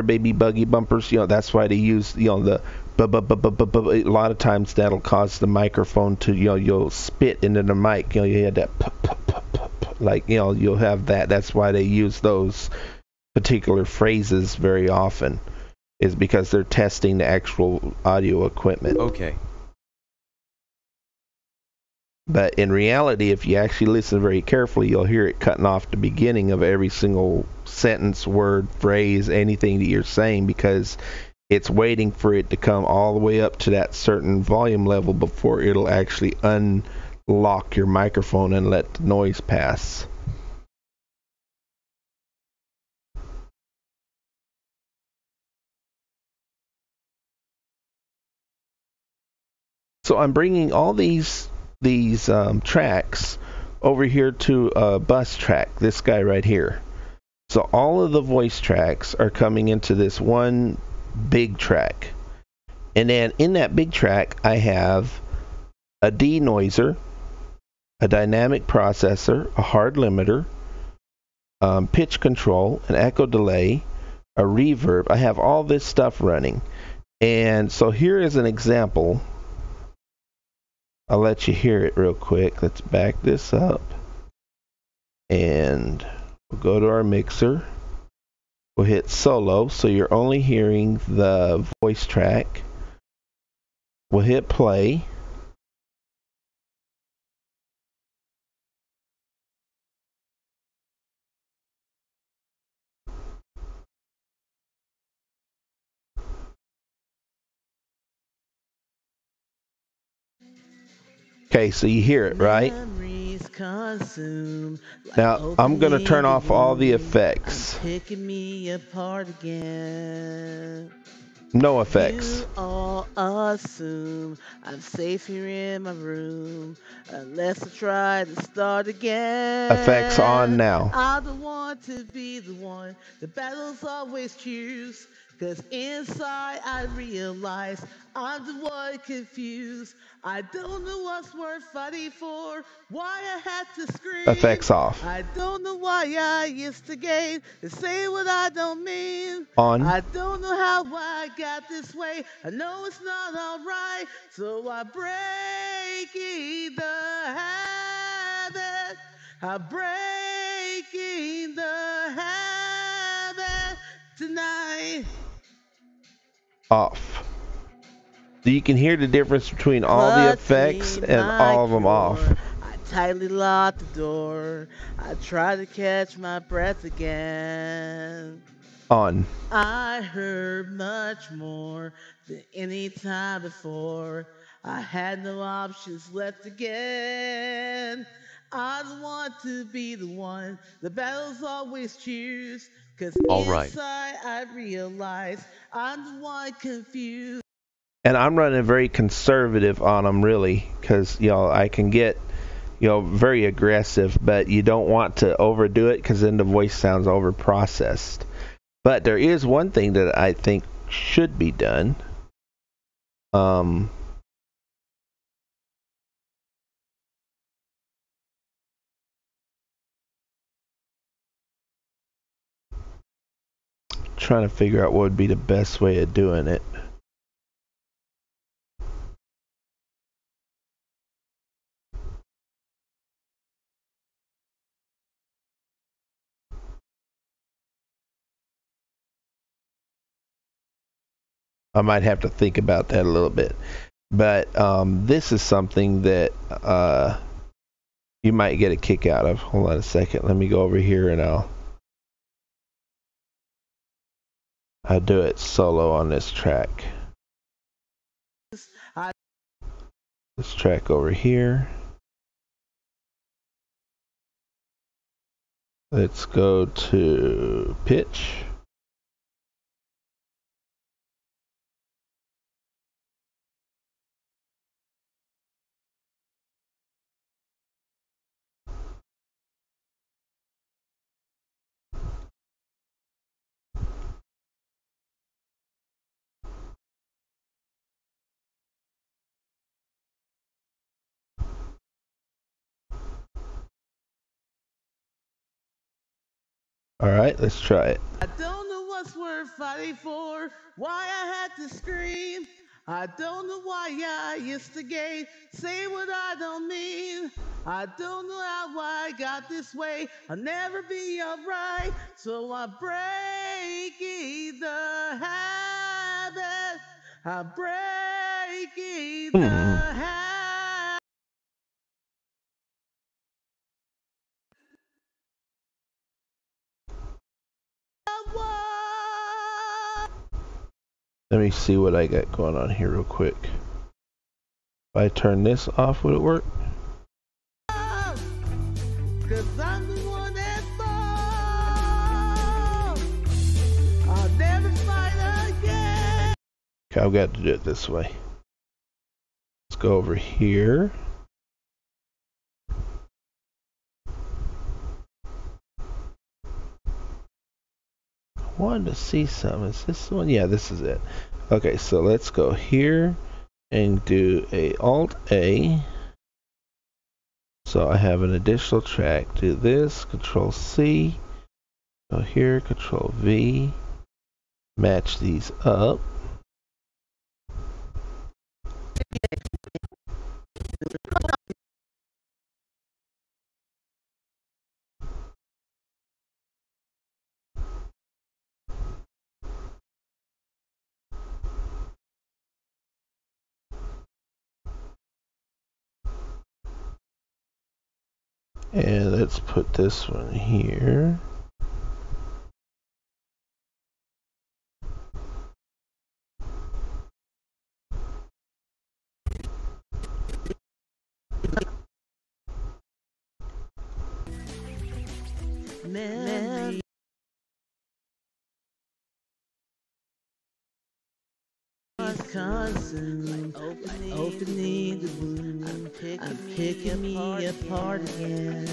baby buggy bumpers, that's why they use, the a lot of times that'll cause the microphone to, you'll spit into the mic. You had that like, you'll have that. That's why they use those particular phrases very often, is because they're testing the actual audio equipment. Okay. But in reality, if you actually listen very carefully, you'll hear it cutting off the beginning of every single sentence, word, phrase, anything that you're saying, because it's waiting for it to come all the way up to that certain volume level before it'll actually unlock your microphone and let the noise pass. So I'm bringing all these tracks over here to a bus track, this guy right here. So all of the voice tracks are coming into this one big track. And then in that big track, I have a denoiser, a dynamic processor, a hard limiter, pitch control, an echo delay, a reverb. I have all this stuff running. And so here is an example. I'll let you hear it real quick. Let's back this up. And we'll go to our mixer. We'll hit solo, so you're only hearing the voice track. We'll hit play. Okay, so you hear it, right? Now, I'm going to turn off all the effects. Picking me apart again. No effects. You all assume I'm safe here in my room unless I try to start again. Effects on now. I don't want to be the one the battles always choose. Cause inside I realize I'm the one confused. I don't know what's worth fighting for, why I had to scream. Effects off. I don't know why I instigate and say what I don't mean. On. I don't know how I got this way. I know it's not alright. So I breaking the habit. I'm breaking the habit tonight. Off. So you can hear the difference between all the effects and all of them off. I tightly locked the door. I try to catch my breath again. On. I heard much more than any time before. I had no options left again. I don't want to be the one the battles always choose. Cause Alright. inside I realize I'm the one confused. And I'm running very conservative on them, really, because I can get very aggressive, but you don't want to overdo it because then the voice sounds over processed. But there is one thing that I think should be done. Trying to figure out what would be the best way of doing it. I might have to think about that a little bit. But this is something that you might get a kick out of. Hold on a second. Let me go over here and I'll do it solo on this track. This track over here. Let's go to pitch. All right, let's try it. I don't know what's worth fighting for, why I had to scream. I don't know why I instigate, say what I don't mean. I don't know how I got this way, I'll never be alright. So I'm breaking the habit. I'm breaking the habit. Let me see what I got going on here real quick. If I turn this off, would it work? 'Cause I'm the one that falls. I'll never fight again. Okay, I've got to do it this way. Let's go over here. I wanted to see some. Is this one? Yeah, this is it. Okay, so let's go here and do a Alt A. So I have an additional track. Do this, Control C. Go here, Control V. Match these up. And let's put this one here. Memory. Constantly opening the wound. I'm picking me apart again.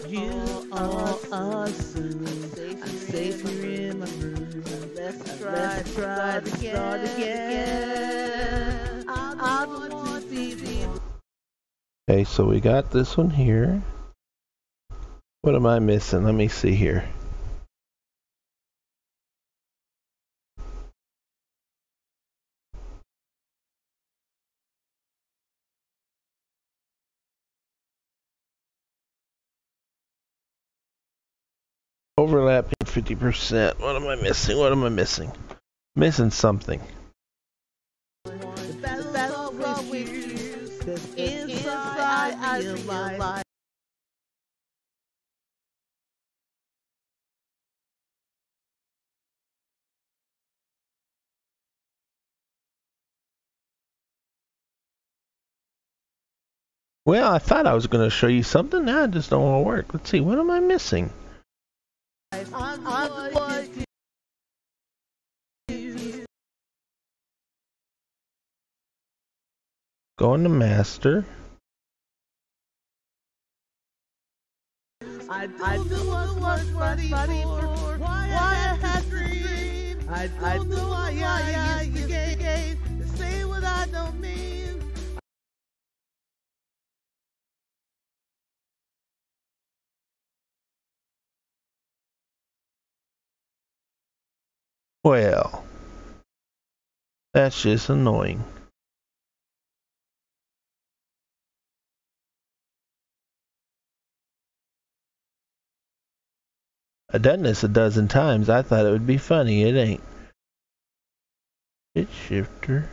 You are awesome. I'm safe here in my room. Let's try to start again. I want to be the. Okay, so we got this one here. What am I missing? Let me see here. Overlapping 50%. What am I missing? What am I missing? Missing something. The battle's always used, 'cause inside I realize. Well, I thought I was going to show you something. Now it just don't want to work. Let's see. What am I missing? I'm the one confused. Going to master. I don't know what's funny for, why I had to dream. I don't know why I used the game to say what I don't mean. Well, that's just annoying. I've done this a dozen times. I thought it would be funny. It ain't. Hit shifter.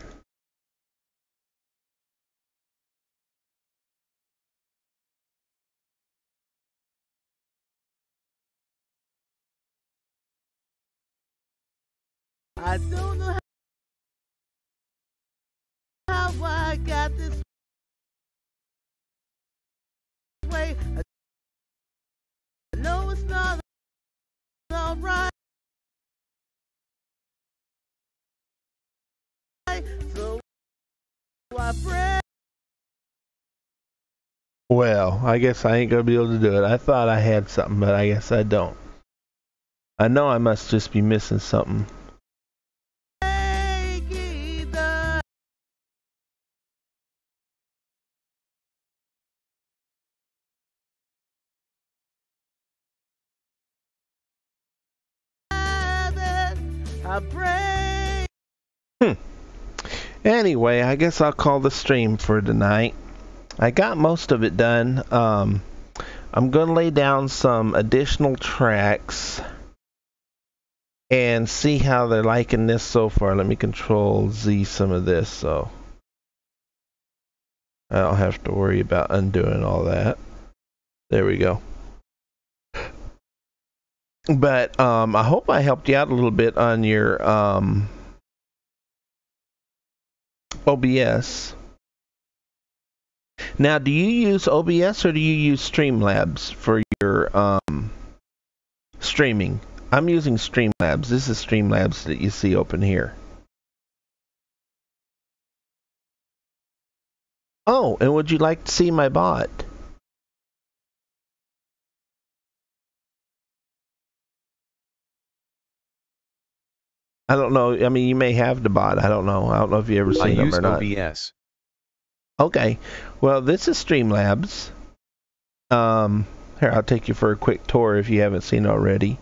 I don't know how I got this way. I know it's not alright. So I pray. Well, I guess I ain't gonna be able to do it. I thought I had something, but I guess I don't. I know I must just be missing something. Anyway, I guess I'll call the stream for tonight. I got most of it done. I'm going to lay down some additional tracks and see how they're liking this so far. Let me control Z some of this so I don't have to worry about undoing all that. There we go. But I hope I helped you out a little bit on your OBS. Now, do you use OBS or do you use Streamlabs for your streaming? I'm using Streamlabs. This is Streamlabs that you see open here. Oh, and would you like to see my bot? I don't know. I mean, you may have the bot. I don't know. I don't know if you ever seen them or not. I use OBS. Okay. Well, this is Streamlabs. Here, I'll take you for a quick tour if you haven't seen already.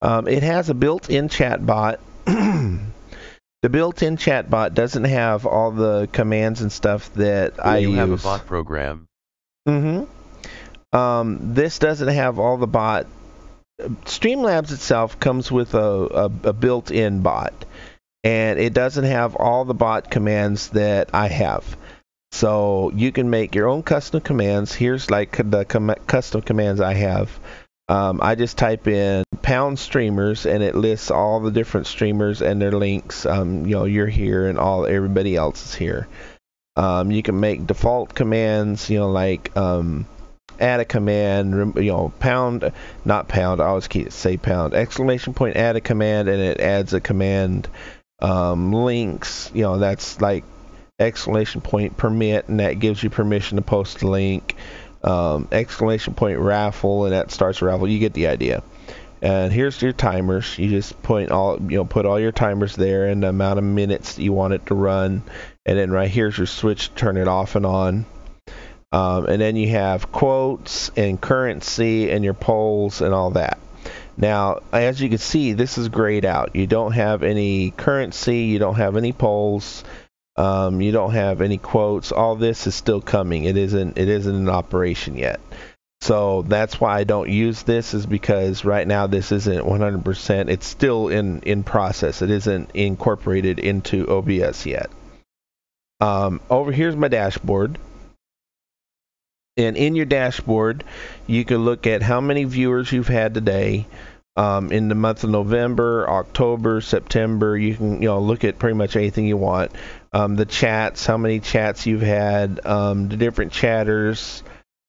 It has a built-in chat bot. The built-in chat bot doesn't have all the commands and stuff that I use. You have a bot program. This doesn't have all the bot. Streamlabs itself comes with a built-in bot, and it doesn't have all the bot commands that I have. So you can make your own custom commands. Here's like the custom commands I have. I just type in #streamers and it lists all the different streamers and their links. You're here and everybody else is here. You can make default commands, like add a command, pound, not pound, I always say pound, ! Add a command, and it adds a command. Links, that's like ! Permit, and that gives you permission to post a link. ! Raffle, and that starts a raffle. You get the idea. And here's your timers. You just put all your timers there and the amount of minutes you want it to run. And then right here's your switch to turn it off and on. And then you have quotes and currency and your polls and all that. Now, as you can see, this is grayed out. You don't have any currency. You don't have any polls. You don't have any quotes. All this is still coming. It isn't in operation yet. So that's why I don't use this, is because right now this isn't 100%. It's still in process. It isn't incorporated into OBS yet. Over here's my dashboard. And in your dashboard, you can look at how many viewers you've had today. In the month of November, October, September, you can look at pretty much anything you want. The chats, how many chats you've had, the different chatters,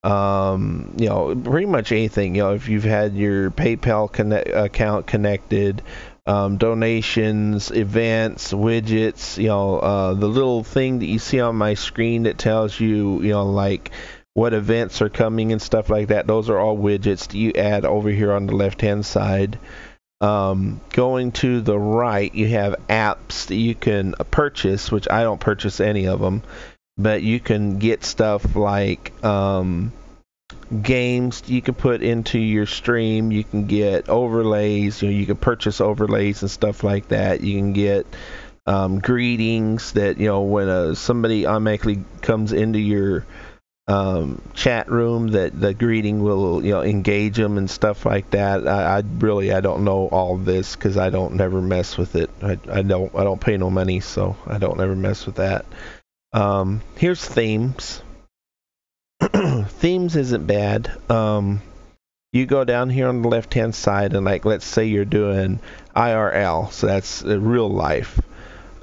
pretty much anything. If you've had your PayPal account connected, donations, events, widgets, the little thing that you see on my screen that tells you, like what events are coming and stuff like that. Those are all widgets that you add over here on the left-hand side. Going to the right, you have apps that you can purchase, which I don't purchase any of them, but you can get stuff like games you can put into your stream. You can get overlays. You can purchase overlays and stuff like that. You can get greetings that when somebody automatically comes into your chat room, that the greeting will engage them and stuff like that. I don't know all of this because I don't never mess with it. I don't pay no money, so I don't ever mess with that. Here's themes. Themes isn't bad. You go down here on the left hand side, and like let's say you're doing IRL, so that's real life.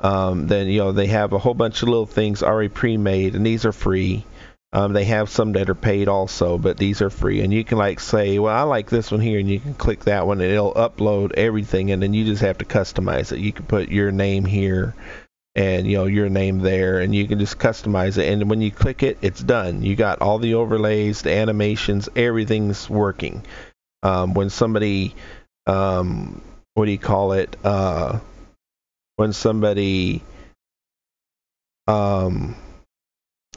Then they have a whole bunch of little things already pre-made, and these are free. They have some that are paid also, but these are free. And you can like say, well, I like this one here, and you can click that one, and it'll upload everything, and then you just have to customize it. You can put your name here, and your name there, and you can just customize it. And when you click it, it's done. You got all the overlays, the animations, everything's working. When somebody, when somebody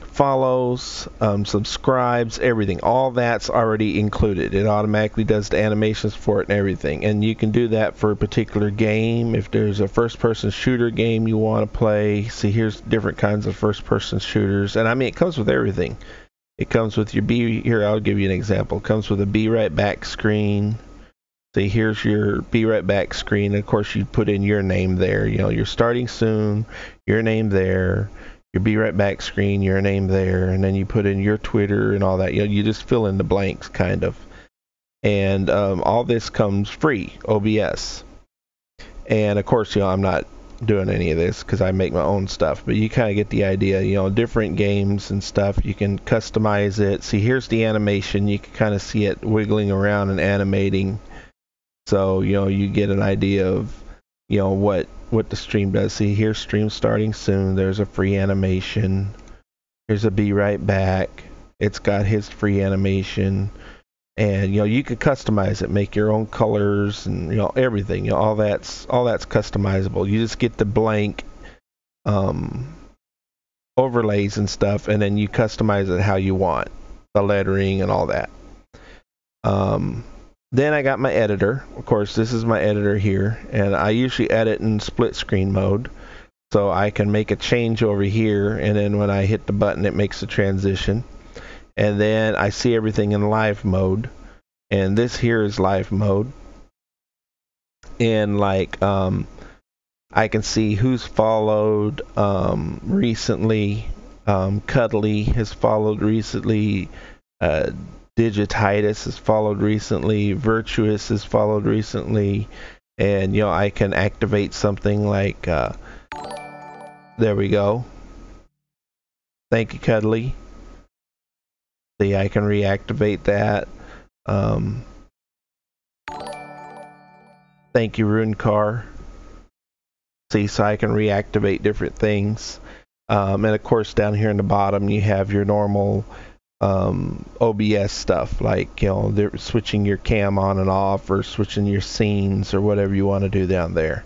follows, subscribes, everything, all that's already included. It automatically does the animations for it and everything. And you can do that for a particular game. If there's a first-person shooter game you want to play, see, here's different kinds of first-person shooters. And I mean, it comes with everything. It comes with your here, I'll give you an example. It comes with a be right back screen. See, here's your be right back screen. Of course, you put in your name there. You're starting soon, your name there. Your be right back screen, your name there, and then you put in your Twitter and all that. You just fill in the blanks, kind of. And all this comes free, OBS. And of course, I'm not doing any of this because I make my own stuff, but you kind of get the idea. Different games and stuff, you can customize it. See, here's the animation. You can kind of see it wiggling around and animating. So you get an idea of what the stream does. See, here's stream starting soon. There's a free animation. Here's a be right back. It's got his free animation, and you can customize it, make your own colors and everything. All that's customizable. You just get the blank overlays and stuff, and then you customize it how you want, the lettering and all that. Then I got my editor. Of course, this is my editor here, and I usually edit in split screen mode. So I can make a change over here, and then when I hit the button, it makes a transition. And then I see everything in live mode, and this here is live mode. And like, I can see who's followed recently. Cuddly has followed recently. Digititis has followed recently. Virtuous has followed recently. And, you know, I can activate something like, there we go. Thank you, Cuddly. See, I can reactivate that. Thank you, Runecar. See, so I can reactivate different things. And of course, down here in the bottom, you have your normal OBS stuff, like, you know, they're switching your cam on and off, or switching your scenes, or whatever you want to do down there.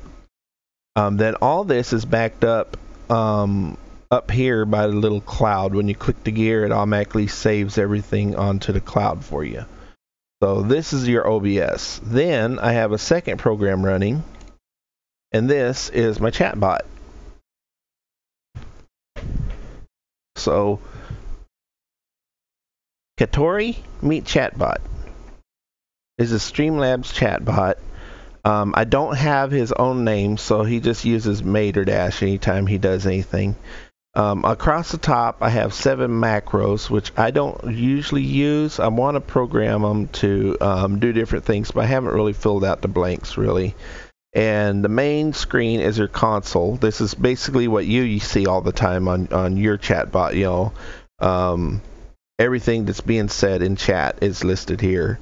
Then all this is backed up up here by the little cloud. When you click the gear, it automatically saves everything onto the cloud for you. So this is your OBS. Then I have a second program running, and this is my chatbot. So Katori meet chatbot is a Streamlabs chatbot. I don't have his own name, so he just uses Materdash anytime he does anything. Across the top, I have 7 macros, which I don't usually use. I want to program them to do different things, but I haven't really filled out the blanks, really. And the main screen is your console. This is basically what you see all the time on your chatbot. You know, everything that's being said in chat is listed here.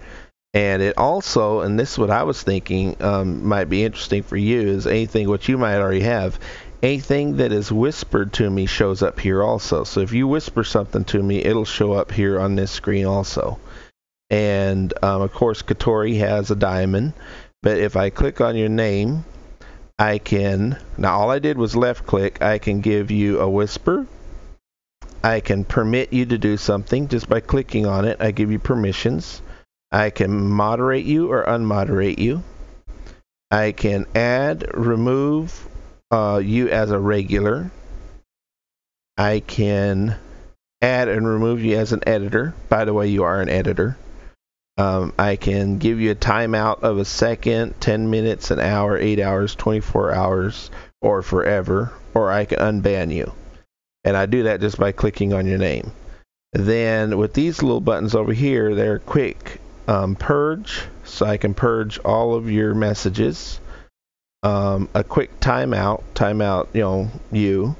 And it also, and this is what I was thinking might be interesting for you, is anything what you might already have. Anything that is whispered to me shows up here also. So if you whisper something to me, it'll show up here on this screen also. And of course, Katori has a diamond. But if I click on your name, I can, now all I did was left click, I can give you a whisper. I can permit you to do something just by clicking on it. I give you permissions. I can moderate you or unmoderate you. I can add, remove you as a regular. I can add and remove you as an editor. By the way, you are an editor. I can give you a timeout of a second, 10 minutes, an hour, 8 hours, 24 hours, or forever. Or I can unban you. And I do that just by clicking on your name. Then with these little buttons over here, they're quick purge, so I can purge all of your messages. A quick timeout, you know, you,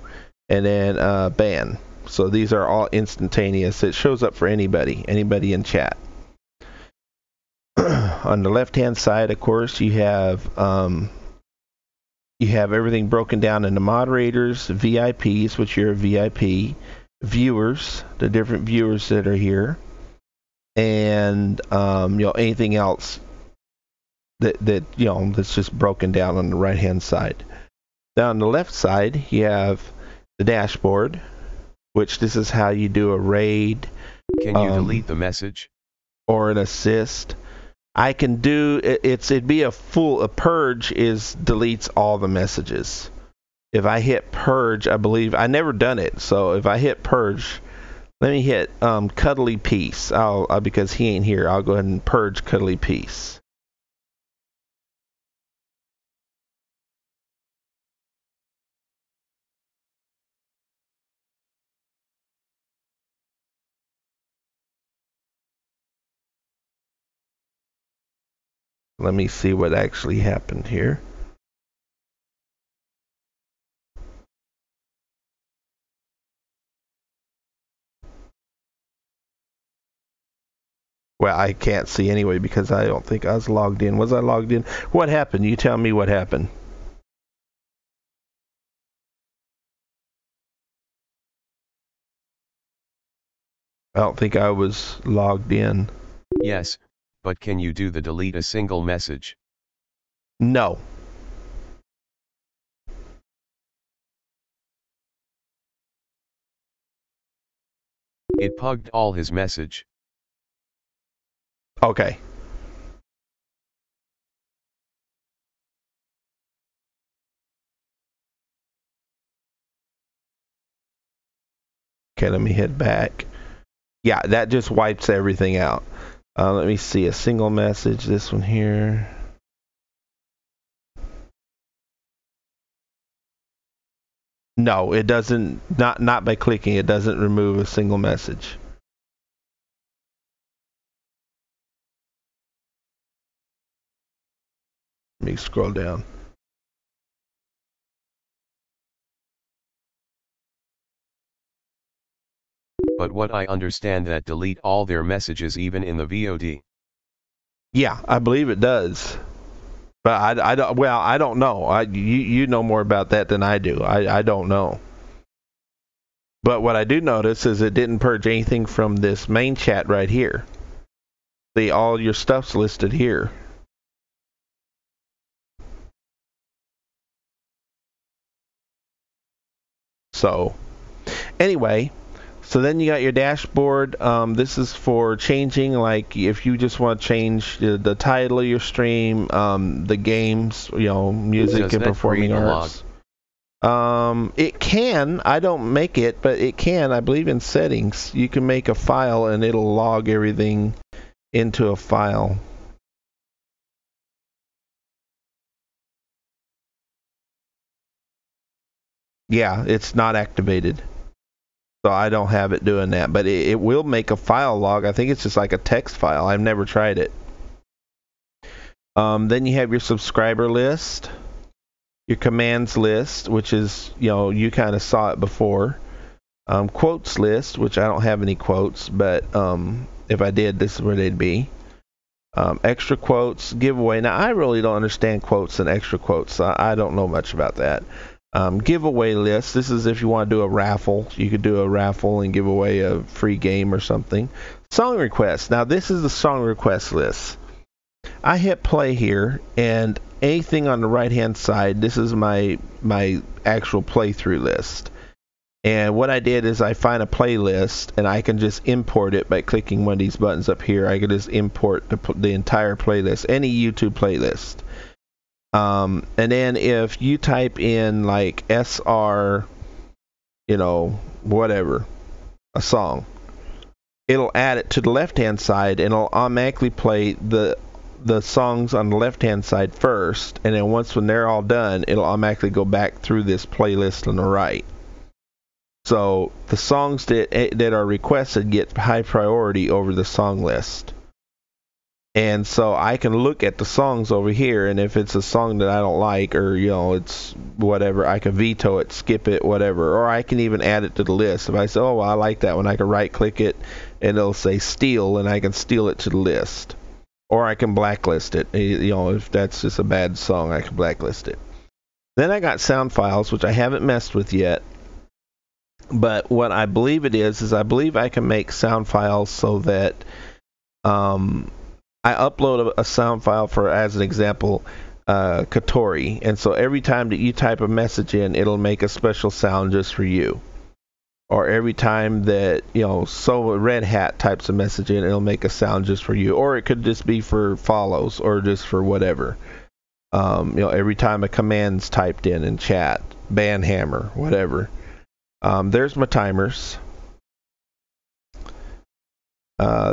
and then ban. So these are all instantaneous. It shows up for anybody in chat. On the left-hand side, of course, you have everything broken down into moderators, VIPs, which you're a VIP, viewers, the different viewers that are here, and you know, anything else that you know, that's just broken down on the right-hand side. Down on the left side, you have the dashboard, which this is how you do a raid. Can you delete the message? Or an assist. I can do it'd be a purge is deletes all the messages. If I hit purge, I believe I never done it. So if I hit purge, let me hit Cuddly Peace. I'll because he ain't here, I'll go ahead and purge Cuddly Peace. Let me see what actually happened here. Well, I can't see anyway because I don't think I was logged in. Was I logged in? What happened? You tell me what happened. I don't think I was logged in. Yes, but can you do the delete a single message? No. It pugged all his message. Okay. Okay, let me head back. Yeah, that just wipes everything out. Let me see a single message. This one here. No, it doesn't. Not by clicking. It doesn't remove a single message. Let me scroll down. But what I understand that delete all their messages even in the VOD. Yeah, I believe it does. But I don't. Well, I don't know. You know more about that than I do. I don't know. But what I do notice is it didn't purge anything from this main chat right here. See, all your stuff's listed here. So, anyway, so then you got your dashboard. This is for changing, like if you just want to change the title of your stream, the games, music and performing arts. It can. I don't make it, but it can. I believe in settings, you can make a file and it'll log everything into a file. Yeah, it's not activated. So I don't have it doing that, but it will make a file log. I think it's just like a text file. I've never tried it. Then you have your subscriber list, your commands list, which is, you kind of saw it before. Quotes list, which I don't have any quotes, but if I did, this is where they'd be. Extra quotes, giveaway. Now, I really don't understand quotes and extra quotes. I don't know much about that. Giveaway list. This is if you want to do a raffle. You could do a raffle and give away a free game or something. Song requests. Now, this is the song request list. I hit play here, and anything on the right-hand side, this is my actual playthrough list. And what I did is I find a playlist, and I can just import it by clicking one of these buttons up here. I can just import the entire playlist, any YouTube playlist. And then if you type in like SR, whatever, a song, it'll add it to the left-hand side, and it'll automatically play the songs on the left-hand side first, and then when they're all done, it'll automatically go back through this playlist on the right. So the songs that are requested get high priority over the song list. And so I can look at the songs over here, and if it's a song that I don't like, or it's whatever, I can veto it, skip it, whatever, or I can even add it to the list. If I say, oh, well, I like that one, I can right-click it, and it'll say steal, and I can steal it to the list, or I can blacklist it. If that's just a bad song, I can blacklist it. Then I got sound files, which I haven't messed with yet. But what I believe it is I believe I can make sound files so that I upload a sound file for, as an example, Katori. And so every time that you type a message in, it'll make a special sound just for you. Or every time that, so Red Hat types a message in, it'll make a sound just for you. Or it could just be for follows or just for whatever. Every time a command's typed in chat, banhammer, whatever. There's my timers.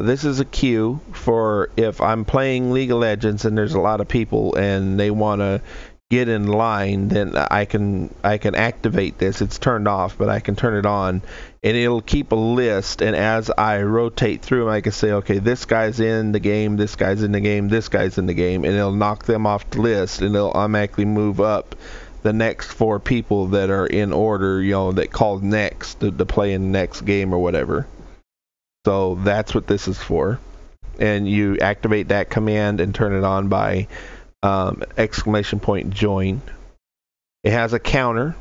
This is a queue for if I'm playing League of Legends and there's a lot of people and they want to get in line, then I can activate this. It's turned off, but I can turn it on, and it'll keep a list. And as I rotate through them, I can say, okay, this guy's in the game, this guy's in the game, this guy's in the game, and it'll knock them off the list, and it'll automatically move up the next 4 people that are in order, that called next to play in the next game or whatever. So that's what this is for. And you activate that command and turn it on by !join. It has a counter.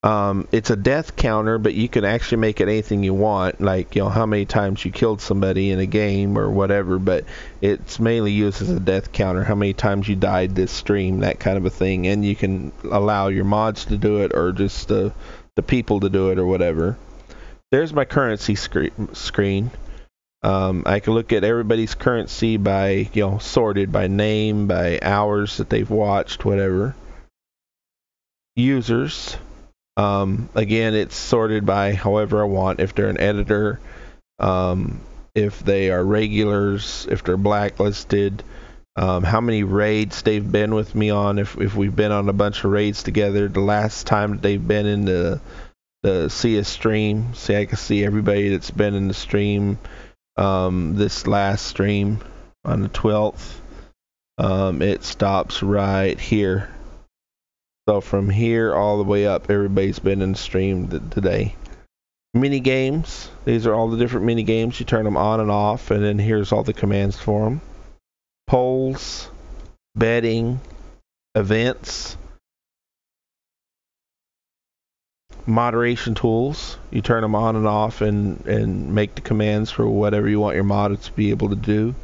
It's a death counter, but you can actually make it anything you want, like how many times you killed somebody in a game or whatever, but it's mainly used as a death counter, how many times you died this stream, that kind of a thing. And you can allow your mods to do it or just the people to do it or whatever. There's my currency screen. I can look at everybody's currency by, sorted by name, by hours that they've watched, whatever. Users. Again, it's sorted by however I want. If they're an editor, if they are regulars, if they're blacklisted, how many raids they've been with me on. If we've been on a bunch of raids together, the last time that they've been in the see a stream. See, I can see everybody that's been in the stream. This last stream on the 12th, it stops right here. So from here all the way up, everybody's been in the stream today. Mini games. These are all the different mini games. You turn them on and off, and then here's all the commands for them. Polls, betting, events, moderation tools. You turn them on and off and make the commands for whatever you want your mods to be able to do.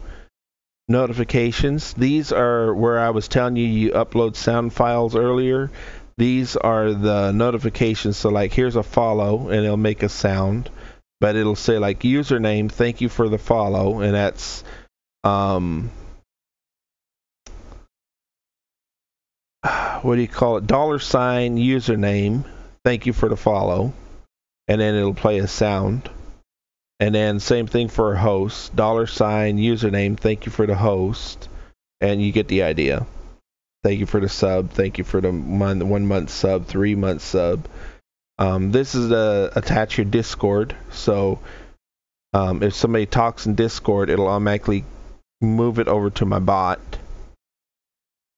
Notifications. These are where I was telling you you upload sound files earlier. These are the notifications. So like here's a follow and it'll make a sound, but it'll say like username, thank you for the follow, and that's what do you call it? $sign username, thank you for the follow, and then it'll play a sound. And then same thing for a host, $sign username, thank you for the host, and you get the idea. Thank you for the sub, thank you for the 1 month sub, 3 month sub. This is attach your Discord, so if somebody talks in Discord, it'll automatically move it over to my bot.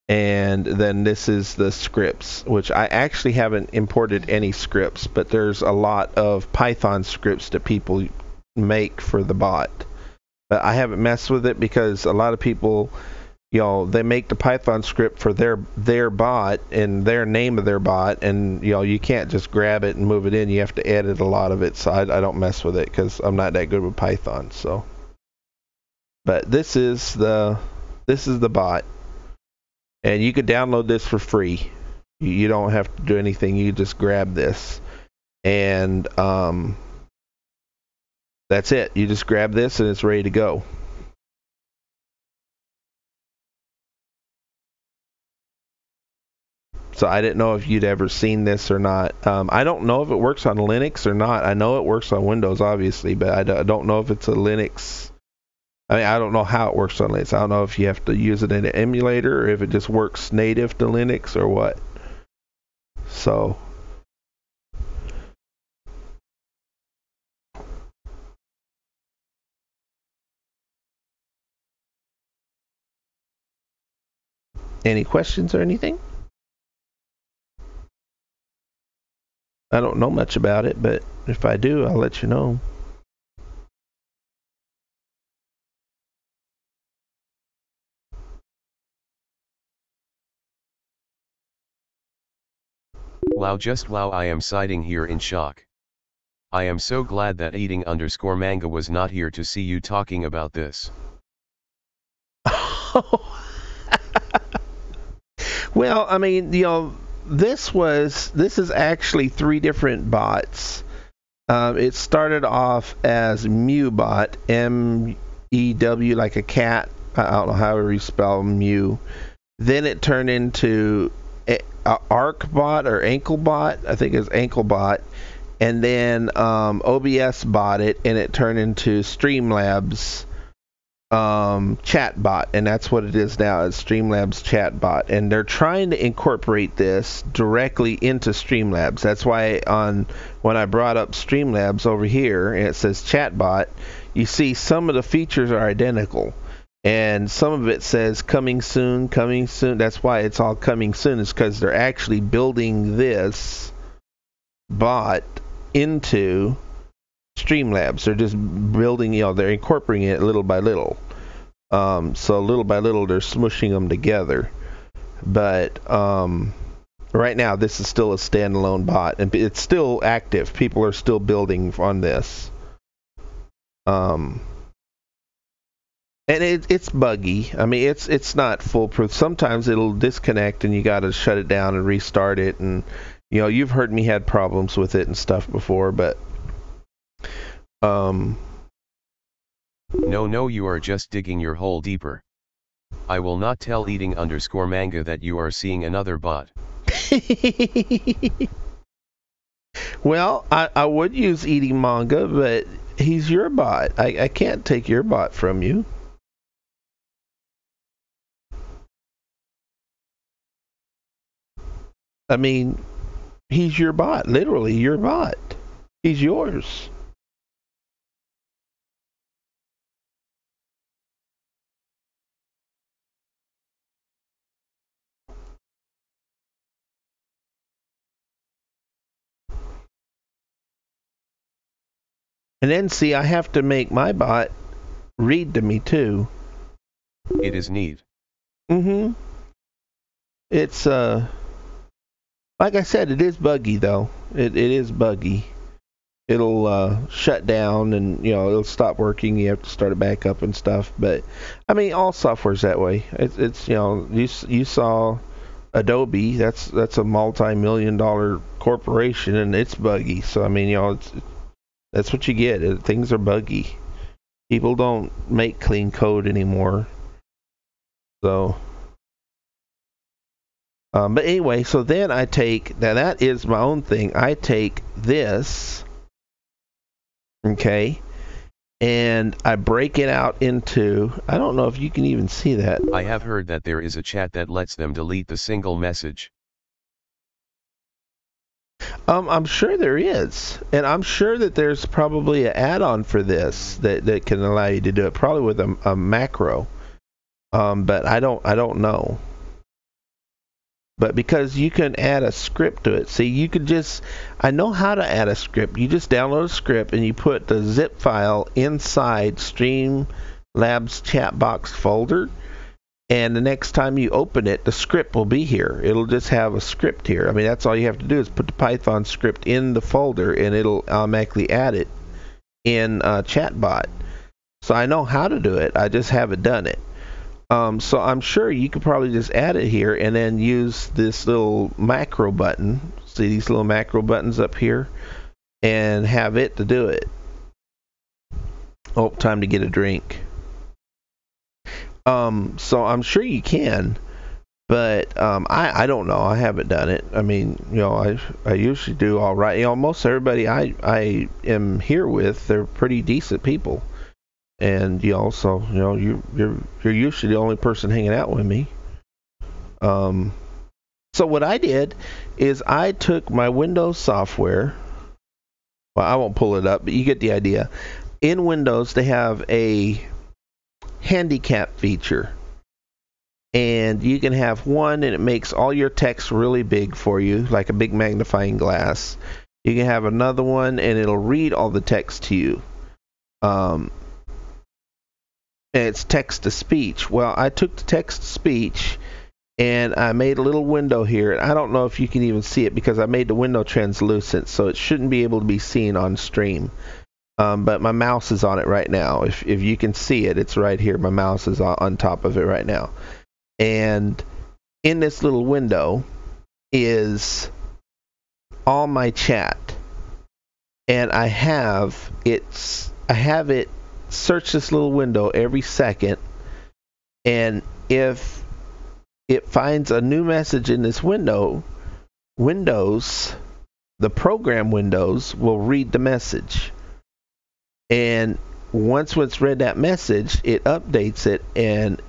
And then this is the scripts, which I actually haven't imported any scripts, but there's a lot of Python scripts that people make for the bot. But I haven't messed with it because a lot of people, you know, they make the Python script for their bot and their name of their bot, and you know, you can't just grab it and move it in. You have to edit a lot of it, so I don't mess with it because I'm not that good with Python. So, but this is the bot. And you could download this for free. You don't have to do anything. You just grab this. And that's it. You just grab this and it's ready to go. So I didn't know if you'd ever seen this or not. I don't know if it works on Linux or not. I know it works on Windows, obviously, but I don't know if it's a Linux. I mean, I don't know how it works on Linux. I don't know if you have to use it in an emulator or if it just works native to Linux or what. So, any questions or anything? I don't know much about it, but if I do, I'll let you know. Wow, just wow, I am sitting here in shock. I am so glad that eating_manga was not here to see you talking about this. Well, I mean, you know, this is actually 3 different bots. It started off as MewBot, M-E-W, like a cat. I don't know how you spell Mew. Then it turned into ArcBot or AnkleBot. I think it's AnkleBot. And then OBS bought it, and it turned into Streamlabs chatbot, and that's what it is now. It's Streamlabs chatbot, and they're trying to incorporate this directly into Streamlabs. That's why when I brought up Streamlabs over here and it says chatbot, you see some of the features are identical, and some of it says coming soon, coming soon. That's why it's all coming soon, is because they're actually building this bot into Streamlabs. They're just building, you know, they're incorporating it little by little. So little by little, they're smushing them together. But right now, this is still a standalone bot, and it's still active. People are still building on this. And it's buggy. I mean, it's not foolproof. Sometimes it'll disconnect, and you got to shut it down and restart it. And you know, you've heard me had problems with it and stuff before, but No, you are just digging your hole deeper. I will not tell eating_manga that you are seeing another bot. Well, I would use eating manga, but he's your bot. I can't take your bot from you. I mean, he's your bot, literally your bot. He's yours. And then see, I have to make my bot read to me too. It is neat. Mm-hmm. It's like I said, it is buggy though. It is buggy. It'll shut down and it'll stop working. You have to start it back up and stuff. But I mean, all software's that way. It's you saw Adobe. That's a multi-million-dollar corporation and it's buggy. So I mean, that's what you get. Things are buggy. People don't make clean code anymore. So. But anyway, so then I take, now that is my own thing. I take this, okay, and I break it out into, I don't know if you can even see that. I have heard that there is a chat that lets them delete the single message. I'm sure there is, and I'm sure that there's probably an add-on for this that can allow you to do it, probably with a macro. But I don't know. But because you can add a script to it. See, you could just, I know how to add a script. You just download a script and you put the zip file inside Streamlabs Chatbox folder. And the next time you open it, the script will be here. It'll just have a script here. I mean, that's all you have to do is put the Python script in the folder and it'll automatically add it in Chatbot. So I know how to do it. I just haven't done it. So I'm sure you could probably just add it here and then use this little macro button. See these little macro buttons up here? And have it to do it. Oh, time to get a drink. So I'm sure you can, but I don't know. I haven't done it. I mean, I usually do all right. Most everybody I am here with, they're pretty decent people. And so you're usually the only person hanging out with me. So what I did is I took my Windows software. Well, I won't pull it up, but you get the idea. In Windows, they have a handicap feature, and you can have one, and it makes all your text really big for you, like a big magnifying glass. You can have another one, and it'll read all the text to you. It's text to speech. Well, I took the text to speech and I made a little window here. And I don't know if you can even see it because I made the window translucent, so it shouldn't be able to be seen on stream. But my mouse is on it right now. If you can see it, it's right here. My mouse is on top of it right now. And in this little window is all my chat. And I have it search this little window every second, and if it finds a new message in this window, the program Windows will read the message, and once it's read that message, it updates it, and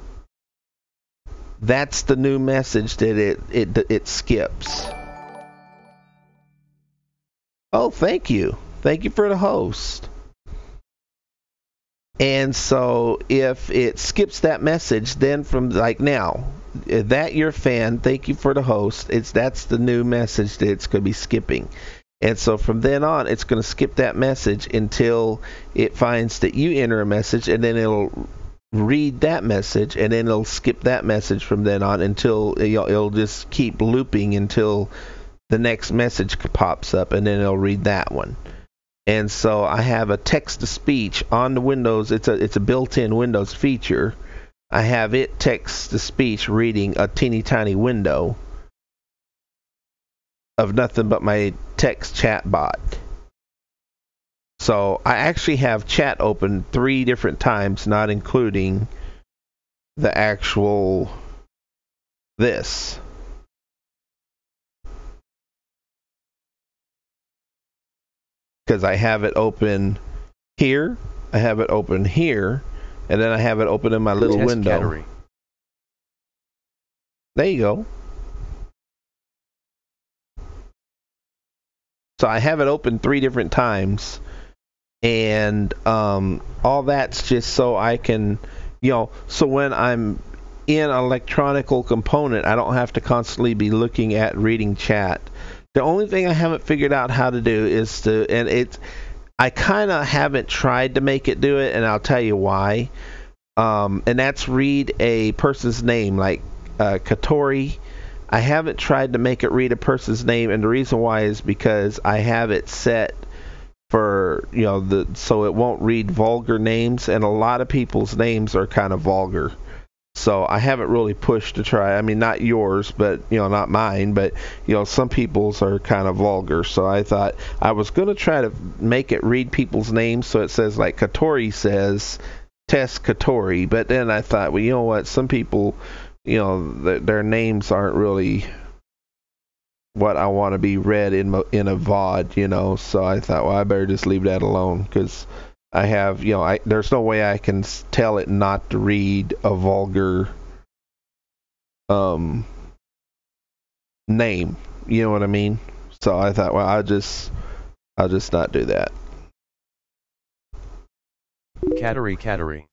that's the new message that it skips. Oh, thank you for the host. And so if it skips that message, then from like now, that your fan, thank you for the host, that's the new message that it's going to be skipping. And so from then on, it's going to skip that message until it finds that you enter a message, and then it'll read that message, and then it'll skip that message from then on until it'll just keep looping until the next message pops up, and then it'll read that one. And so I have a text-to-speech on the Windows. It's a built-in Windows feature. I have it text-to-speech reading a teeny tiny window of nothing but my text chat bot. So I actually have chat open 3 different times, not including the actual this. because I have it open here, I have it open here, and then I have it open in my little Test window. Cattery. There you go. So I have it open 3 different times, and all that's just so I can, so when I'm in an electronical component, I don't have to constantly be looking at reading chat. The only thing I haven't figured out how to do is I kind of haven't tried to make it do it, and I'll tell you why. And that's read a person's name, like Katori. I haven't tried to make it read a person's name, and the reason why is because I have it set for, so it won't read vulgar names, and a lot of people's names are kind of vulgar. So I haven't really pushed to try. I mean, not yours, but, not mine, but, some people's are kind of vulgar. So I thought I was going to try to make it read people's names, so it says, like, Katori says, Test Katori. But then I thought, well, you know what, some people, their names aren't really what I want to be read in a VOD, so I thought, well, I better just leave that alone, because I have, there's no way I can tell it not to read a vulgar name, you know what I mean? So I thought, well, I'll just not do that. Cattery.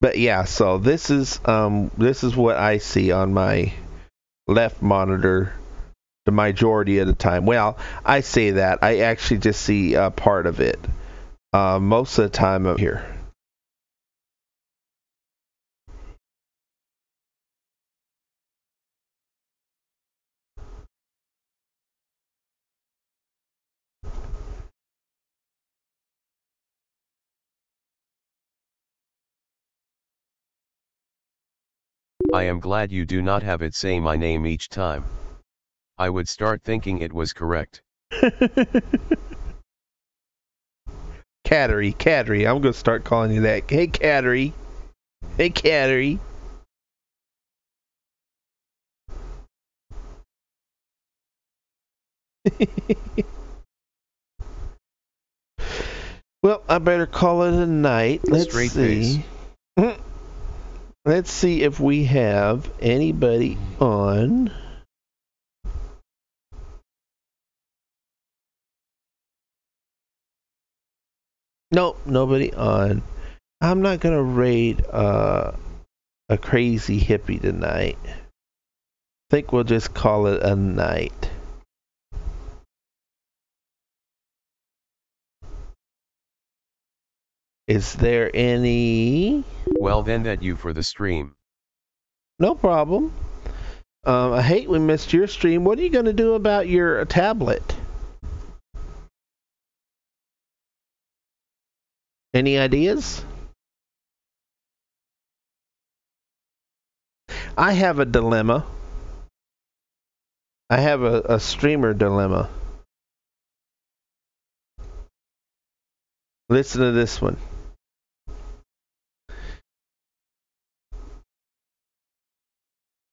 But yeah, so this is what I see on my left monitor the majority of the time. Well, I say that. I actually just see part of it. Most of the time I'm here. I am glad you do not have it say my name each time. I would start thinking it was correct. Cattery. I'm going to start calling you that. Hey, Cattery. Hey, Cattery. Well, I better call it a night. Let's Straight see. face. Let's see if we have anybody on. Nope, nobody on. I'm not gonna raid a crazy hippie tonight. I think we'll just call it a night. Is there any? Well then, that you for the stream. No problem. I hate we missed your stream. What are you going to do about your tablet? Any ideas? I have a dilemma. I have a streamer dilemma. Listen to this one.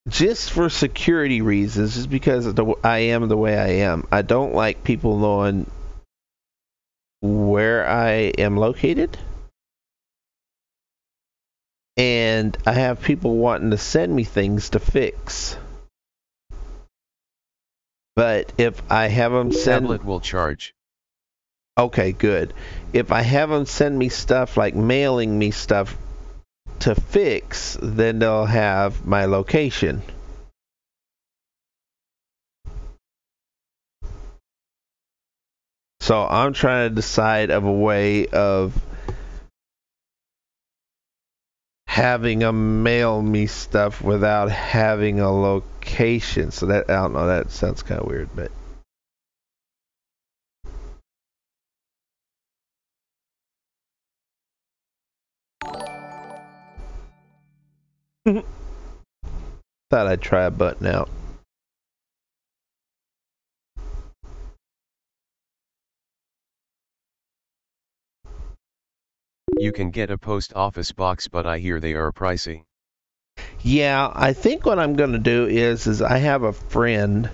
Just for security reasons, just because I am the way I am, I don't like people knowing where I am located. And I have people wanting to send me things to fix. But if I have them send... Tablet will charge. Okay, good. If I have them send me stuff, like mailing me stuff to fix, then they'll have my location. So I'm trying to decide of a way of having them mail me stuff without having a location. So that, I don't know, that sounds kind of weird, but thought I'd try a button out. You can get a post office box, but I hear they are pricey. Yeah, I think what I'm going to do is I have a friend,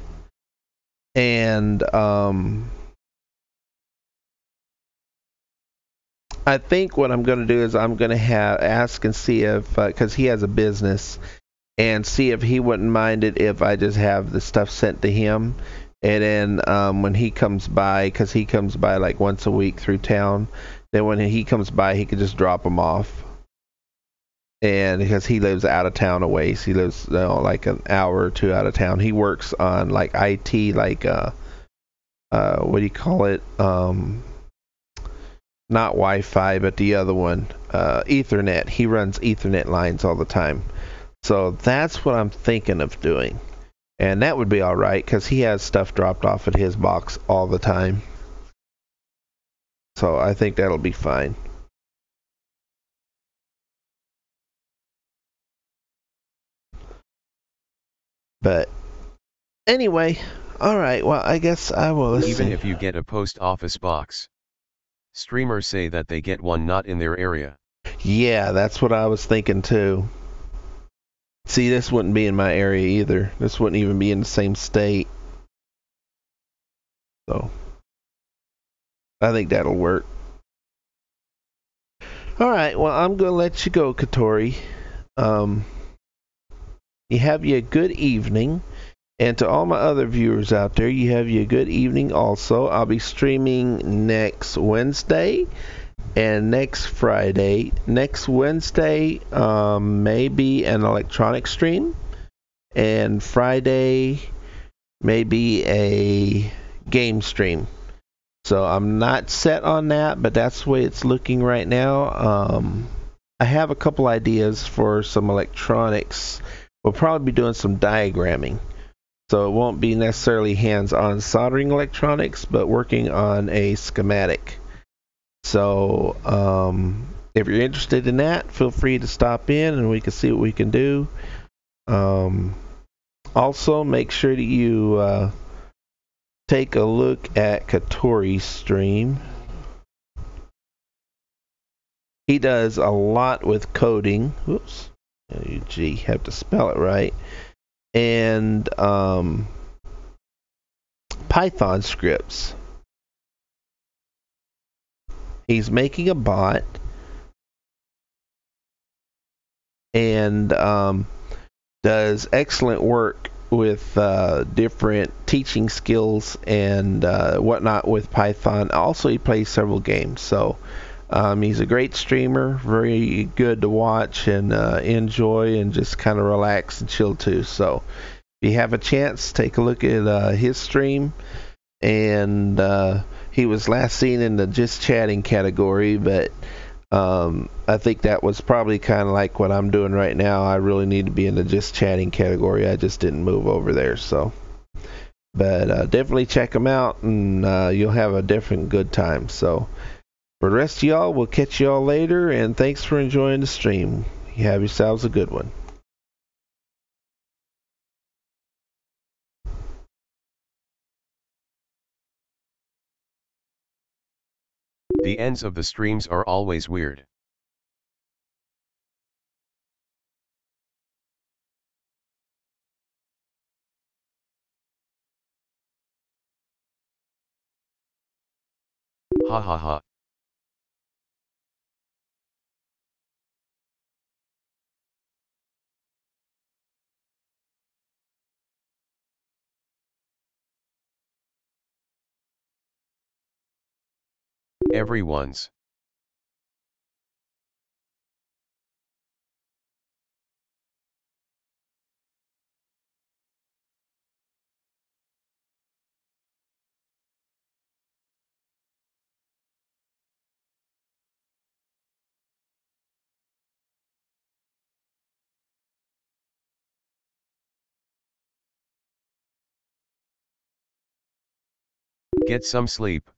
and I think what I'm going to do is I'm going to ask and see if, because he has a business, and see if he wouldn't mind it if I just have the stuff sent to him, and then when he comes by, because he comes by like once a week through town, then when he comes by, he could just drop them off. And because he lives out of town a ways, he lives, you know, like an hour or two out of town. He works on like IT, like what do you call it? Not Wi-Fi, but the other one, Ethernet. He runs Ethernet lines all the time. So that's what I'm thinking of doing, and that would be all right because he has stuff dropped off at his box all the time. So I think that'll be fine. But anyway, all right. Well, I guess I will. Even if you get a post office box, streamers say that they get one not in their area. Yeah, that's what I was thinking too. See, this wouldn't be in my area either. This wouldn't even be in the same state. So I think that'll work. All right. Well, I'm gonna let you go, Katori. You have you a good evening. And to all my other viewers out there, you have you a good evening also. I'll be streaming next Wednesday and next Friday. Next Wednesday, maybe an electronic stream. And Friday, maybe a game stream. So I'm not set on that, but that's the way it's looking right now. I have a couple ideas for some electronics. We'll probably be doing some diagramming. So it won't be necessarily hands-on soldering electronics, but working on a schematic. So if you're interested in that, feel free to stop in and we can see what we can do. Also, make sure that you take a look at Katori's stream. He does a lot with coding. Whoops. Gee, have to spell it right. And Python scripts. He's making a bot and does excellent work with different teaching skills and whatnot with Python. Also, he plays several games. So he's a great streamer, very good to watch and enjoy and just kind of relax and chill too. So if you have a chance, take a look at his stream. And he was last seen in the just chatting category, but I think that was probably kind of like what I'm doing right now. I really need to be in the just chatting category. I just didn't move over there. So, but definitely check him out, and you'll have a different good time. So for the rest of y'all, we'll catch y'all later, and thanks for enjoying the stream. You have yourselves a good one. The ends of the streams are always weird. Ha ha ha. Everyone's. Get some sleep.